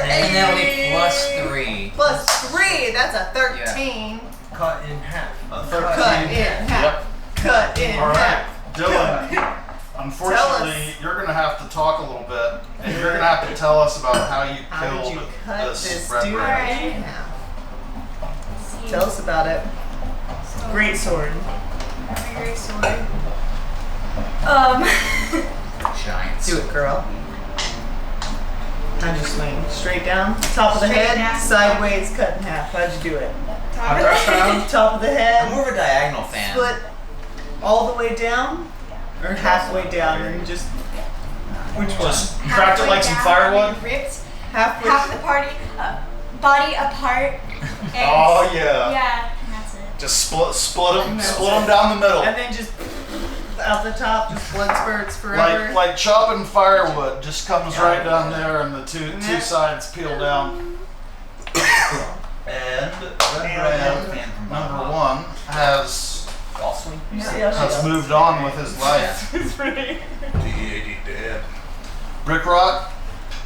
And that'll be Hey! plus 3. Plus 3, that's a 13. Cut in half. A Cut 13. in half. Cut in All right, half. Dylan. Unfortunately, you're gonna have to talk a little bit, and you're gonna have to tell us about how you How did killed you cut this this red dude rat. in half? Tell us about it. Great sword. Great sword. Giants. Do it, girl. How'd you swing? Straight down? Top of the Straight head? down. Sideways, cut in half. How'd you do it? Top of Rush the down, top of the I'm head, more of a diagonal fan. split all the way down? Or halfway down and just which one? Just cracked it like some firewood. Ripped Halfway. half the body apart. And Oh yeah. Yeah, and that's it. Just split them down the middle. And then just out the top, just blood spurts forever. Like chopping firewood, just comes Yeah. right down there, and the two Yeah. sides peel down. And Redbrand number 1 has Golf swing. You see how she has does? moved on with his life. It's pretty. D80 dead. Brick rot,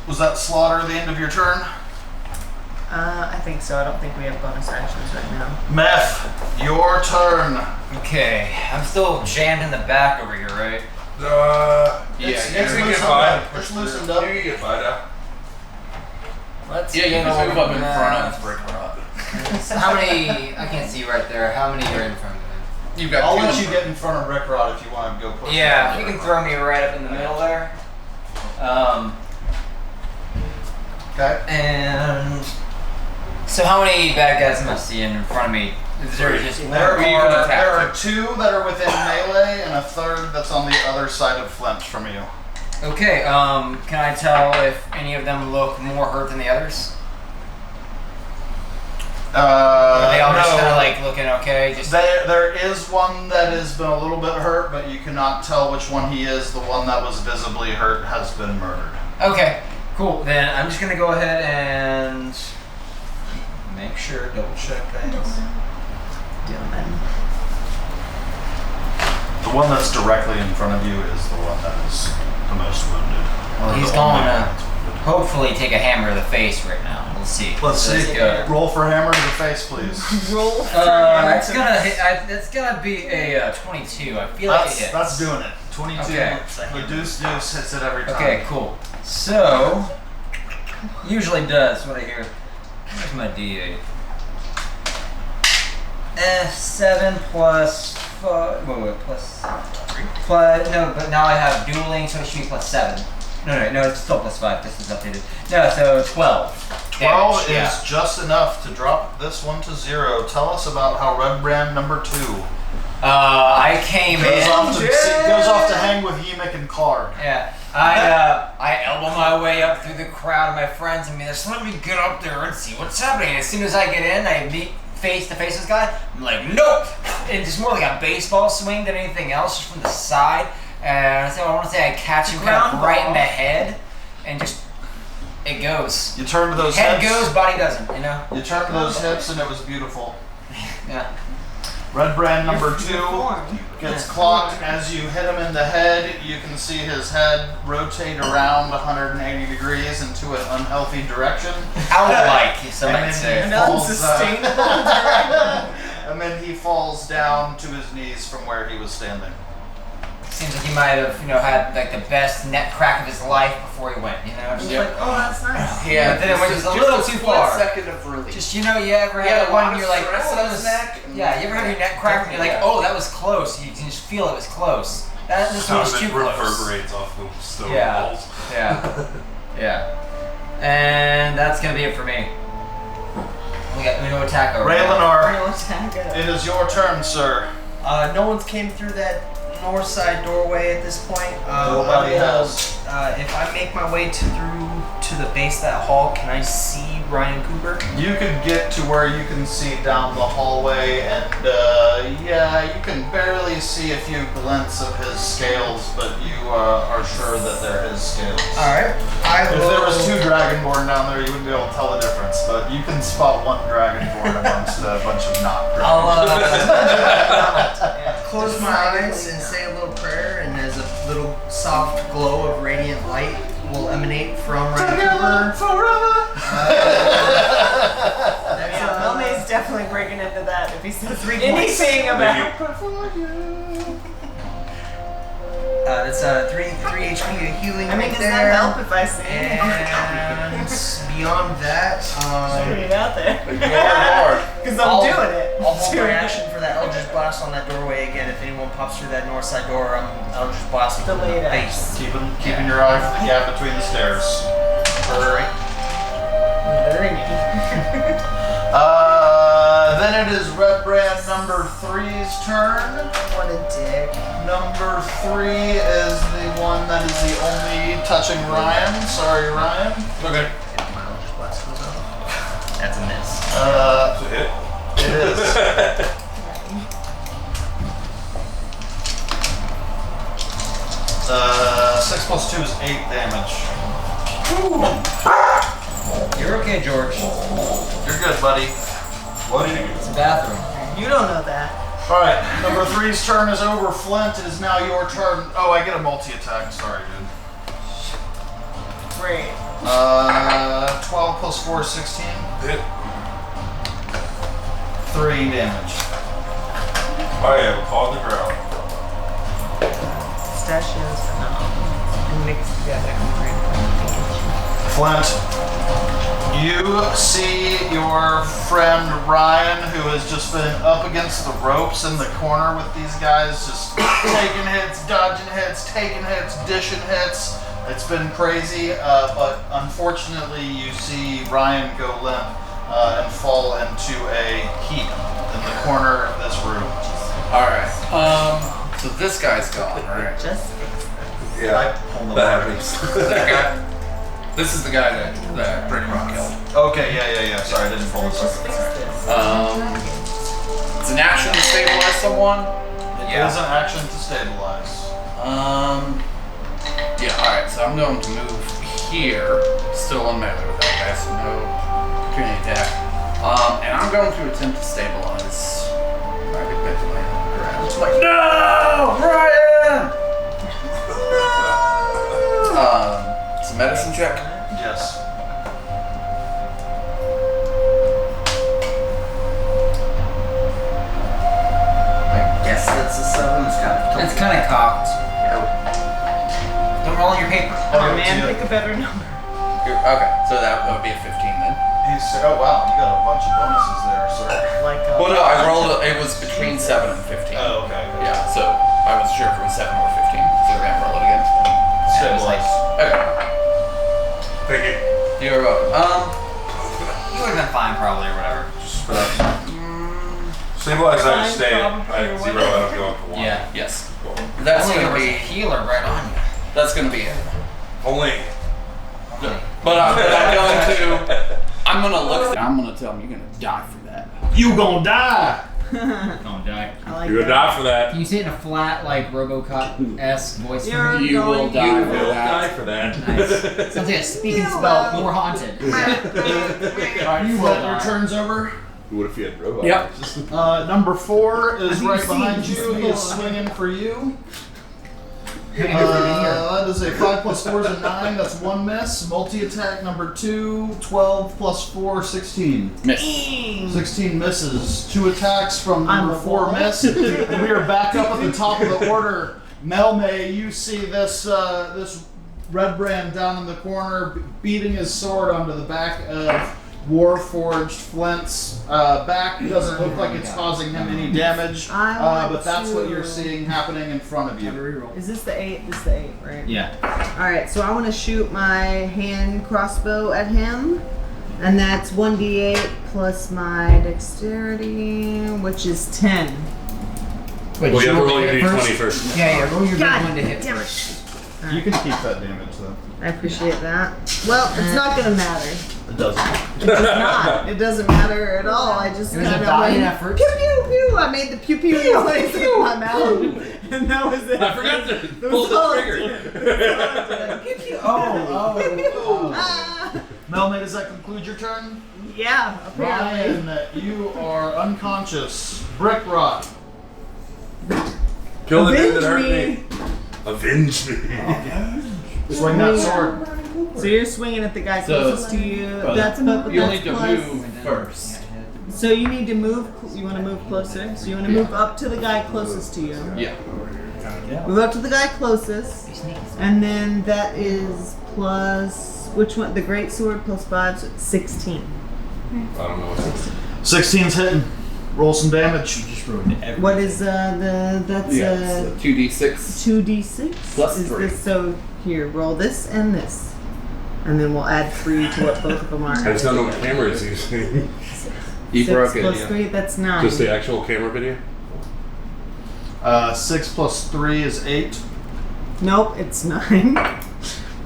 was that slaughter the end of your turn? I think so. I don't think we have bonus actions right now. Meth, your turn. Okay, I'm still jammed in the back over here, right? Yeah, It's you loosened get up. by. It's loosened up. You get by now. Let's Yeah, you get can move up in on, front of Brick Rod. So how many? I can't see right there. How many are in front of me? You've got I'll two let in you front. get in front of Rick Rod if you want to go push. Yeah, him. you can throw me right up in the middle there. Okay. And so how many bad guys am I seeing in front of me? Is there just one There more? are two that are within melee and a third that's on the other side of Flint from you. Okay, can I tell if any of them look more hurt than the others? Are they all just kind of like looking okay? Just There is one that has been a little bit hurt, but you cannot tell which one he is. The one that was visibly hurt has been murdered. okay, cool. Then I'm just gonna go ahead and make sure, double check things. The one that's directly in front of you is the one that is the most wounded. Well, Or he's the only going one to that's wounded. hopefully take a hammer to the face right now. We'll see. Let's So see. Roll for hammer to the face, please. Roll. That's gonna hit. That's gonna be a 22. I feel like it hits. That's doing it. 22. Okay. The deuce hits it every time. Okay, cool. So usually does what I hear. Where's my D8? 7 plus 5. Wait, plus 3. Plus no, but now I have dueling, so it should be plus 7. No, it's still plus 5. This is updated. No, so 12. 12 damage, is yeah. just enough to drop this one to 0. Tell us about how Redbrand number 2 I came goes in. off to hang with Yemek and Clark. Yeah, I elbow my way up through the crowd of my friends and just let me get up there and see what's happening. As soon as I get in, I meet face to face with this guy. I'm like, nope! And just more like a baseball swing than anything else, just from the side. And so I want to say I catch him kind of right in the head, and just it goes. You turn to those Head hips. goes, body doesn't. You know? You turn to those hips, and it was beautiful. Yeah. Redbrand number 2 gets clocked. As you hit him in the head, you can see his head rotate around 180 degrees into an unhealthy direction. Owl-like, some And might then say. he An falls, unsustainable and then he falls down to his knees from where he was standing. Seems like he might have, had like the best net crack of his life before he went. Just Like, oh, that's nice. Yeah, But then it went just a a little too far. second of relief. Just you ever Yeah, had a one lot and you're of like, stress oh, on that his was neck. yeah. You ever had your neck crack and you're like, Yeah. oh, that was close. You can just feel it was close. This one Some was of too it close. reverberates off the stone Yeah. walls. Yeah. And that's gonna be it for me. We got no attack over. Raylanar, Real attack. it is your turn, sir. No one's came through that north side doorway at this point. Nobody has. If I make my way through to the base of that hall, can I see Ryan Cooper? You could get to where you can see down the hallway, and you can barely see a few glints of his scales, but you are sure that they're his scales. Alright. If there was 2 Dragonborn down there, you wouldn't be able to tell the difference, but you can spot 1 Dragonborn amongst a bunch of not Dragonborn. I'll close my eyes and say a little prayer, and as a little soft glow of radiant light will emanate from Ryan Cooper. Melmay's definitely breaking into that if he says anything about. That's 3 HP of healing. I mean, right does there. that help if I say And beyond that, Put it out there. hard. Because I'm doing it. I'll hold my action for that Eldritch Blast on that doorway again. If anyone pops through that north side door, I'm Eldritch Blasting from the Delayed base. Keeping your eye for the gap between the stairs. Alright. Then it is Redbrand number 3's turn. What a dick. Number 3 is the one that is the only touching Ryan. Sorry, Ryan. Okay. If my Eldritch Blast goes off. That's a miss. It's a hit. It is. 6 plus 2 is 8 damage. You're okay, George. You're good, buddy. What did you It's a bathroom. You don't know that. Alright, number 3's turn is over. Flint, it is now your turn. Oh, I get a multi-attack. Sorry, dude. Great. 12 plus 4 is 16. hit? 3 damage. I am on the ground. Pistachios. No. Mixed together. Flint, You see your friend Ryan, who has just been up against the ropes in the corner with these guys, just taking hits, dodging hits, taking hits, dishing hits. It's been crazy, but unfortunately you see Ryan go limp and fall into a heap in the corner of this room. Alright, so this guy's gone, right? Yeah, that happens. That guy? This is the guy that Brick Rock killed. Okay, yeah. Sorry, I didn't pull this up. It's an action to stabilize someone. It is an action to stabilize. Yeah, alright, so I'm going to move here. Still in melee with that guy, so no opportunity attack. And I'm going to attempt to stabilize. I get back to my ground. It's like, no! Ryan! It's a medicine check. Yes. I guess that's a 7. It's kind of cocked. Don't roll on your paper. Oh man, pick a better number. Okay, so that would be a 15 then. Oh wow, you got a bunch of bonuses there, sir. Like Well, no, I rolled it was between 7 and 15. Oh, okay. Yeah, so I wasn't sure if it was 7 or 15, so we're gonna roll it again. Stabilize. Okay. Thank you. You're welcome. You would have been fine probably or whatever. Stabilize, I Fine, just stay probably, at 0, I don't go up to 1. Yeah. Yes. That's Only gonna there was a be. healer right on you. That's gonna be it. Only. But I'm gonna look. I'm gonna tell him you're gonna die for that. You gonna die! Don't die. I like You're gonna that. die for that. Can you say it in a flat, like RoboCop-esque voice for You're me? You will going die to for You'll that. die for that. Nice. Sounds like a speaking spell, more haunted. Alright, you roll your turns over. What if you had robots? Yep. Number 4 is Have right you seen behind this you. He is before? swinging for you. Here. That is a 5 plus 4 is a 9. That's 1 miss. Multi-attack number 2, 12 plus 4, 16. Miss. 16 misses. 2 attacks from I'm number a 4 ball. miss. And we are back up at the top of the order. Melme, you see this this Redbrand down in the corner beating his sword onto the back of Warforged Flint's back. Doesn't look like it's causing him any damage, I want but that's what you're to- seeing happening in front of you. Is this the 8? This is the 8, right? Yeah. Alright, so I want to shoot my hand crossbow at him. And that's 1d8 plus my dexterity, which is 10. Wait, Well, you have to roll your hit d20 first. Yeah, roll your God big one to hit damn it. first. You can keep that damage though. I appreciate that. Well, it's not gonna matter. It doesn't. It does not. It doesn't matter at all. I just It was a kind of valiant went effort. pew pew pew. I made the pew pew noise in my mouth, and that was it. I forgot to That pull was the all I trigger. did. Pew pew. Oh. Ah. Melme, does that conclude your turn? Yeah, apparently. Ryan, you are unconscious. Brick Rock. Kill the dude that hurt Avenge me. Avenge me. Swing that sword. So you're swinging at the guy So- closest to you. That's but You'll that's need to plus. move first. So you need to move. You want to move closer. So you want to move up to the guy closest to you. Yeah. Move up to the guy closest, and then that is plus which one? The great sword plus 5, so it's 16. I don't know what's this. 16's hitting. Roll some damage. What is that's Yeah. 2d6. 2d6 Plus is 3. This, so here, roll this and this, and then we'll add 3 to what both of them are. I just don't know what camera is using. You 6 broke it. plus Yeah. 3, that's 9. Just the actual camera video? 6 plus 3 is 8. Nope, it's 9.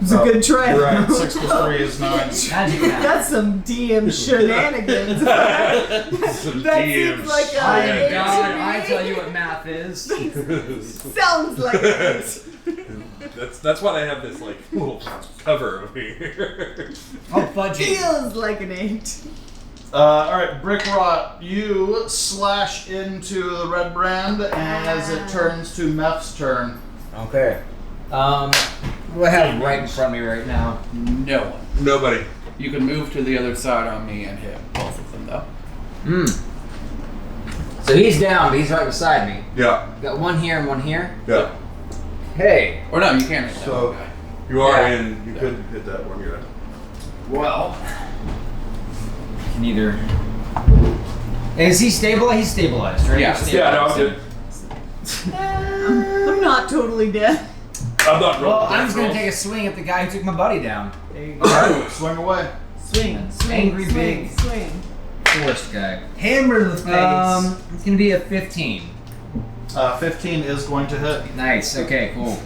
It's a good try. You're right. 6 plus 3 is 9. Magic math. That's some DM shenanigans. that Some seems like a I eight God, to me. I tell you what math is. Sounds like it. That's why I have this like little cover over here. Oh, fudgy. Feels like an 8. Alright, Brick Rot, you slash into the Redbrand as it turns to Meph's turn. Okay. What do I have right in front of me right now? No one. Nobody. You can move to the other side on me and hit both of them though. So he's down, but he's right beside me. Yeah. Got one here and one here. Yeah. Hey. Or no, you can't hit that So one guy. you are Yeah. in. You could hit that one guy. Well, can either. Is he stabilized? He's stabilized, right? Yeah. He's Yeah, no, I'm stabilized. good. I'm not totally dead. I'm not Well, rolling. I'm just gonna take a swing at the guy who took my buddy down. There you All go. right, swing away. Swing, swing, Angry swing, big. swing. Forest guy. Hammer the face. It's gonna be a 15. 15 is going to hit. Nice. Okay. Cool.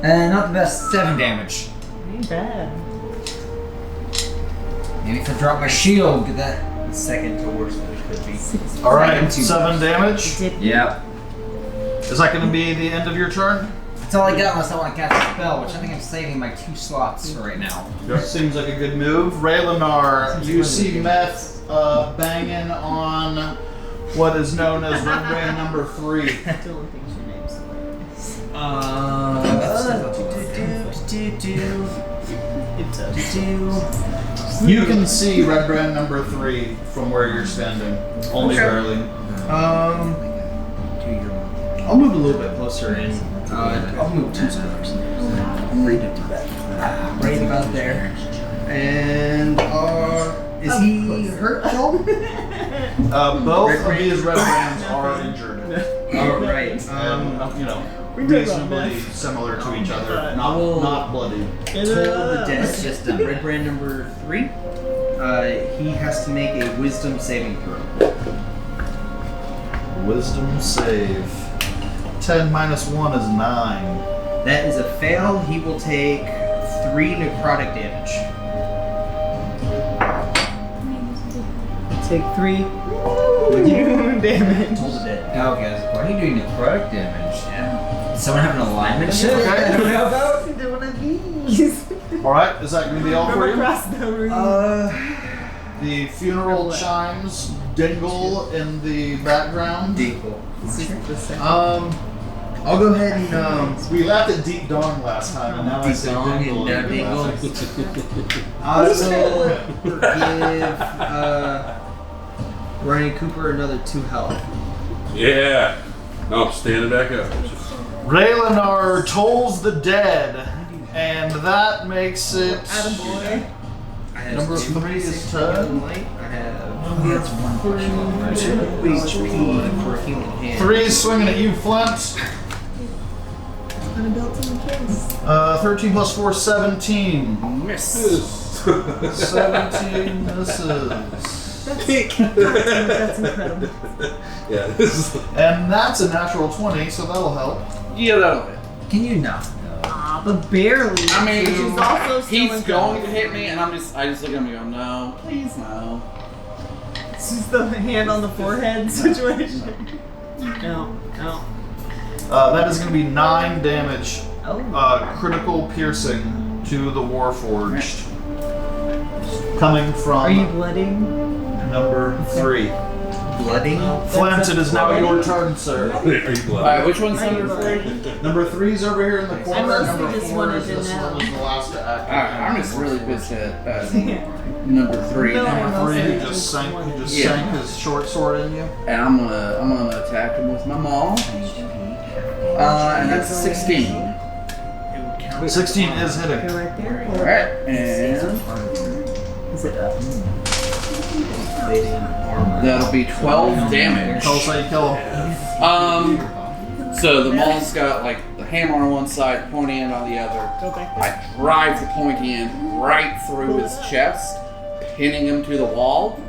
Not the best. 7 damage. Ain't bad. Maybe if I drop my shield, get that. The second to worst that it could be. All right, Second to- 7 damage. Yep. Is that going to be the end of your turn? That's all I got unless I want to cast a spell, which I think I'm saving my 2 slots for right now. Seems like a good move. Raylanar, you see Meth banging on what is known as Redbrand number 3. Dylan thinks your name's hilarious. You can see Redbrand number 3 from where you're standing. Only Okay. barely. I'll move a little bit closer in. I'll move 2 squares. Right about there. And is he hurt at all? Both of these Redbrands are injured. All right. You know, We did that, reasonably man. similar to each other. I will- Not bloody. Toll the It's dead. just done. Red brand number 3. He has to make a wisdom saving throw. Wisdom save. 10 minus 1 is 9. That is a fail. He will take 3 necrotic damage. Take 3 damage. Toll the dead. Okay, why are you doing necrotic damage? Yeah. Does someone have an alignment shit? Okay. I don't know about? Do one of these. Alright, is that going to be all for From you? across the room. The funeral chimes dingle in the background. Dingle. This is the second. I'll go ahead and We laughed at Deep Dong last time, and now I Deep say Dong dingle. and and you're dingle. laughing. I will give Ryan Cooper another 2 health. Yeah. No, I'm standing back up. Raylanar tolls the dead, and that makes it. Attaboy. I have Number 2 3 is basic 10. healing light. I have 2 HP for healing hand. 3 is swinging at you, Flint. Unbuilt in the kids. 13 plus 4, 17. Miss. 17 misses. That's incredible. Yeah, this is. And that's a natural 20, so that'll help. Yeah, that'll hit. Can you not? Ah, but barely. I mean, Which is also still he's incredible. going to hit me, and I just look at him and go, no, please no. It's just the hand on the forehead situation. No, no. That is going to be 9 damage. Oh. Critical piercing to the Warforged. Coming Are you from blooding? number 3. Blooding? Flint, it is now your turn, sir. Are you glad? Alright, which one's Are you number 3? blooding? Number 3 is over here in the corner. mostly Number just 4 wanted is to this know. one is the last to act. I'm just really pissed at number 3 No, now. Number 3, he mostly just sank. He just Yeah. sank his short sword in you. And I'm gonna attack him with my maul. And that's 16. 16 is hitting. Go right there. Pull it Alright, up. and Is it up? that'll be 12 damage. Tell us how you kill him. So the maul's got like the hammer on one side, pointy end on the other. Go back there. I drive the pointy end right through his chest, pinning him to the wall,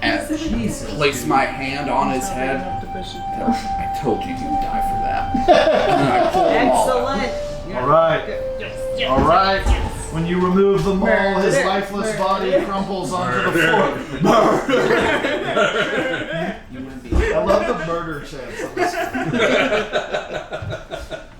That's it. and place my hand on his head. Have to push it. I told you you'd die for that. And I pull him off. Excellent. Alright. Alright. When you remove the maul, his Murder. lifeless Murder. body crumples onto the floor. I love the murder chants on this.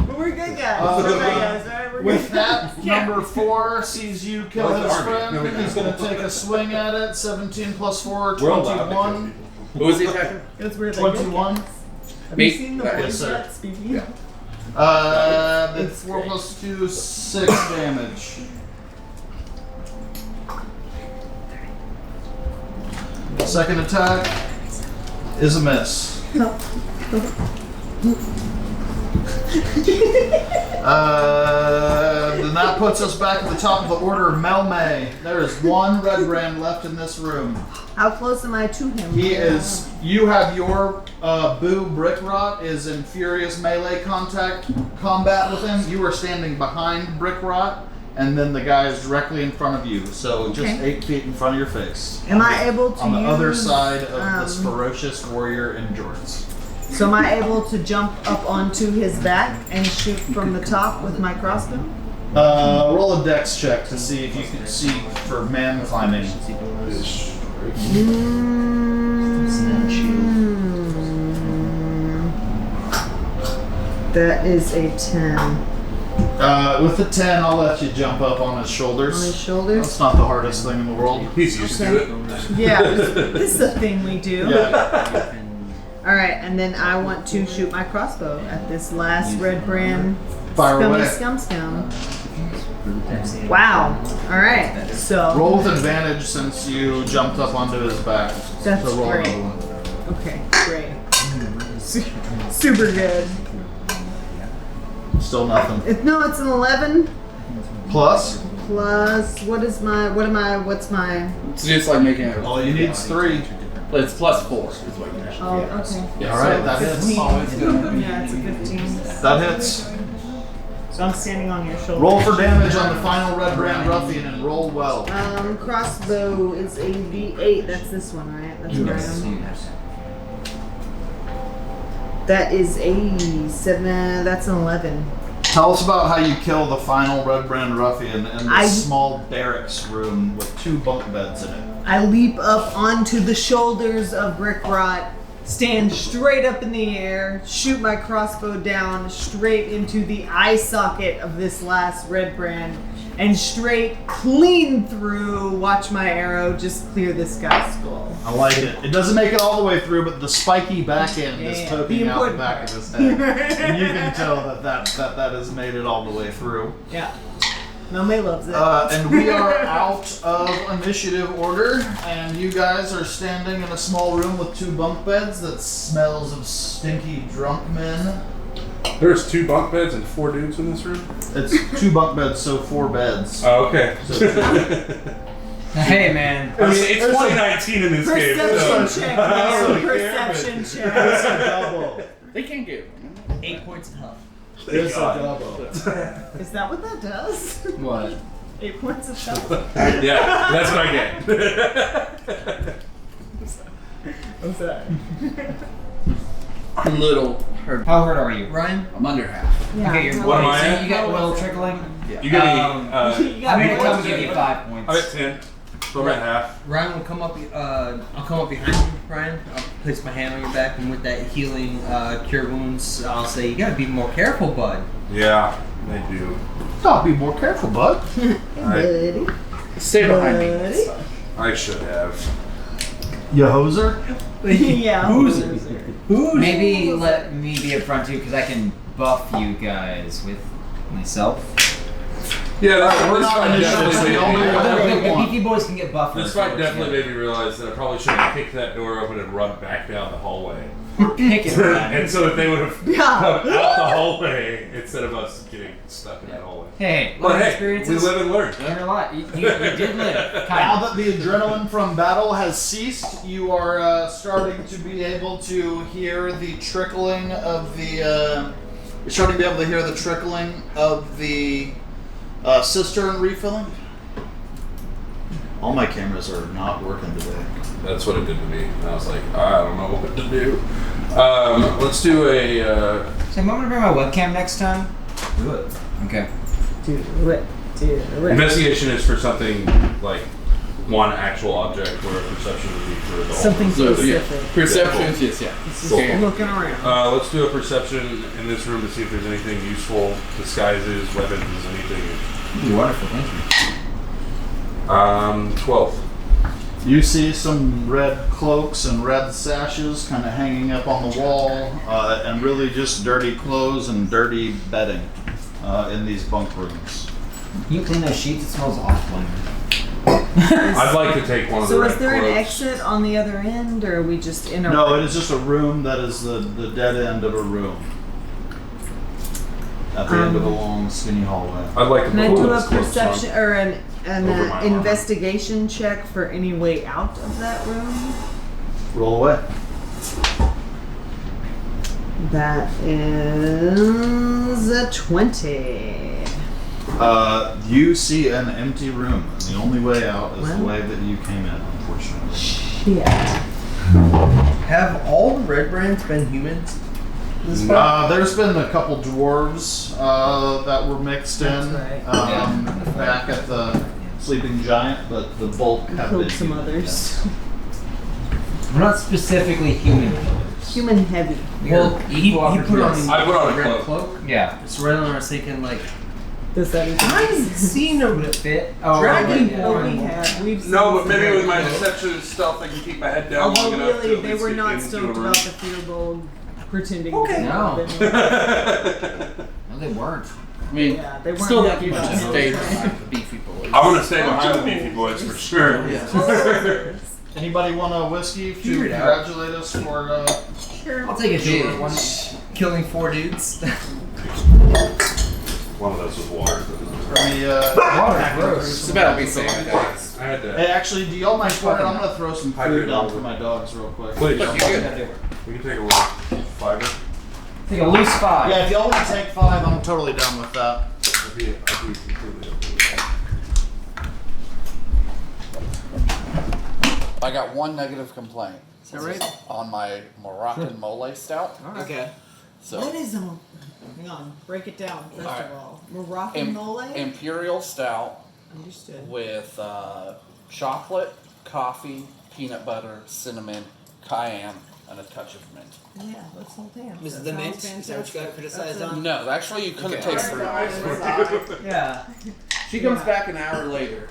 But we're good guys. We're good guys. All right, we're With good. that, number 4 sees you kill Well, his it's army. friend. No, we He's don't. going to take a swing at it. 17 plus 4, We're allowed to 21. Who was he attacking? That's weird. 21. Have you Me? seen the Yes, boys sir. yet? Speaking. That's 4 plus 2, 6 damage. Second attack is a miss. Then that puts us back at the top of the order. Melme. There is one Redbrand left in this room. How close am I to him? He is. You have your Boo Brickrot is in furious melee combat with him. You are standing behind Brickrot, and then the guy is directly in front of you. So just 8 feet in front of your face. Am I able to on the use, other side of this ferocious warrior endurance? So am I able to jump up onto his back and shoot from the top with my crossbow? Roll a dex check to see if you can see for man climbing. That is a 10. With the 10, I'll let you jump up on his shoulders. On his shoulders? That's not the hardest thing in the world. He's used to it. Yeah, this is a thing we do. Yeah. Alright, and then I want to shoot my crossbow at this last Redbrand Fire away. scum. Wow. Alright, so. Roll with advantage since you jumped up onto his back. That's So roll great. another one. Okay, great. Super good. Still nothing. It's an 11 Plus? plus, what's my, It's just like making it. All you need is 3. But it's plus 4 is what you mentioned. oh, okay. Yeah, Alright, that hits. 15. Yeah, it's a 15. That hits. So I'm standing on your shoulder. Roll for damage on the final Redbrand Ruffian and roll well. Crossbow is a D8. That's this one, right? That's what I am. That is a 7. That's an 11. Tell us about how you kill the final Redbrand Ruffian in I- this small barracks room with 2 bunk beds in it. I leap up onto the shoulders of Brickrot, stand straight up in the air, shoot my crossbow down straight into the eye socket of this last Redbrand, and straight clean through, watch my arrow just clear this guy's skull. I like it. It doesn't make it all the way through, but the spiky back end is Yeah, poking the out the important back part. of his head. And you can tell that has made it all the way through. Yeah. Melme loves it. And we are out of initiative order, and you guys are standing in a small room with 2 bunk beds that smells of stinky drunk men. There's 2 bunk beds and 4 dudes in this room? It's 2 bunk beds, so 4 beds. Oh, okay. Hey, man. I mean, it's 2019 in this game. Perception So. check, I don't man. really care, Perception It's a check. double. They can't get 8 points of health. It's a double. Is that what that does? What? 8 points of health. Yeah, that's what I get. What's that? I'm little hurt. How hurt are you? Ryan? I'm under half. Yeah. Okay, you're What am I so at? you got a little trickling. You got Um, me. You got I'm me. gonna come give you 5 points. I'm at 10. So I'm at half. Ryan will come up. I'll come up behind you, Ryan. I'll place my hand on your back, and with that healing cure wounds, I'll say, "You gotta be more careful, bud." Yeah, they do. Oh, be more careful, bud. Buddy. Stay behind me. Buddy. I should have. You hoser? Yeah. Maybe let me be up front too, because I can buff you guys with myself. Yeah, We're this not fight initiatives, definitely we made only me- want- The beefy boys can get buffed. This fight definitely made me realize that I probably should have kicked that door open and run back down the hallway. Kick it around. And so that they would have Yeah. come out the hallway instead of us getting stuck in that hallway. Hey, But learning hey, experiences. we live and learn. Learn a lot. You did live. Now Kind that the adrenaline from battle has ceased, you are starting to be able to hear the trickling of the. You're starting to be able to hear the trickling of the cistern refilling. All my cameras are not working today. That's what it did to me. And I was like, I don't know what to do. Let's do a. So I'm gonna bring my webcam next time. Do it. Okay. Do it. Investigation is for something like one actual object, where perception would be for the whole. Something So, specific. yeah. Perceptions, yes, yeah. Just Okay. looking around. Let's do a perception in this room to see if there's anything useful, disguises, weapons, anything. You're wonderful. Thank you. 12. You see some red cloaks and red sashes kind of hanging up on the wall, and really just dirty clothes and dirty bedding in these bunk rooms. Can you clean those sheets? It smells awful. I'd like to take one of the So red is there an cloaks. exit on the other end, or are we just in a No, it is just a room that is the dead end of a room. at the end of a long, skinny hallway. I'd like to Can I put do a this close, perception or an Over my arm. investigation check for any way out of that room? Roll away. That is a 20. You see an empty room. And the only way out is the Well. way that you came in, unfortunately. Shit. Have all the Redbrands been humans? This far? There's been a couple dwarves that were mixed in That's right. back at the Sleeping Giant, but the bulk have been Killed some human, others. We're not specifically human killers. Human heavy. Well, he put on I put on a red cloak. Yeah. So right on, I was thinking like, Does that even I've seen a Would it fit? Oh, Dragon right, Oh, yeah. we have. We've No, seen but maybe some with my very- deception and stealth, I can keep my head down long Although enough to really, at they least were get not into stoked a room. about the Fearbold pretending Okay. to be No. Robin. No, they weren't. I mean, Yeah, they weren't still happy you about just him. stay behind the beefy boys. I'm gonna stay behind the beefy boys for sure. Anybody want a whiskey to Figure it out. congratulate us for? Sure. I'll take a Sure. short one. killing 4 dudes. One of those was water. Water, gross. It's about to be safe. I had to. Hey, actually, do y'all mind pouring? I'm gonna throw some Hydrate food down over. for my dogs real quick. Please. You good? We can take a little fiber. Take a loose 5. Yeah, if y'all want to take 5, I'm totally down with that. I'd be completely up to it. I got one negative complaint. Is that right? On my Moroccan Mole Stout. Okay. So What is a... Hang on, break it down first Alright. of all. Moroccan mole? Imperial Stout Understood. with chocolate, coffee, peanut butter, cinnamon, cayenne, and a touch of mint. Yeah, let's hold hands. Is it That the mint? sounds Is that what you got criticized That's on? No, actually you couldn't Okay. taste fruit. Yeah. She comes back an hour later.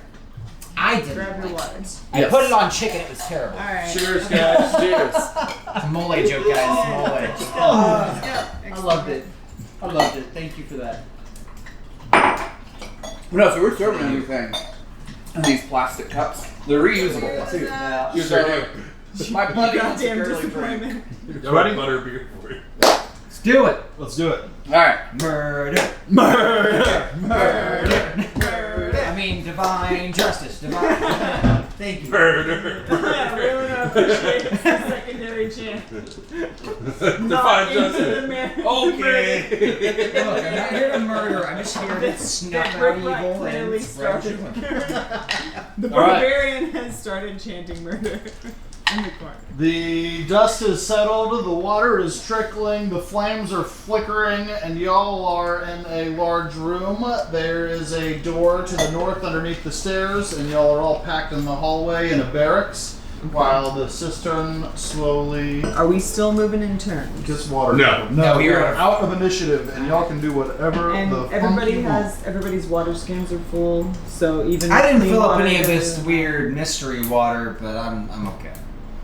I didn't Grab your like water. it. I put it on chicken, it was terrible. Alright. Cheers, guys. Cheers. It's a mole joke, guys. Mole. I loved it. I loved it. Thank you for that. No, so we're serving anything in these plastic cups. They're reusable too. Yeah. You're so, my buddy wants a Goddamn girly drink. disappointment. Ready? Butter beer for you. Let's do it. Let's do it. Alright. Murder. Murder! Murder. I mean, divine justice. Divine. Thank you. Murder. I really don't appreciate the secondary chant. Define Not into justice. the man. Okay. Look, I'm not here to murder. I'm just here to snuff out Rick evil Rack clearly and started. The All right. barbarian has started chanting murder in the corner. The dust has settled, the water is trickling, the flames are flickering, and y'all are in a large room. There is a door to the north underneath the stairs, and y'all are all packed in the hallway in a barracks, while the cistern slowly Are we still moving in turn? gets water. No. No, we we are are out of initiative, and y'all can do whatever And the everybody funk you has everybody's water skins are full, so even I didn't clean fill up water any of goes- this weird mystery water, but I'm okay.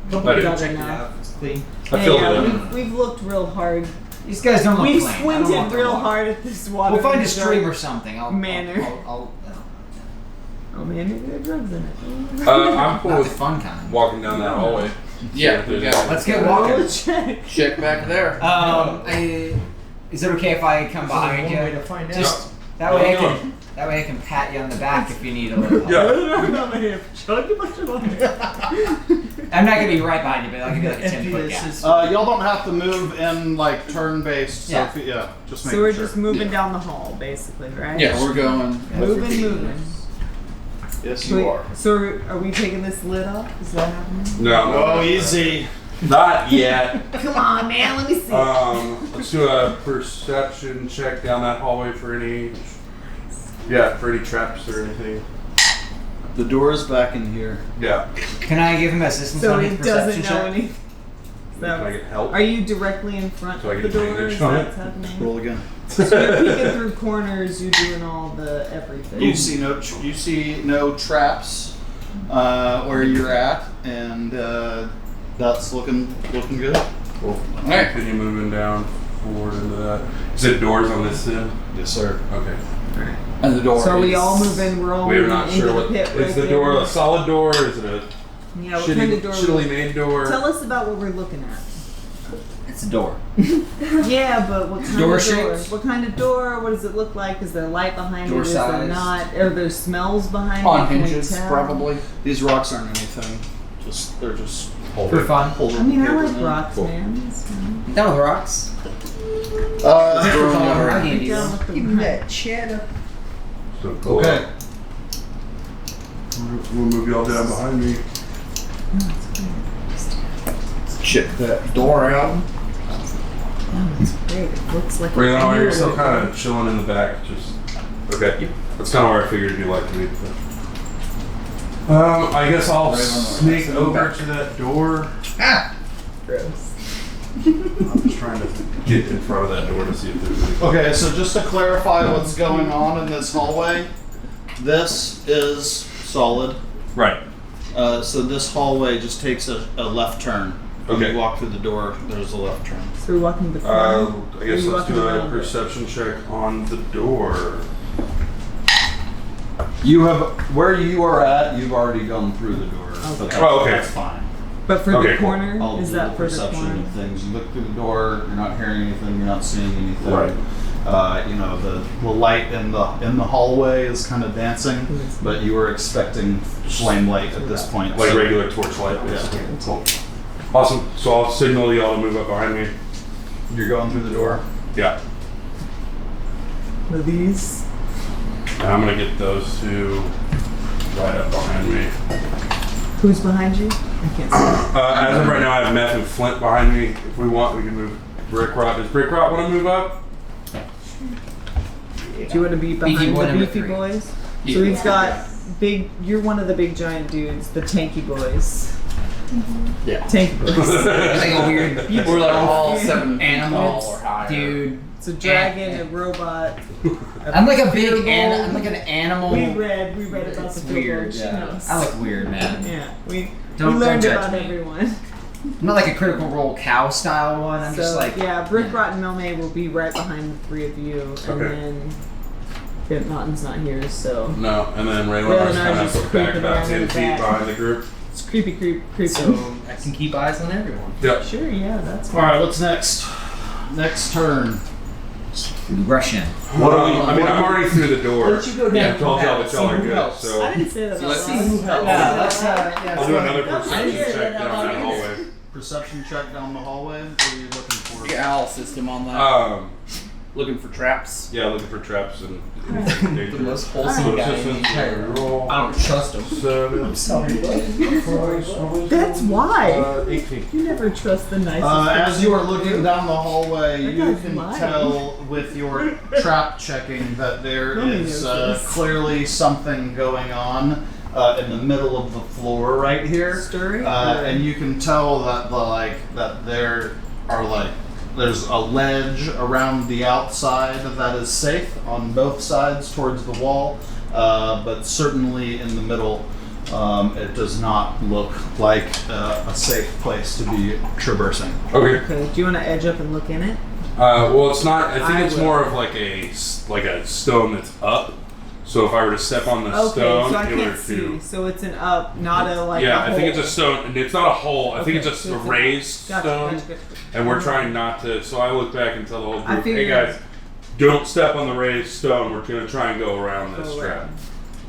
I Got didn't it now. It's clean. I filled yeah, it in. we've looked real hard. These guys don't look We've clean. I don't want squinted their real water. hard at this water. We'll find a in the stream dark. or something. I'll Manor. I'll Oh man, maybe there are drugs in it. I'm cool not the with fun kind. walking down that hallway. Yeah, we got Let's get Roll walking. a check. check back there. Is it okay if I come behind One way you? to find out. Just that Where way you I can. That way I can pat you on the back if you need a little help. Yeah. I'm not gonna be right behind you, but I'll give you like a 10-foot gap. Y'all don't have to move in like turn-based. Yeah. So yeah, just make So we're sure. just moving down the hall, basically, right? Yeah, we're going. Moving. Yes, So, you are. so are we taking this lid off? Is that happening? No. Oh, easy. Not yet. Come on, man. Let me see. Let's do a perception check down that hallway for any. Yeah, for any traps or anything. The door is back in here. Yeah. Can I give him assistance So on he his doesn't perception know check? any. Can I get help? Are you directly in front So I of get the door? advantage Is on that it? what's happening? Roll again. So you're peeking through corners. You're doing all the everything. You see no traps where you're at, and that's looking good. Cool. Alright. Continue moving down forward into that. You said doors on this end? Yes, sir. Okay. And the door. So are we is- all moving? We're all We're moving not into sure the what. pit right Is the there? door a solid door? Or is it a Yeah, what kind of door? shittily made door? Tell us about what we're looking at. It's a door. Yeah, but what kind Door of door? shaped? What kind of door? What does it look like? Is there light behind Door it? Is there size. not? Are there smells behind On it? Can we hinges, tell? probably. These rocks aren't anything. They're just For fun. holding I mean, I paper like in. rocks, man. It's fine. Down with rocks. Get down with the Give me that cheddar. So go Okay. up. We'll move y'all down behind me. Check that door out. Oh, it's great. It looks like Right now, you're a still kind of chilling in the back. Just okay. That's kind of where I figured you'd like to be. I guess I'll Right on the sneak right. over to that door. gross. I'm just trying to get in front of that door to see if there's anything. Okay, so just to clarify what's going on in this hallway, this is solid. Right. So this hallway just takes a left turn. When Okay. you walk through the door, there's a left turn. So we're walking the front. I guess Are you let's walking do a around it? perception check on the door. You have where you are at. You've already gone through the door. But that's, Oh, okay. That's fine. But for Okay, the cool. corner, I'll is do that the for the perception corner? of things. You look through the door. You're not hearing anything. You're not seeing anything. Right. You know the light in the hallway is kind of dancing, but you were expecting flame light at this point. Like so- regular torchlight, basically. Cool. Awesome. So I'll signal y'all to move up behind me. You're going through the door. Yeah. Are these? And I'm gonna get those two right up behind me. Who's behind you? I can't see. As of right now, I have Meth and Flint behind me. If we want, we can move Brick Rot. Does Brick Rot want to move up? Do you want to be Beefy behind boy the number beefy 3. boys? So he's got big. You're one of the big giant dudes, the tanky boys. Yeah. Tanky boys. Like a weird We're like all 7 feet animal tall or higher. dude. It's a dragon, a robot. I'm like a big Fearful. I'm like an animal. We read about It's the weird. She Yeah. knows. I look weird, man. Yeah, we Don't learned judge about me. everyone. I'm not like a Critical Role cow style one. I'm So just like yeah, Brick Rot and Melmay will be right behind the three of you, and Okay. then Fit Naughton's not here, so No. And then Raylan Raylan's and I kind just of back creeping about around 10 in the feet back. behind the group. it's creepy. So I can keep eyes on everyone. Yep. Sure, yeah, that's All right. What's next? Next turn. Russian. What do we? I mean, I'm already through the door. Let you go down. I told y'all that y'all are who good. helps. So I didn't say that. Let's out see loud. who helps. Yeah, let's yeah. I'll do another That's perception weird. check down that hallway. Perception check down the hallway. What are you looking for? Yeah, I'll assist him on that. Looking for traps. Yeah, looking for traps and The danger. most wholesome guy in the entire roll. I don't trust him. 7. Sorry, That's why. 18. You never trust the nicest. As person. you are looking down the hallway, That you guy's can lying. tell with your trap checking that there Nobody is knows this. clearly something going on in the middle of the floor right here. Stirring? And you can tell that there are there's a ledge around the outside that is safe on both sides towards the wall, but certainly in the middle. It does not look like a safe place to be traversing. Okay. Okay, do you want to edge up and look in it? Well, it's not. I think I it's will. more of like a stone that's up. So if I were to step on the Okay, stone, so I it can't would see. do. So it's an up, not a like. Yeah, a I think it's a hole. stone. And it's not a hole. I think Okay, it's just so a it's a- raised Gotcha, stone. gotcha. And we're trying not to. So I look back and tell the whole I group, "Hey figured- guys, don't step on the raised stone. We're gonna try and go around this Go trap." around.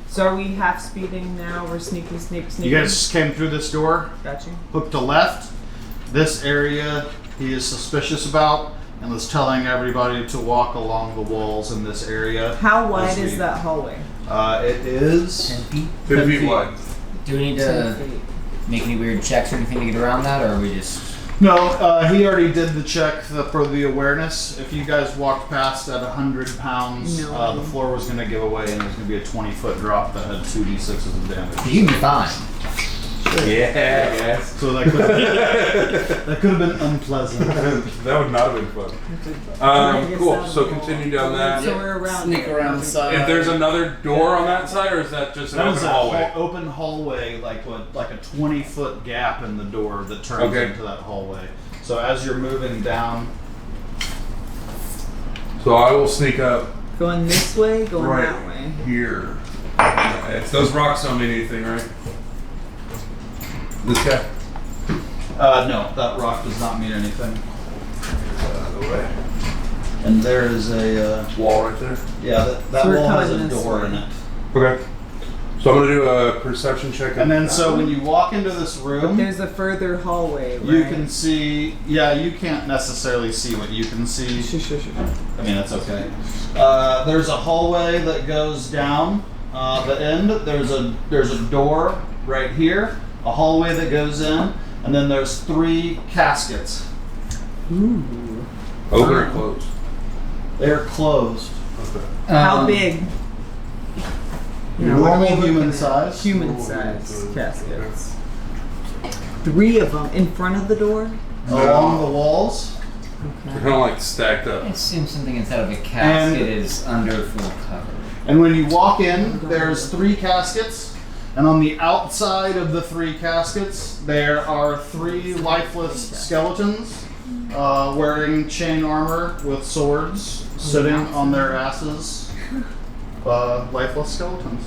So are we half speeding now? We're sneaking. You guys just came through this door, Got you. hooked to left. This area he is suspicious about and was telling everybody to walk along the walls in this area. How wide As is we- that hallway? It is 10 feet. 10 10 feet feet. wide. Do we need 10 to feet. make any weird checks or anything to get around that, or are we just? No, he already did the check for the awareness. If you guys walked past at 100 pounds, No. the floor was going to give away and there's going to be a 20-foot drop that had 2d6s of damage. You can be fine. Yeah, guys. So that could have been unpleasant. That would not have been fun. I guess Cool. that So would be continue all. down that. So we're around. Sneak there. around the side. If there's another door on that side, or is that just an That was open a hallway? open hallway, like a 20-foot gap in the door that turns Okay. into that hallway. So as you're moving down, So I will sneak up Going this way, going right that way. here. Those rocks don't mean anything, right? This guy. No, that rock does not mean anything. Out of the way. And there is a Wall right there. yeah. That So we're wall has coming a this door way. in it. Okay. So I'm gonna do a perception check. And then so when you walk into this But room, there's a further hallway, right? you can see. Yeah, you can't necessarily see what you can see. Sure. I mean, that's okay. There's a hallway that goes down the end. There's a door right here, a hallway that goes in, and then there's 3 caskets. Open or closed? They're closed. Okay. How big? Normal human size. Human size caskets. 3 of them in front of the door. Along the walls. They're kind of like stacked up. I assume something inside of a casket And- is under full cover. And when you walk in, there's 3 caskets. And on the outside of the 3 caskets, there are 3 lifeless skeletons wearing chain armor with swords, sitting on their asses. Lifeless skeletons.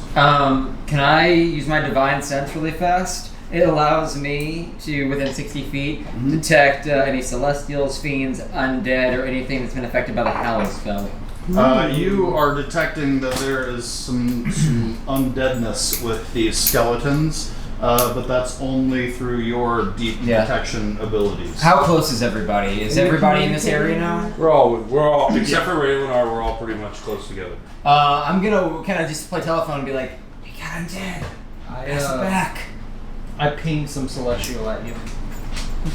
Can I use my divine sense really fast? It allows me to, within 60 feet, detect any celestials, fiends, undead, or anything that's been affected by the Hallow spell. You are detecting that there is some undeadness with these skeletons, but that's only through your deep detection abilities. How close is everybody? Is everybody in this area now? We're all except for Raylanar, we're all pretty much close together. I'm gonna kind of just play telephone and be like, "We got undead. Pass it back." I pinged some celestial at you.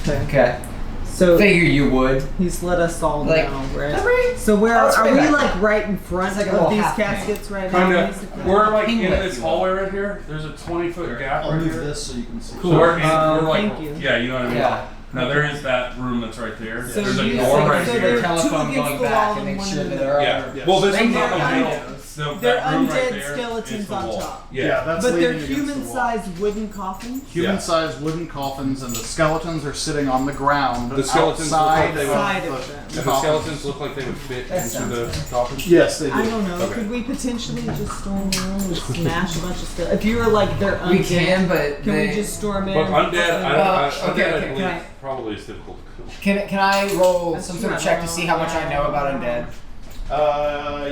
Okay. So Figure you would. he's let us all Like, know, right? every- So where I'll are spray we? back. Like right in front It's like a of little these half caskets right Kind now? of. We're like in Pinglet, this you hallway right here. There's a 20-foot gap I'll right move here. this so you can see. So we're in. Um, we're like, thank you. yeah, you know what I mean. Yeah. Now there is that room that's right there. So There's a you- door right so here. they're Telephone two going against the back wall and make one sure in that the they're Yeah. Yes. Well, this Right is not there, the I middle. know. So They're that room right undead there is skeletons the on wall. top. Yeah, that's But they're leaning against the wall. human-sized wooden coffins. Human-sized wooden coffins, and the skeletons are sitting on the ground. The skeletons look outside like they of would- Side of the them. Do the coffins. skeletons look like they would fit That into sounds the coffin? Yes, they do. I don't know. Okay. Could we potentially just storm the room and smash a bunch of skeletons? If you were like they're undead, We can, but can they, we just storm in? But undead, I okay, undead, I okay, believe, can I- probably is difficult to kill. can I roll That's some true, sort of I check don't to see know. how much I know about undead?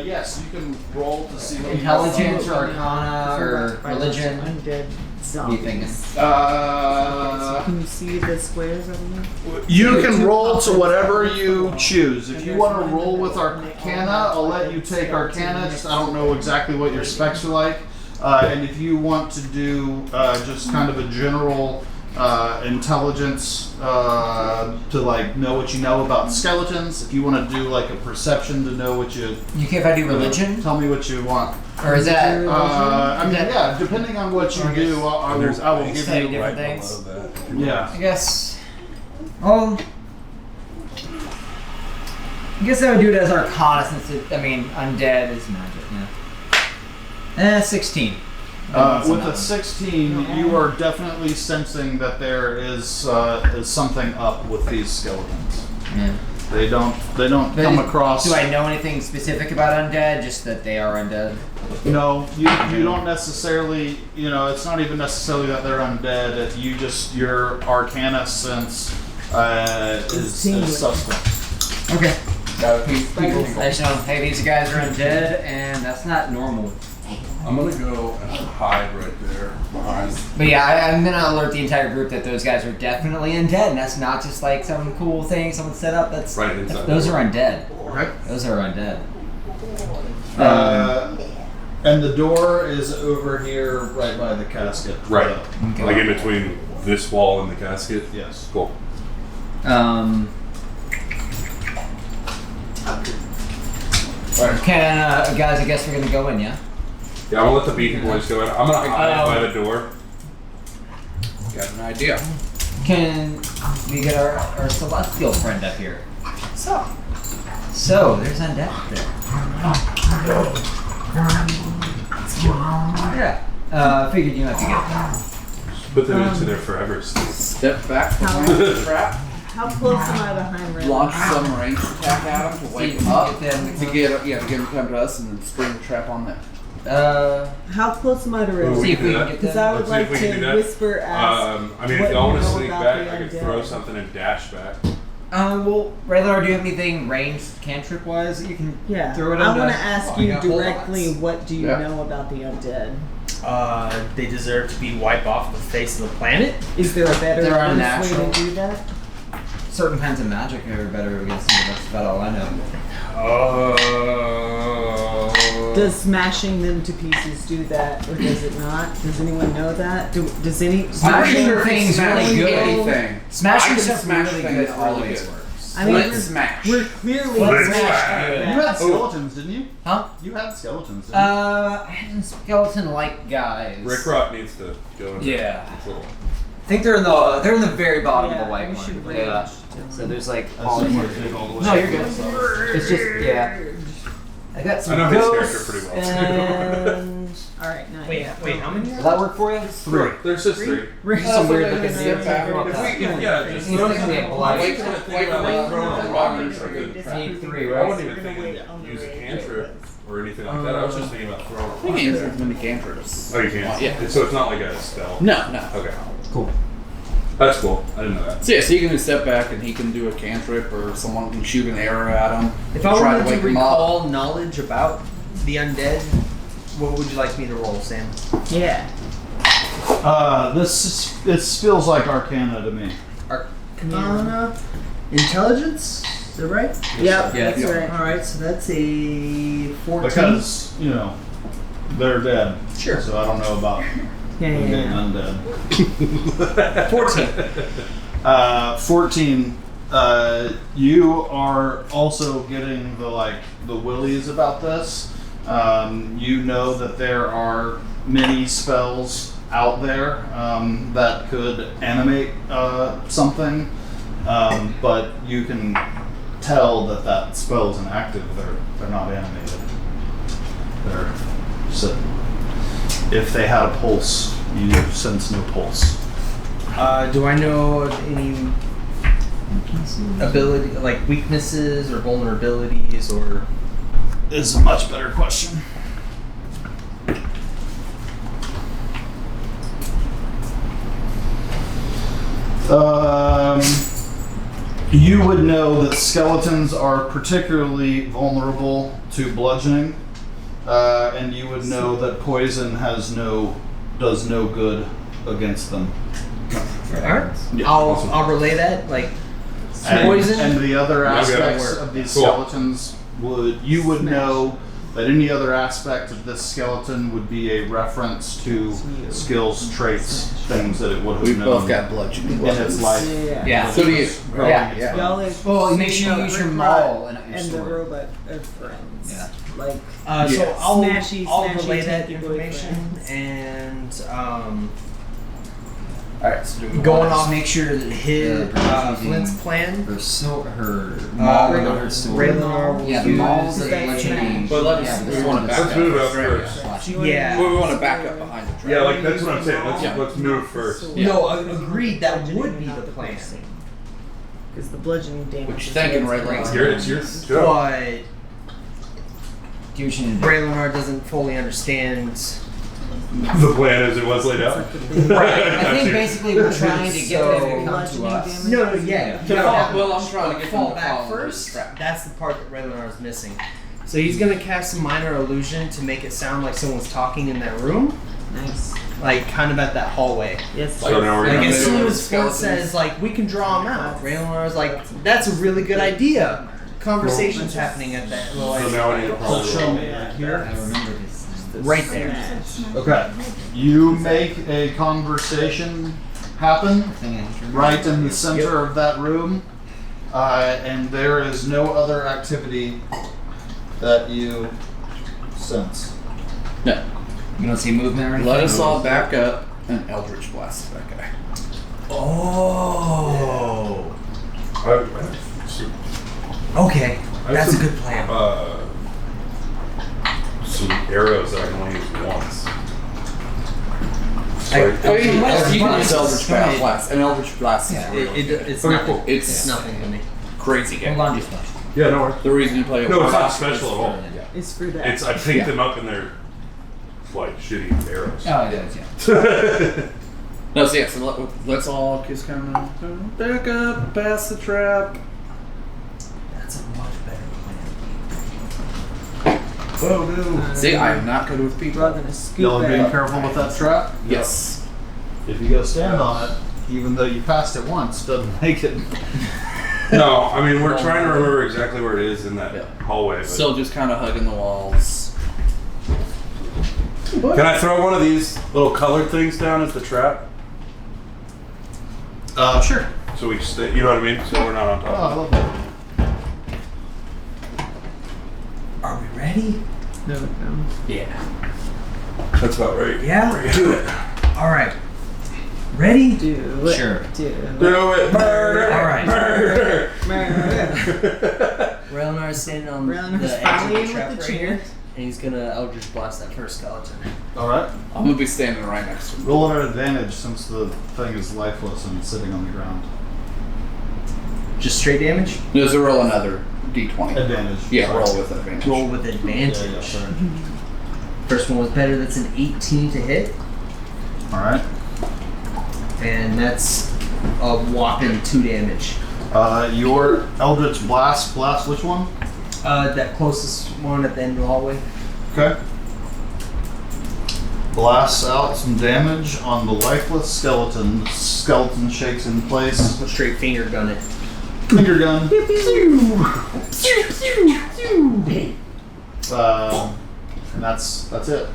Yes, you can roll to see what Intelligence you or Arcana or religion? Undead What are you zombies. thinking? Can you see the squares over there? You can roll to whatever you choose. If you want to roll with Arcana, I'll let you take Arcana. Just, I don't know exactly what your specs are like. And if you want to do just kind of a general intelligence to like know what you know about skeletons, if you want to do like a perception to know what you You care if I do religion? tell me what you want. Or is that I mean, yeah, depending on what you do, I will give say you. different Right things? below that. Yeah. I guess. I guess I would do it as Arcana since undead is magic, yeah. 16. With a 16, you are definitely sensing that there is something up with these skeletons. Yeah. They don't come across. Do I know anything specific about undead? Just that they are undead? No, you don't necessarily. You know, it's not even necessarily that they're undead. Your Arcana sense is suspect. Okay. I just know, hey, these guys are undead, and that's not normal. I'm gonna go and hide right there behind. But yeah, I'm gonna alert the entire group that those guys are definitely undead, and that's not just like some cool thing someone set up. That's Right inside. those are undead. Okay. Those are undead. And the door is over here, right by the casket. Right. Okay. Like in between this wall and the casket. Yes. Cool. Guys, I guess we're gonna go in, yeah? Yeah, I'm gonna let the Beacon Boys go in. I'm gonna hide by the door. Got an idea. Can we get our celestial friend up here? So there's undead up there. Yeah. Figured you might be good. Put them into there forever. Step back behind the trap. How close am I behind Red? Launch some ranged attack at him to wake him up. Get them To get him to come to us and then spring the trap on them. How close am I to Ooh, Ray? See if we can get Because that. I would Let's see if like we can do to that. whisper ask. I mean, what if y'all want you to know sneak about back, the I could undead. throw something and dash back. Well, Raylar, do you have anything ranged cantrip wise that you can Yeah, throw it I on? want to ask you I got whole directly. lots. What do you Yeah. know about the undead? They deserve to be wiped off the face of the planet. Is there a better They're honest way unnatural. to do that? Certain kinds of magic are better against them, but that's about all I know. Oh. Does smashing them to pieces do that, or does it not? Does anyone know that? Does any Smashing sure things smash really good. anything. Smashing I can stuff smash really things good really always good. works. I mean, Flint smash. we're clearly Flint smashed smash. like You that. had skeletons, didn't you? Huh? You had skeletons, didn't I had skeleton-like guys. Rick Rock needs to go in. Yeah. It's a little- I think they're in the very bottom of Yeah, the white we one. should Yeah. rage. So there's like you? all the All the way. No, you're good. It's just I got I some know his character ghosts pretty well. and All right, now Wait, how many? does that work for you? Three. There's just three. Some weird looking If we- If yeah, just He's throw gonna be a something. blight. Like, trying to think about like throwing a rock or something. I need 3, I right? wasn't even thinking use a cantrip or anything like that. I was just thinking about throwing a We rock. can use as many cantrips. Oh, you can't? Yeah. So it's not like a spell? No. Okay. Cool. That's cool. I didn't know that. So yeah, so you can just step back and he can do a cantrip or someone can shoot an arrow at him. If I try wanted to wake him up. recall knowledge about the undead, what would you like me to roll, Sam? Yeah. This feels like Arcana to me. Arcana. Intelligence? Is that right? Yep, Yeah. that's right. Alright, so that's a 14. Because, they're dead. Sure. So I don't know about Yeah, them being yeah. undead. 14. 14. You are also getting the willies about this. You know that there are many spells out there that could animate something, but you can tell that spell is inactive. They're not animated. They're sitting. If they had a pulse, you sense no pulse. Do I know of any ability, like weaknesses or vulnerabilities or... This is a much better question. You would know that skeletons are particularly vulnerable to bludgeoning, and you would know that poison does no good against them. Alright. Yeah. I'll relay that, like, And, poison. and the other Okay. aspects of these Cool. skeletons you would know that any other aspect of this skeleton would be a reference to skills, traits, things that it would have We've known both got bludgeoning in its weapons. life. Yeah. So do you. Yeah. Y'all have Well, make seen sure you the use your Rick maul Rock and your and the sword. robot are friends. Yeah. Like, So I'll Smashy, relay that tanky information boyfriends. and Alright, so do we Going wanna off make sure that his her Flint's plan. her maul and her sword. Raylar will Yeah, the use maul's the that bludgeoning. But let's- yeah, we wanna back Let's up. move up Right, first. Yeah. Well, we want to back up behind the Yeah, dragon. like that's what I'm saying. Yeah. Let's move first. Yeah. No, agreed. That would be the plan. because the bludgeoning damage. What you is thinking, what's Ray? going It's on. your go. But Do what you need to do. Raylar doesn't fully understand. The plan as it was laid out. I think basically we're trying to get them to come to Bludgeoning us. damage? No, yeah. Well, I'm trying to get them fall to back follow first. this trap. That's the part that Raylar is missing. So he's gonna cast some minor illusion to make it sound like someone's talking in that room, Nice. like kind of at that hallway. Yes. So now we're Like gonna as do soon it. as Flint says like we can draw him out, Raylar's like that's a really good idea. Conversations happening at that little So now I need to So probably show roll. me right here. I remember this. right there. Okay. You make a conversation happen right in the center of that room, and there is no other activity that you sense. No. You don't see movement or anything? Let us all back up and Eldritch blast that guy. Oh. Okay, I have that's a some, good plan. Some arrows that I can only use once. I- Like- Oh, you Eldritch can use blast. Eldritch blast. An Eldritch blast is Yeah, really it's Okay, nothing. cool. It's nothing to me. crazy game. Hold on just a minute. Yeah, no worries. The reason you play a No, it's not blast special is at all. It's for that. It's I picked them up and they're like shitty arrows. Oh, it is, yeah. No, so yeah, so let's all just kind of back up, past the trap. That's a much better plan. Oh no. See, I'm not good with people. We're gonna scoop Y'all are being it. careful with that trap? Yes. If you go stand on it, even though you passed it once, doesn't make it. No, I mean, we're trying to remember exactly where it is in that Yeah. hallway. But Still just kind of hugging the walls. can I throw one of these little colored things down as the trap? Sure. So we stay, you know what I mean? So we're not on Oh, top I of love that. Are we ready? No. Yeah. it. That's about right. Yeah? Do it. Alright. Ready? Do it. Sure. Do it. Do it, murder! Alright. Murder! Relnar's standing on Relnar's the edge finally of in the trap with the right here, chant. and he's gonna Eldritch Blast that first skeleton. Alright. I'm gonna be standing right next to him. Roll at an advantage since the thing is lifeless and sitting on the ground. Just straight damage? There's a roll another d20. Advantage. Yeah, Sorry. roll with advantage. Roll with advantage. Yeah, sorry. First one was better, that's an 18 to hit, Alright. and that's a whopping 2 damage. Your Eldritch Blast, which one? That closest one at the end of the hallway. Okay. Blasts out some damage on the lifeless skeleton. The skeleton shakes in place. I'll straight finger gun it. Finger gun. And that's it.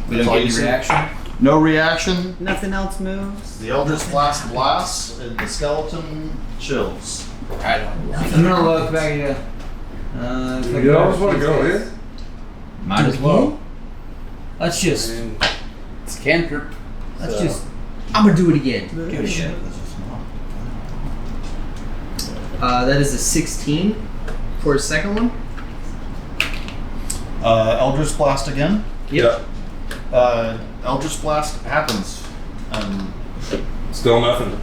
We That's don't all get you any see. reaction? No reaction. Nothing else moves. The Eldritch Blast blasts, and the skeleton chills. I don't. I'm gonna look back at you. You always want to go in? Might as well. Let's just, It's cantrip. I'm gonna do it again. Do it again. That is a 16 for his second one. Eldritch Blast again. Yep. Eldritch Blast happens. Still nothing.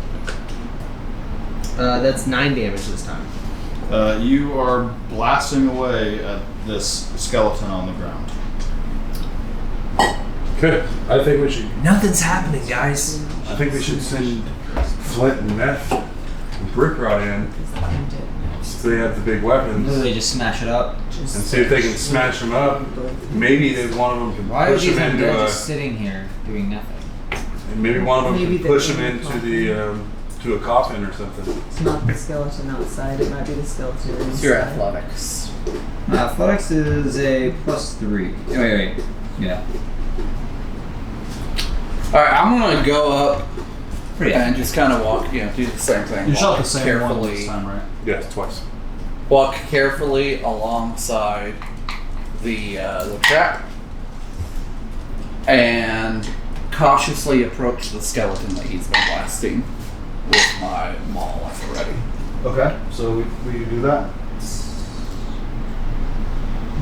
That's 9 damage this time. You are blasting away at this skeleton on the ground. Okay. I think we should. Nothing's happening, guys. I think we should send Flint and Meth and Brick Rod in, so they have the big weapons, Literally just smash it up. and see if they can smash them up. Maybe one of them can Why are push these them into undead a. just sitting here doing nothing? Maybe one of them Maybe can they're push them in a into coffin. the to a coffin or something. It's not the skeleton outside. It might be the skeleton inside. It's your athletics. Athletics is a +3. Oh, wait. Yeah. Alright, I'm gonna go up Pretty and just kind of walk, do the same thing. You shot Walk the same one carefully. this time, right? Yes, twice. Walk carefully alongside the trap and cautiously approach the skeleton that he's been blasting with my maul at the ready. Okay, so we do that?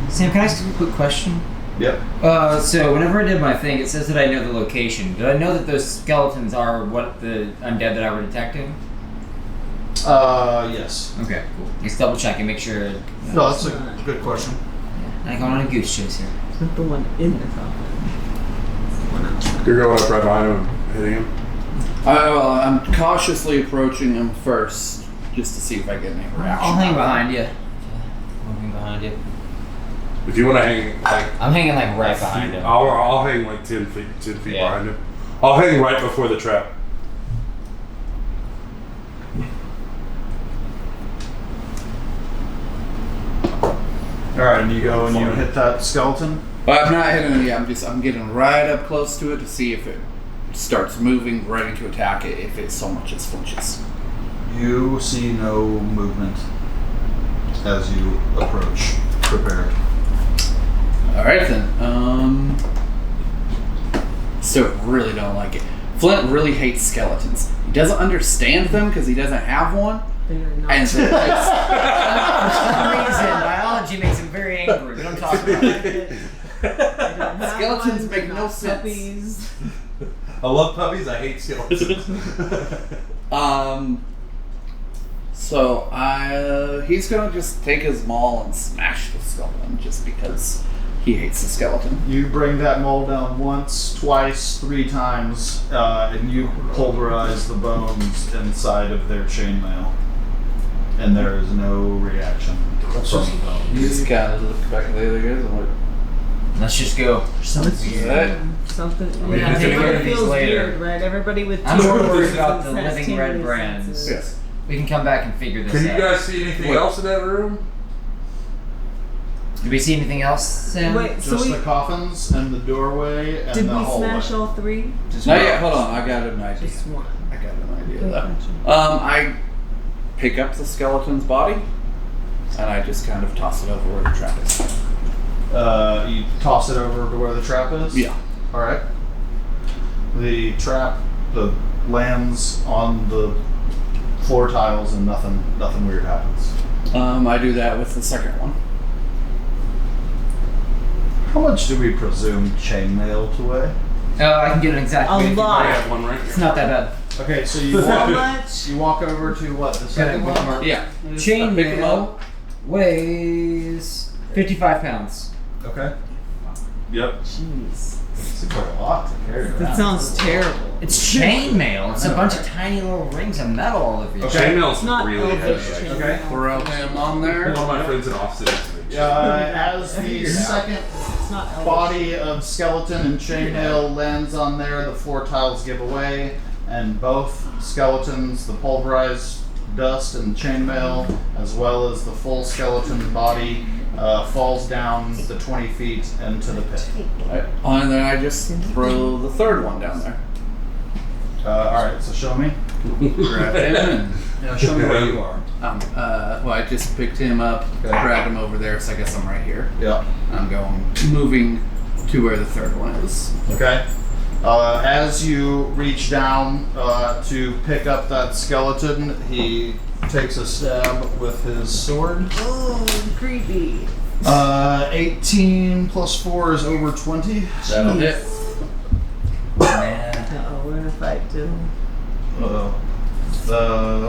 Sam, can I ask you a quick question? Yep. So whenever I did my thing, it says that I know the location. Did I know that those skeletons are what the undead that I were detecting? Yes. Okay, cool. Just double checking, make sure. No, that's a good question. I'm going on a goose chase here. It's not the one in the coffin. It's the one outside. You're going up right behind him, hitting him. I'm cautiously approaching him first, just to see if I get any reaction. I'll hang out of behind you. Moving behind you. If you want to hang, like, I'm hanging like right behind him. I'll hang like 10 feet Yeah. behind him. I'll hang right before the trap. Alright, and you go and you hit that skeleton? But I'm not hitting it yet. I'm getting right up close to it to see if it starts moving, ready to attack it, if it so much as flinches. You see no movement as you approach, prepared. Alright then. So really don't like it. Flint really hates skeletons. He doesn't understand them because he doesn't have one. They are not. And so it's, For some reason, biology makes him very angry. We don't talk about it. Skeletons make no sense. I love puppies. I hate skeletons. So he's gonna just take his maul and smash the skeleton just because He hates the skeleton. You bring that mole down once, twice, 3 times, and you pulverize the bones inside of their chainmail. And there is no reaction from the bone. You just gotta look back at the other guys and like, Let's just go. Something. mean, Yeah, it's it gonna be feels later. weird, right? Everybody with I'm more teeth worried about the has living tingly red brands. senses. Yes. We can come back and figure this Can you out. guys see anything else in that room? Do we see anything else, Sam? Wait, so Just we the coffins and the doorway and did the we hallway. smash all 3? not yet. Hold on, I got an idea. Just one. I got an idea Gotcha. though. I pick up the skeleton's body and I just kind of toss it over where the trap is. You toss it over to where the trap is? Yeah. Alright. The trap lands on the floor tiles and nothing weird happens. I do that with the second one. How much do we presume chainmail to weigh? I can get an exact A weight if you lot. I want. have one right It's here. not that bad. Okay, so you So walk, much. you walk over to what? The Got second a one? bookmark. Yeah. Chainmail weighs 55 pounds. Okay. Yep. Jeez. Seems like a lot to carry around. That sounds terrible. It's chainmail. It's a bunch of tiny little rings of metal all over your Okay. Chainmail's It's not really elvish heavy. chainmail. Okay. Throw him on there. One of my friends in Austin. As the second It's not elvish. body of skeleton and chainmail lands on there, the floor tiles give away, and both skeletons, the pulverized dust and chainmail, as well as the full skeleton body, falls down the 20 feet into the pit. And then I just throw the third one down there. Alright, so show me. Grab him and Show me where you are. well, I just picked him up, Okay. grabbed him over there, so I guess I'm right here. Yeah. I'm moving to where the third one is. Okay. As you reach down to pick up that skeleton, he takes a stab with his sword. Oh, creepy. 18 plus 4 is over 20. That'll hit. Uh-oh, we're in a fight too. Uh-oh.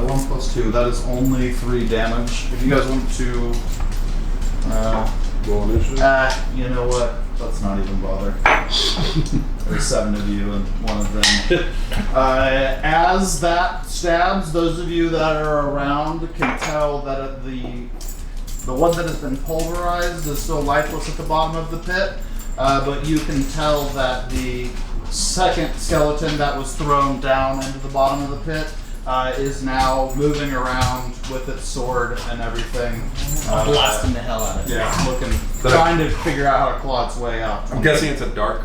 1 plus 2, that is only 3 damage. If you guys want to... Roll initiative. you know what? Let's not even bother. There's 7 of you and 1 of them. As that stabs, those of you that are around can tell that the one that has been pulverized is still lifeless at the bottom of the pit, but you can tell that the second skeleton that was thrown down into the bottom of the pit is now moving around with its sword and everything. Blasting the hell out of it. Yeah, trying to figure out how to claw its way out. I'm guessing it's a dark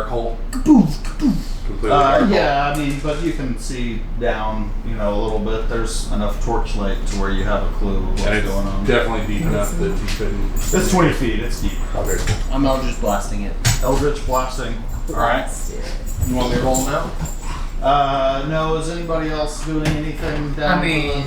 hole. Completely dark hole. Yeah, I mean, but you can see down, a little bit. There's enough torchlight to where you have a clue of what's And it's going on. definitely deep enough that you couldn't. It's 20 feet. It's deep. Okay, cool. I'm Eldritch blasting it. Eldritch blasting. All right. You want me to roll now? No. Is anybody else doing anything down? I mean,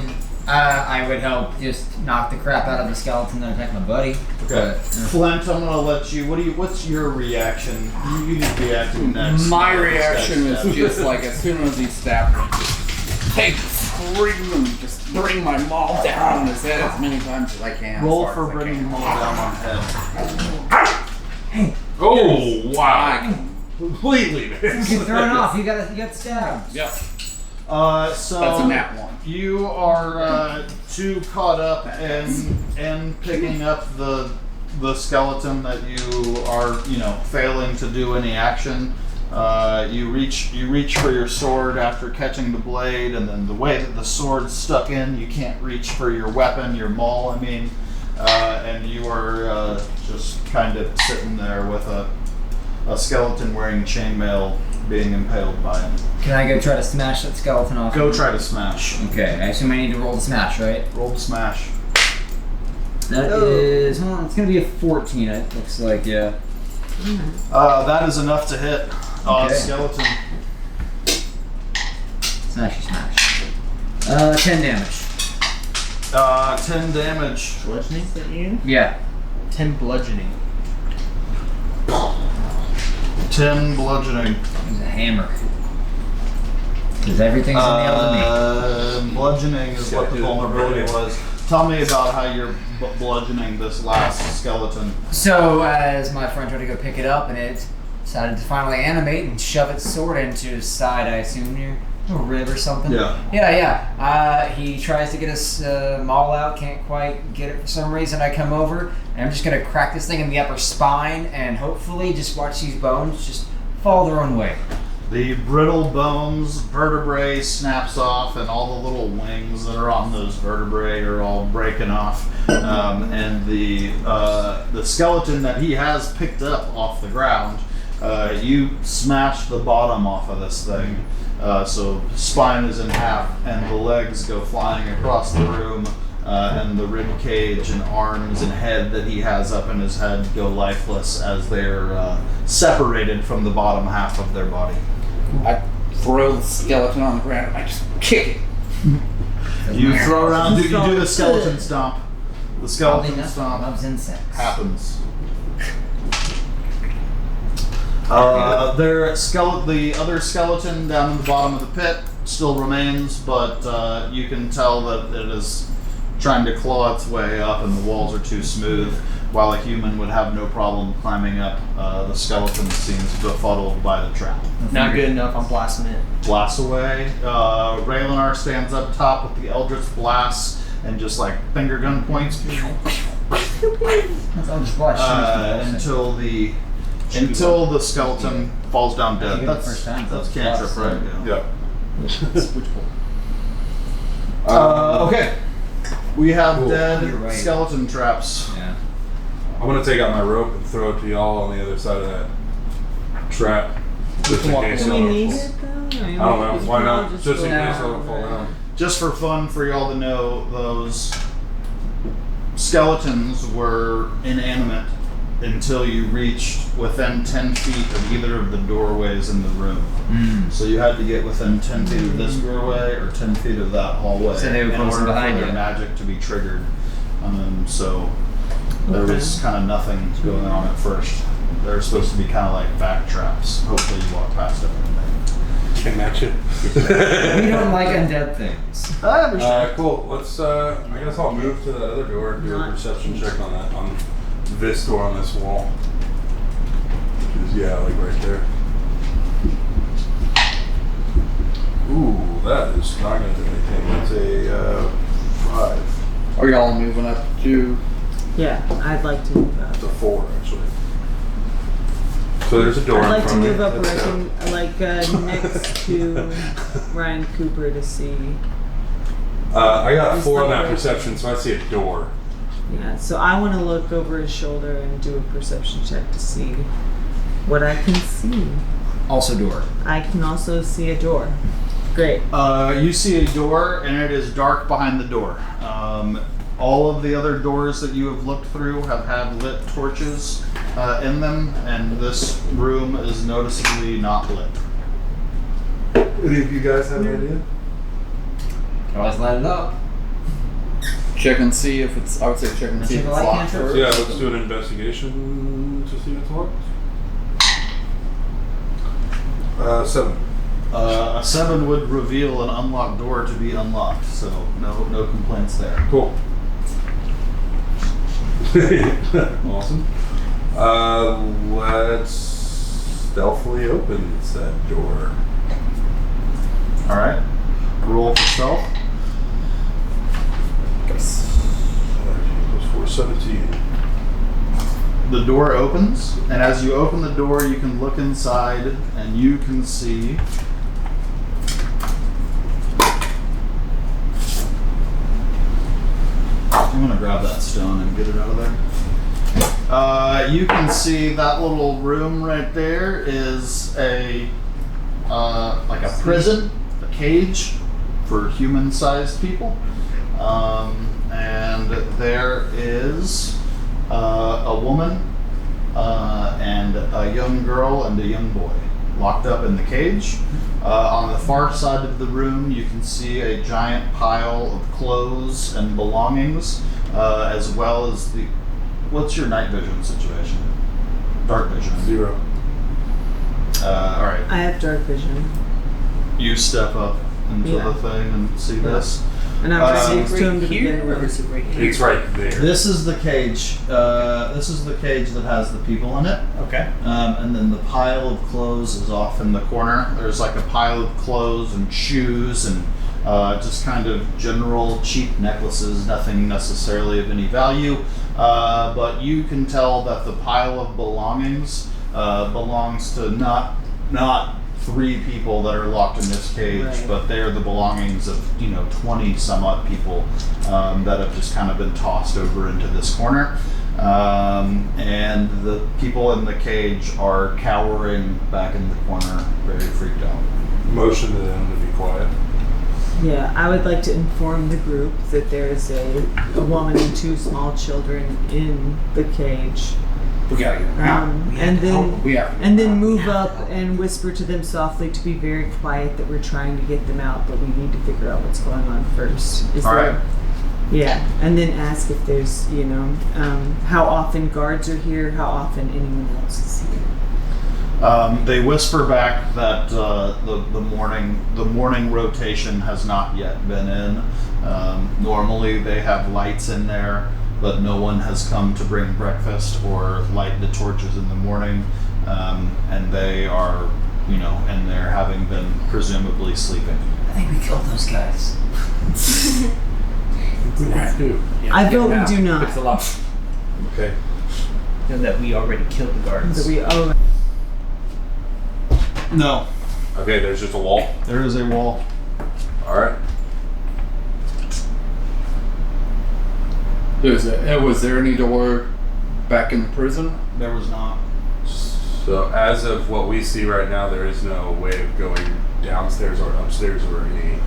I would help just knock the crap out of the skeleton and attack my buddy. Okay. But, Flint, I'm gonna let you. What's your reaction? You need to be acting next. My This reaction guy's is dead. just like as soon as he stabbed me, just take scream and just bring my maul down on his head as many times as I can. Roll as far for as I bringing can. Maul down on head. Oh wow! I- Completely You're thrown off. You got stabbed. Yep. So That's a nat 1. you are too caught up in picking up the skeleton that you are failing to do any action. You reach for your sword after catching the blade, and then the way that the sword's stuck in, you can't reach for your weapon, your maul. And you are just kind of sitting there with a skeleton wearing chainmail being impaled by him. Can I go try to smash that skeleton off? Go try to smash. Okay, I assume I need to roll to smash, right? Roll to smash. That is, it's gonna be a 14. It looks like, yeah. That is enough to hit Okay. skeleton. Smashy smash. 10 damage. 10 damage. Bludgeoning? Is that you? Yeah. 10 bludgeoning. 10 bludgeoning. It's a hammer. Because everything's nailed to me. Bludgeoning is what the vulnerability was. tell me about how you're bludgeoning this last skeleton. So, as my friend tried to go pick it up, and it decided to finally animate and shove its sword into his side, I assume, near a rib or something. Yeah. He tries to get his maul out, can't quite get it for some reason. I come over, and I'm just going to crack this thing in the upper spine, and hopefully just watch these bones just fall their own way. The brittle bones, vertebrae snaps off, and all the little wings that are on those vertebrae are all breaking off. And the skeleton that he has picked up off the ground, you smash the bottom off of this thing. So spine is in half, and the legs go flying across the room, and the rib cage and arms and head that he has up in his head go lifeless as they're separated from the bottom half of their body. I throw the skeleton on the ground and I just kick it. You throw around, you do the skeleton stomp. The skeleton stomp Loves insects. happens. The other skeleton down in the bottom of the pit still remains, but you can tell that it is trying to claw its way up, and the walls are too smooth. While a human would have no problem climbing up, the skeleton seems befuddled by the trap. Not good enough. I'm blasting it. Blast away. Raylanar stands up top with the Eldritch Blast and just like finger gun points That's all just watch. until the skeleton falls down dead. I think it's the first time. That's cantrip, right? Yeah. Okay. We have Cool. dead You're right. skeleton traps. Yeah. I'm gonna take out my rope and throw it to y'all on the other side of that trap. Just in case Do we y'all need don't it though? I don't know. Why not? Just Just in go case down. y'all don't fall down. Just for fun, for y'all to know, those skeletons were inanimate until you reached within 10 feet of either of the doorways in the room. So you had to get within 10 feet of this doorway or 10 feet of that hallway So they were in closing order behind for the you. magic to be triggered. So there was kind of nothing going on at first. They're supposed to be kind of like back traps. Hopefully you walk past everything. Can match it. We don't like undead things. I understand. Cool. Let's. I guess I'll move to the other door and do a perception check on that. On this door on this wall. Which is like right there. Ooh, that is not going to do anything. That's a 5. Are y'all moving up to? Yeah, I'd like to move up. It's a 4 actually. So there's a door. I'd like in to front of move me. up where I That's can, next to Ryan Cooper to see. I got a Just 4 on like that right- perception, so I see a door. Yeah, so I want to look over his shoulder and do a perception check to see what I can see. Also door. I can also see a door. Great. You see a door, and it is dark behind the door. All of the other doors that you have looked through have had lit torches in them, and this room is noticeably not lit. Any of you guys have an idea? Always light it up. Check and see if it's. I would say check and see Check if the it's light locked cantrip. first. Yeah, let's do an investigation to see if it's locked. 7. A 7 would reveal an unlocked door to be unlocked, so no complaints there. Cool. Awesome. Let's stealthily open that door. All right. Roll for stealth. 17. The door opens, and as you open the door, you can look inside, and you can see I'm gonna grab that stone and get it out of there. You can see that little room right there is a like a prison, a cage for human-sized people, and there is a woman and a young girl and a young boy locked up in the cage. On the far side of the room, you can see a giant pile of clothes and belongings, as well as the. What's your night vision situation? Dark vision. 0. All right. I have dark vision. You step up into Yeah. the thing and see this. And I was next to him to begin Or with. is it right here? It's right there. This is the cage. This is the cage that has the people in it. Okay. And then the pile of clothes is off in the corner. There's like a pile of clothes and shoes and just kind of general cheap necklaces, nothing necessarily of any value. But you can tell that the pile of belongings belongs to not 3 people that are locked in this cage, Right. but they're the belongings of 20 some odd people that have just kind of been tossed over into this corner. And the people in the cage are cowering back in the corner, very freaked out. Motion to them to be quiet. Yeah, I would like to inform the group that there is a woman and 2 small children in the cage. We gotta get them out. And then move up and whisper to them softly to be very quiet that we're trying to get them out, but we need to figure out what's going on first. All right. Yeah, and then ask if there's, how often guards are here, how often anyone else is here. They whisper back that the morning rotation has not yet been in. Normally they have lights in there, but no one has come to bring breakfast or light the torches in the morning, and they are, in there having been presumably sleeping. I think we killed those guys. I vote we do not. It's a lot. Okay. And that we already killed the guards. No, Okay, there's just a wall. there is a wall. Alright. Was there any door back in the prison? There was not. So as of what we see right now, there is no way of going downstairs or upstairs or any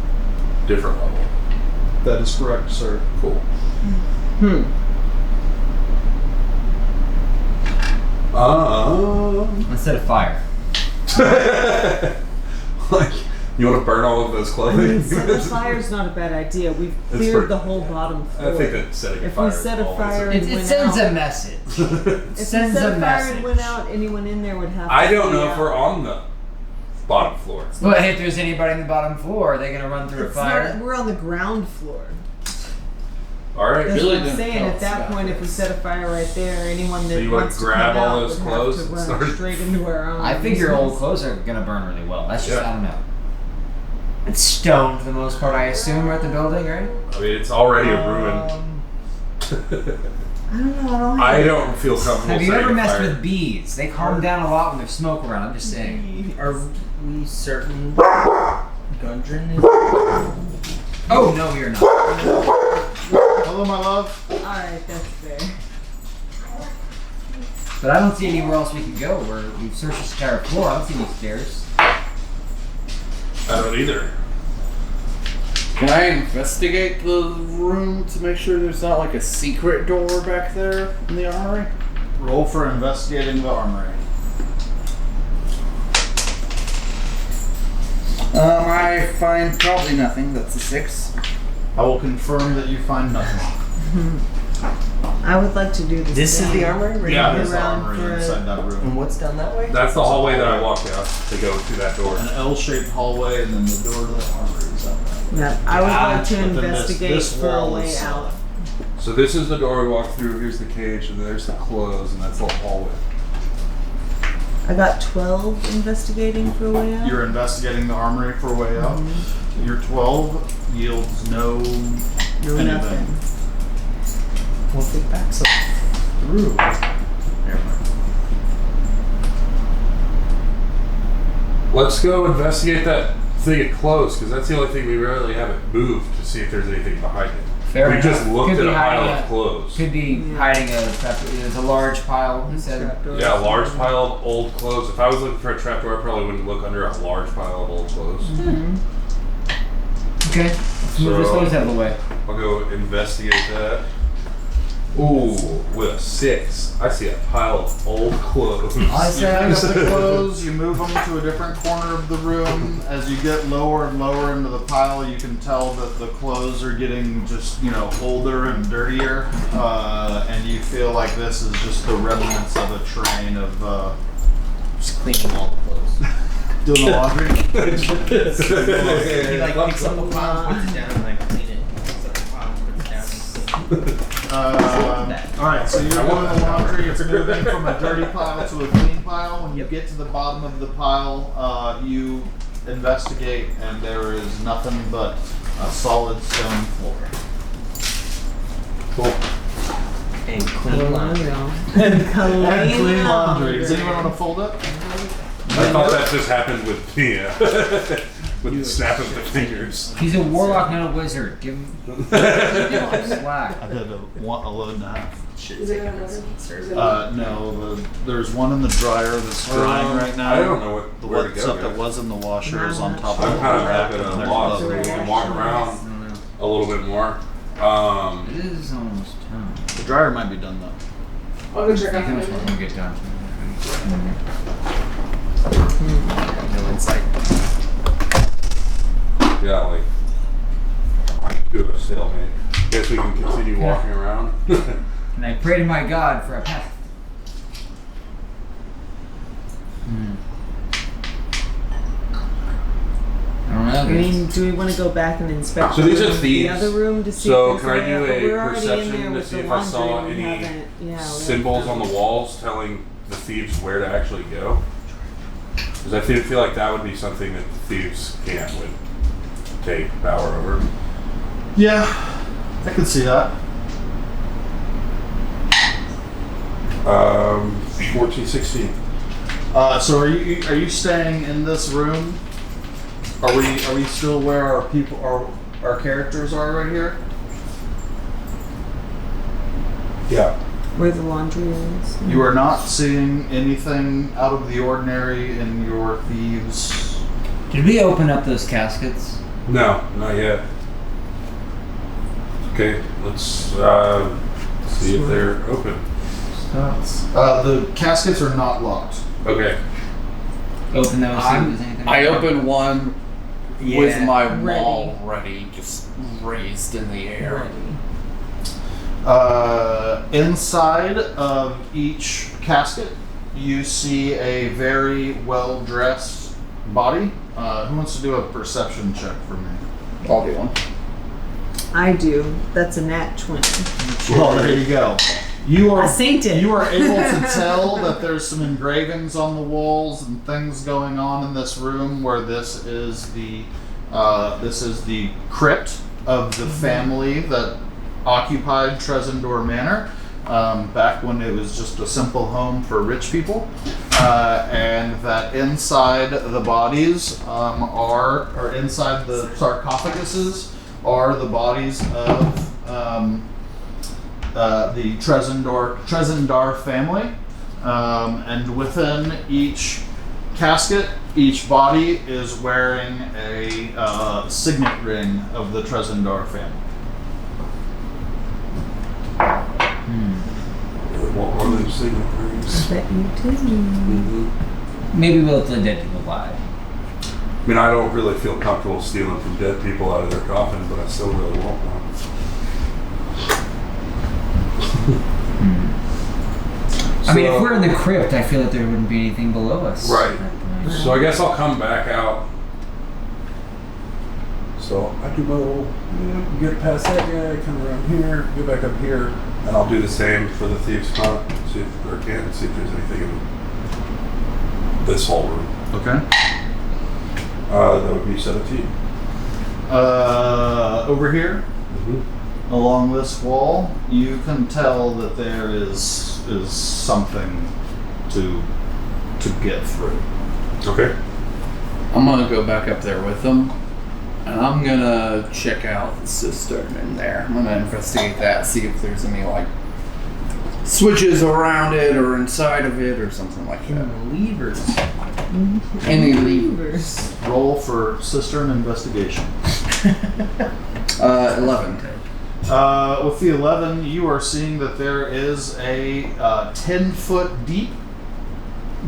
different level. That is correct, sir. Cool. Let's set a fire. Like, you want to burn all of those clothing? So the fire's not a bad idea. We've It's cleared pretty- the whole bottom floor. I think that setting a If fire we set a is always fire a- and It went sends out, a message. if we Sends set a a fire and went message. out, anyone in there would have to I don't be know if out. we're on the bottom floor. But if there's anybody in the bottom floor, are they gonna run through It's a fire? not, we're on the ground floor. Alright. That's Billy what I'm didn't saying. tell At us that about point, if we set a fire right there, anyone that you wanna wants to grab come all out those would clothes have to and run start- straight into our own. I figure old business. clothes are gonna burn really well. That's just, Yeah. I don't know. It's stone for the most part, I assume, at the building, right? I mean, it's already a ruin. I don't know. I don't feel comfortable Have you setting ever a messed fire. with bees? They calm down a lot when there's smoke around. I'm just saying. Are we certain Gundren is... Oh no, you're not. Hello, my love. All right, that's fair. But I don't see anywhere else we can go. We've searched this entire floor. I don't see any stairs. I don't either. Can I investigate the room to make sure there's not like a secret door back there in the armory? Roll for investigating the armory. I find probably nothing. That's a 6. I will confirm that you find nothing. I would like to do this. This is the armory? Right Yeah, here? there's the around armory for- inside that room. And what's down that way? That's the hallway that I walked down to go through that door. An L-shaped hallway, and then the door to the armory is up that way. Yeah, I would like to But then investigate this for a wall way is out. So this is the door we walked through. Here's the cage, and there's the clothes, and that's the hallway. I got 12 investigating for a way out. You're investigating the armory for a way out. Your 12 yields no No, anything. nothing. We'll get back some. Through. Never mind. Let's go investigate that thing of clothes, because that's the only thing we really haven't moved to see if there's anything behind it. Fair we enough. just looked Could at be a pile hiding of clothes. Could be hiding a trap. There's a large pile. He said. Trapdoors. Yeah, a large pile of old clothes. If I was looking for a trapdoor, I probably wouldn't look under a large pile of old clothes. Okay. Let's move this So- clothes out of the way. I'll go investigate that. Ooh, with a 6, I see a pile of old clothes. I You pick said. up the clothes, you move them to a different corner of the room. As you get lower and lower into the pile, you can tell that the clothes are getting just, older and dirtier. And you feel like this is just the remnants of a train of, Just cleaning all the clothes. Doing the laundry. He like picks up a pile, puts it down, and like clean it. Picks up a pile, puts it down. All right, so you're doing the laundry. It's moving from a dirty pile to a clean pile. When you get to the bottom of the pile, you investigate, and there is nothing but a solid stone floor. Cool. And clean laundry. And clean laundry. Does anyone want to fold up? I thought that just happened with the with the snap of the fingers. He's a warlock, not a wizard. Give him slack. I did a load and a half. Is there another? No, there's one in the dryer that's drying right now. I don't know where to go. Stuff yet. that was in the washer is on top of I'm the kind of rack. at and a there's loss, so the- we can walk around a little bit more. It is almost time. The dryer might be done though. I'll go check out How much more we get done? No insight. Yeah, like I can do a stalemate. Guess we can continue walking around. And I pray to my God for a path. I don't know. I mean, do we want to go back and inspect So these are the thieves. other room to see So if can I there's do any- a we're already in perception there to with see the if I saw laundry, we any haven't- yeah, we symbols on haven't the walls telling the thieves where to actually go? Because I feel like that would be something that the thieves can't would take power over. Yeah, I can see that. 14, 16. So are you staying in this room? Are we still where our characters are right here? Yeah. Where the laundry is. You are not seeing anything out of the ordinary in your thieves. Did we open up those caskets? No, not yet. Okay, let's see if they're open. The caskets are not locked. Okay. Open those. see if there's anything. I open one with my Ready. wall ready, just raised in the air. Inside of each casket, you see a very well-dressed body. Who wants to do a perception check for me? I'll do one. I do. That's a nat 20. Well, there you go. You are I synced it. You are able to tell that there's some engravings on the walls and things going on in this room where this is the crypt of the family that occupied Trezendor Manor back when it was just a simple home for rich people, and that inside the bodies or inside the sarcophaguses are the bodies of the Trezendar family, and within each casket, each body is wearing a signet ring of the Trezendar family. What are those signet rings? I bet you do. Maybe we'll let the dead people lie. I mean, I don't really feel comfortable stealing from dead people out of their coffin, but I still really want one. I mean, if we're in the crypt, I feel that there wouldn't be anything below us. Right. So I guess I'll come back out. So I do my little, get past that guy, come around here, get back up here, and I'll do the same for the thieves' spot. See if there's anything in this whole room. Okay. That would be 17. Over here, along this wall, you can tell that there is something to get through. Okay. I'm gonna go back up there with them, and I'm gonna check out the cistern in there. I'm gonna investigate that, see if there's any like switches around it or inside of it or something like that. Levers. Any levers? Roll for cistern investigation. 11. With the 11, you are seeing that there is a 10-foot deep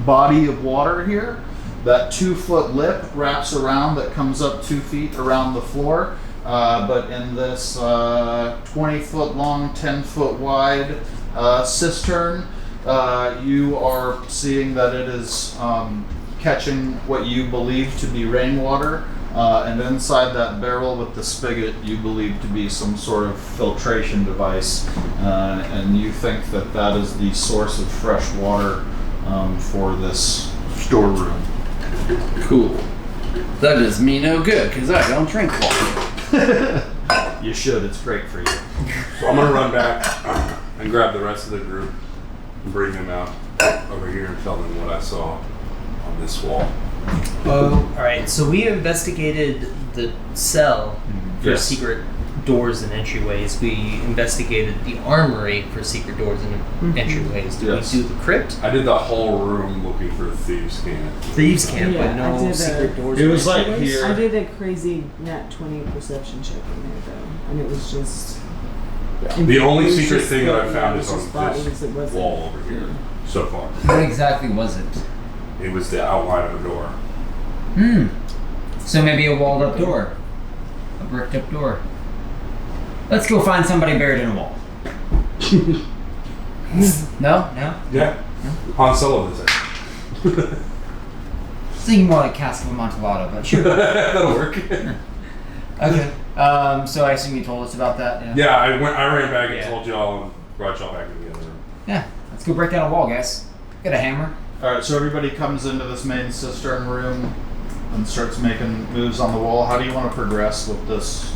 body of water here. That 2-foot lip wraps around that comes up 2 feet around the floor. But in this 20-foot long, 10-foot wide cistern, you are seeing that it is catching what you believe to be rainwater, and inside that barrel with the spigot you believe to be some sort of filtration device, and you think that that is the source of fresh water for this storeroom. Cool. That does me no good because I don't drink water. You should. It's great for you. So I'm gonna run back and grab the rest of the group and bring them out over here and tell them what I saw on this wall. Oh, all right. So we investigated the cell for Yes. secret doors and entryways. We investigated the armory for secret doors and entryways. Did Yes. we do the crypt? I did the whole room looking for a thieves' camp. Thieves' camp, Yeah, but I no did secret doors. It or was like entryways? here. I did a crazy nat 20 perception check in there though, and it was just. The only it was secret just thing that I the- found it is was on just bodies, this it wasn't- wall over here so far. What exactly was it? It was the outline of a door. So maybe a walled up door. A bricked up door. Let's go find somebody buried in a wall. No? No? Yeah. Han Solo does it. Thinking more like Cask of Amontillado, but sure. That'll work. Okay. So I assume you told us about that? Yeah, I ran back and Yeah. told y'all and brought y'all back in the other room. Yeah. Let's go break down a wall, guys. Get a hammer. All right, so everybody comes into this main cistern room and starts making moves on the wall. How do you want to progress with this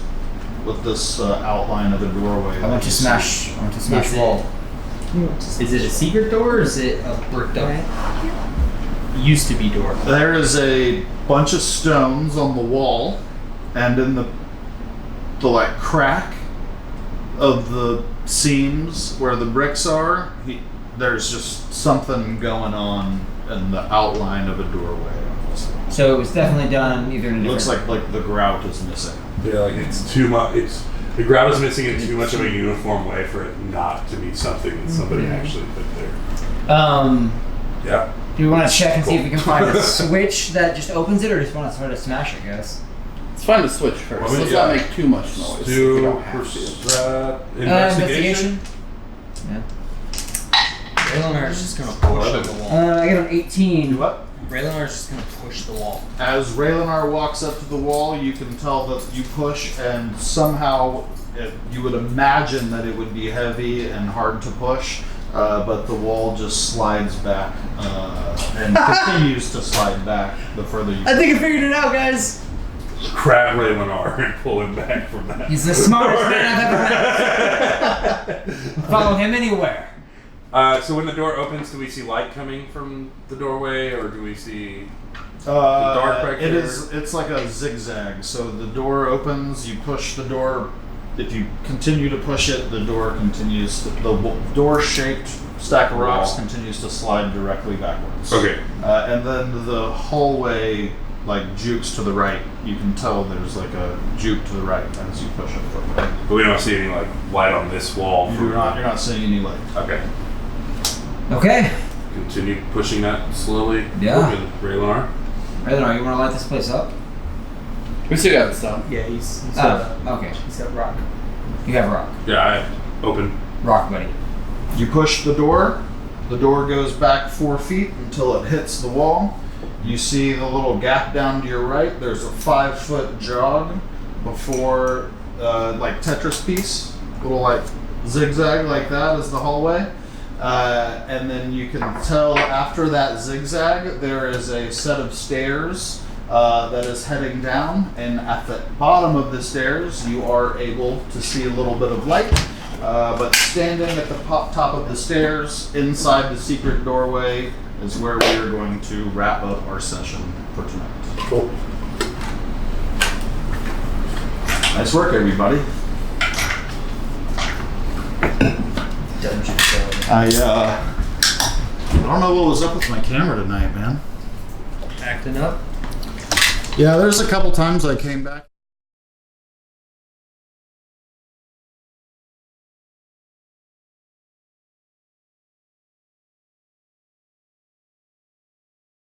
outline of a doorway? I want to smash. I want to smash Is the wall. Is it a secret door or is it a bricked up? Used to be door. There is a bunch of stones on the wall, and in the like crack of the seams where the bricks are, there's just something going on in the outline of a doorway. So it was definitely done either in a It looks different. like the grout is missing. Yeah, like it's too much. The grout is missing in too much of a uniform way for it not to be something that somebody actually put there. Yeah. Do we want to check and see if we can Cool. find a switch that just opens it, or just want to try to smash it, guys? Let's find a switch first. Well, Let's yeah. not make too much noise. if we Do don't have to. investigation. Yeah. Raylanar's just gonna push on the wall. I got an 18. What? Raylanar's just gonna push the wall. As Raylanar walks up to the wall, you can tell that you push, and somehow you would imagine that it would be heavy and hard to push, but the wall just slides back and continues to slide back the further you. I think I figured it out, guys. Grab Raylanar and pull him back from that. He's the smartest man I've ever met. Follow him anywhere. So when the door opens, do we see light coming from the doorway, or do we see dark back it there? it's like a zigzag. So the door opens, you push the door. If you continue to push it, the door continues. The door-shaped stack of rocks Wall. continues to slide directly backwards. Okay. And then the hallway jukes to the right. You can tell there's like a juke to the right as you push it further. But we don't see any light on this wall. You're not seeing any light. Okay. Okay. Continue pushing that slowly. Yeah. With Raylanar. Raylanar, you want to light this place up? We still got the stone. Yeah, he's got Okay. rock. You have rock. Yeah, I open. Rock, buddy. You push the door goes back 4 feet until it hits the wall. You see the little gap down to your right. There's a 5-foot jog before, Tetris piece. Little zigzag like that is the hallway. And then you can tell after that zigzag, there is a set of stairs that is heading down. And at the bottom of the stairs, you are able to see a little bit of light. But standing at the top of the stairs, inside the secret doorway, is where we are going to wrap up our session for tonight. Cool. Nice work, everybody. I don't know what was up with my camera tonight, man. Acting up. Yeah, there's a couple times I came back.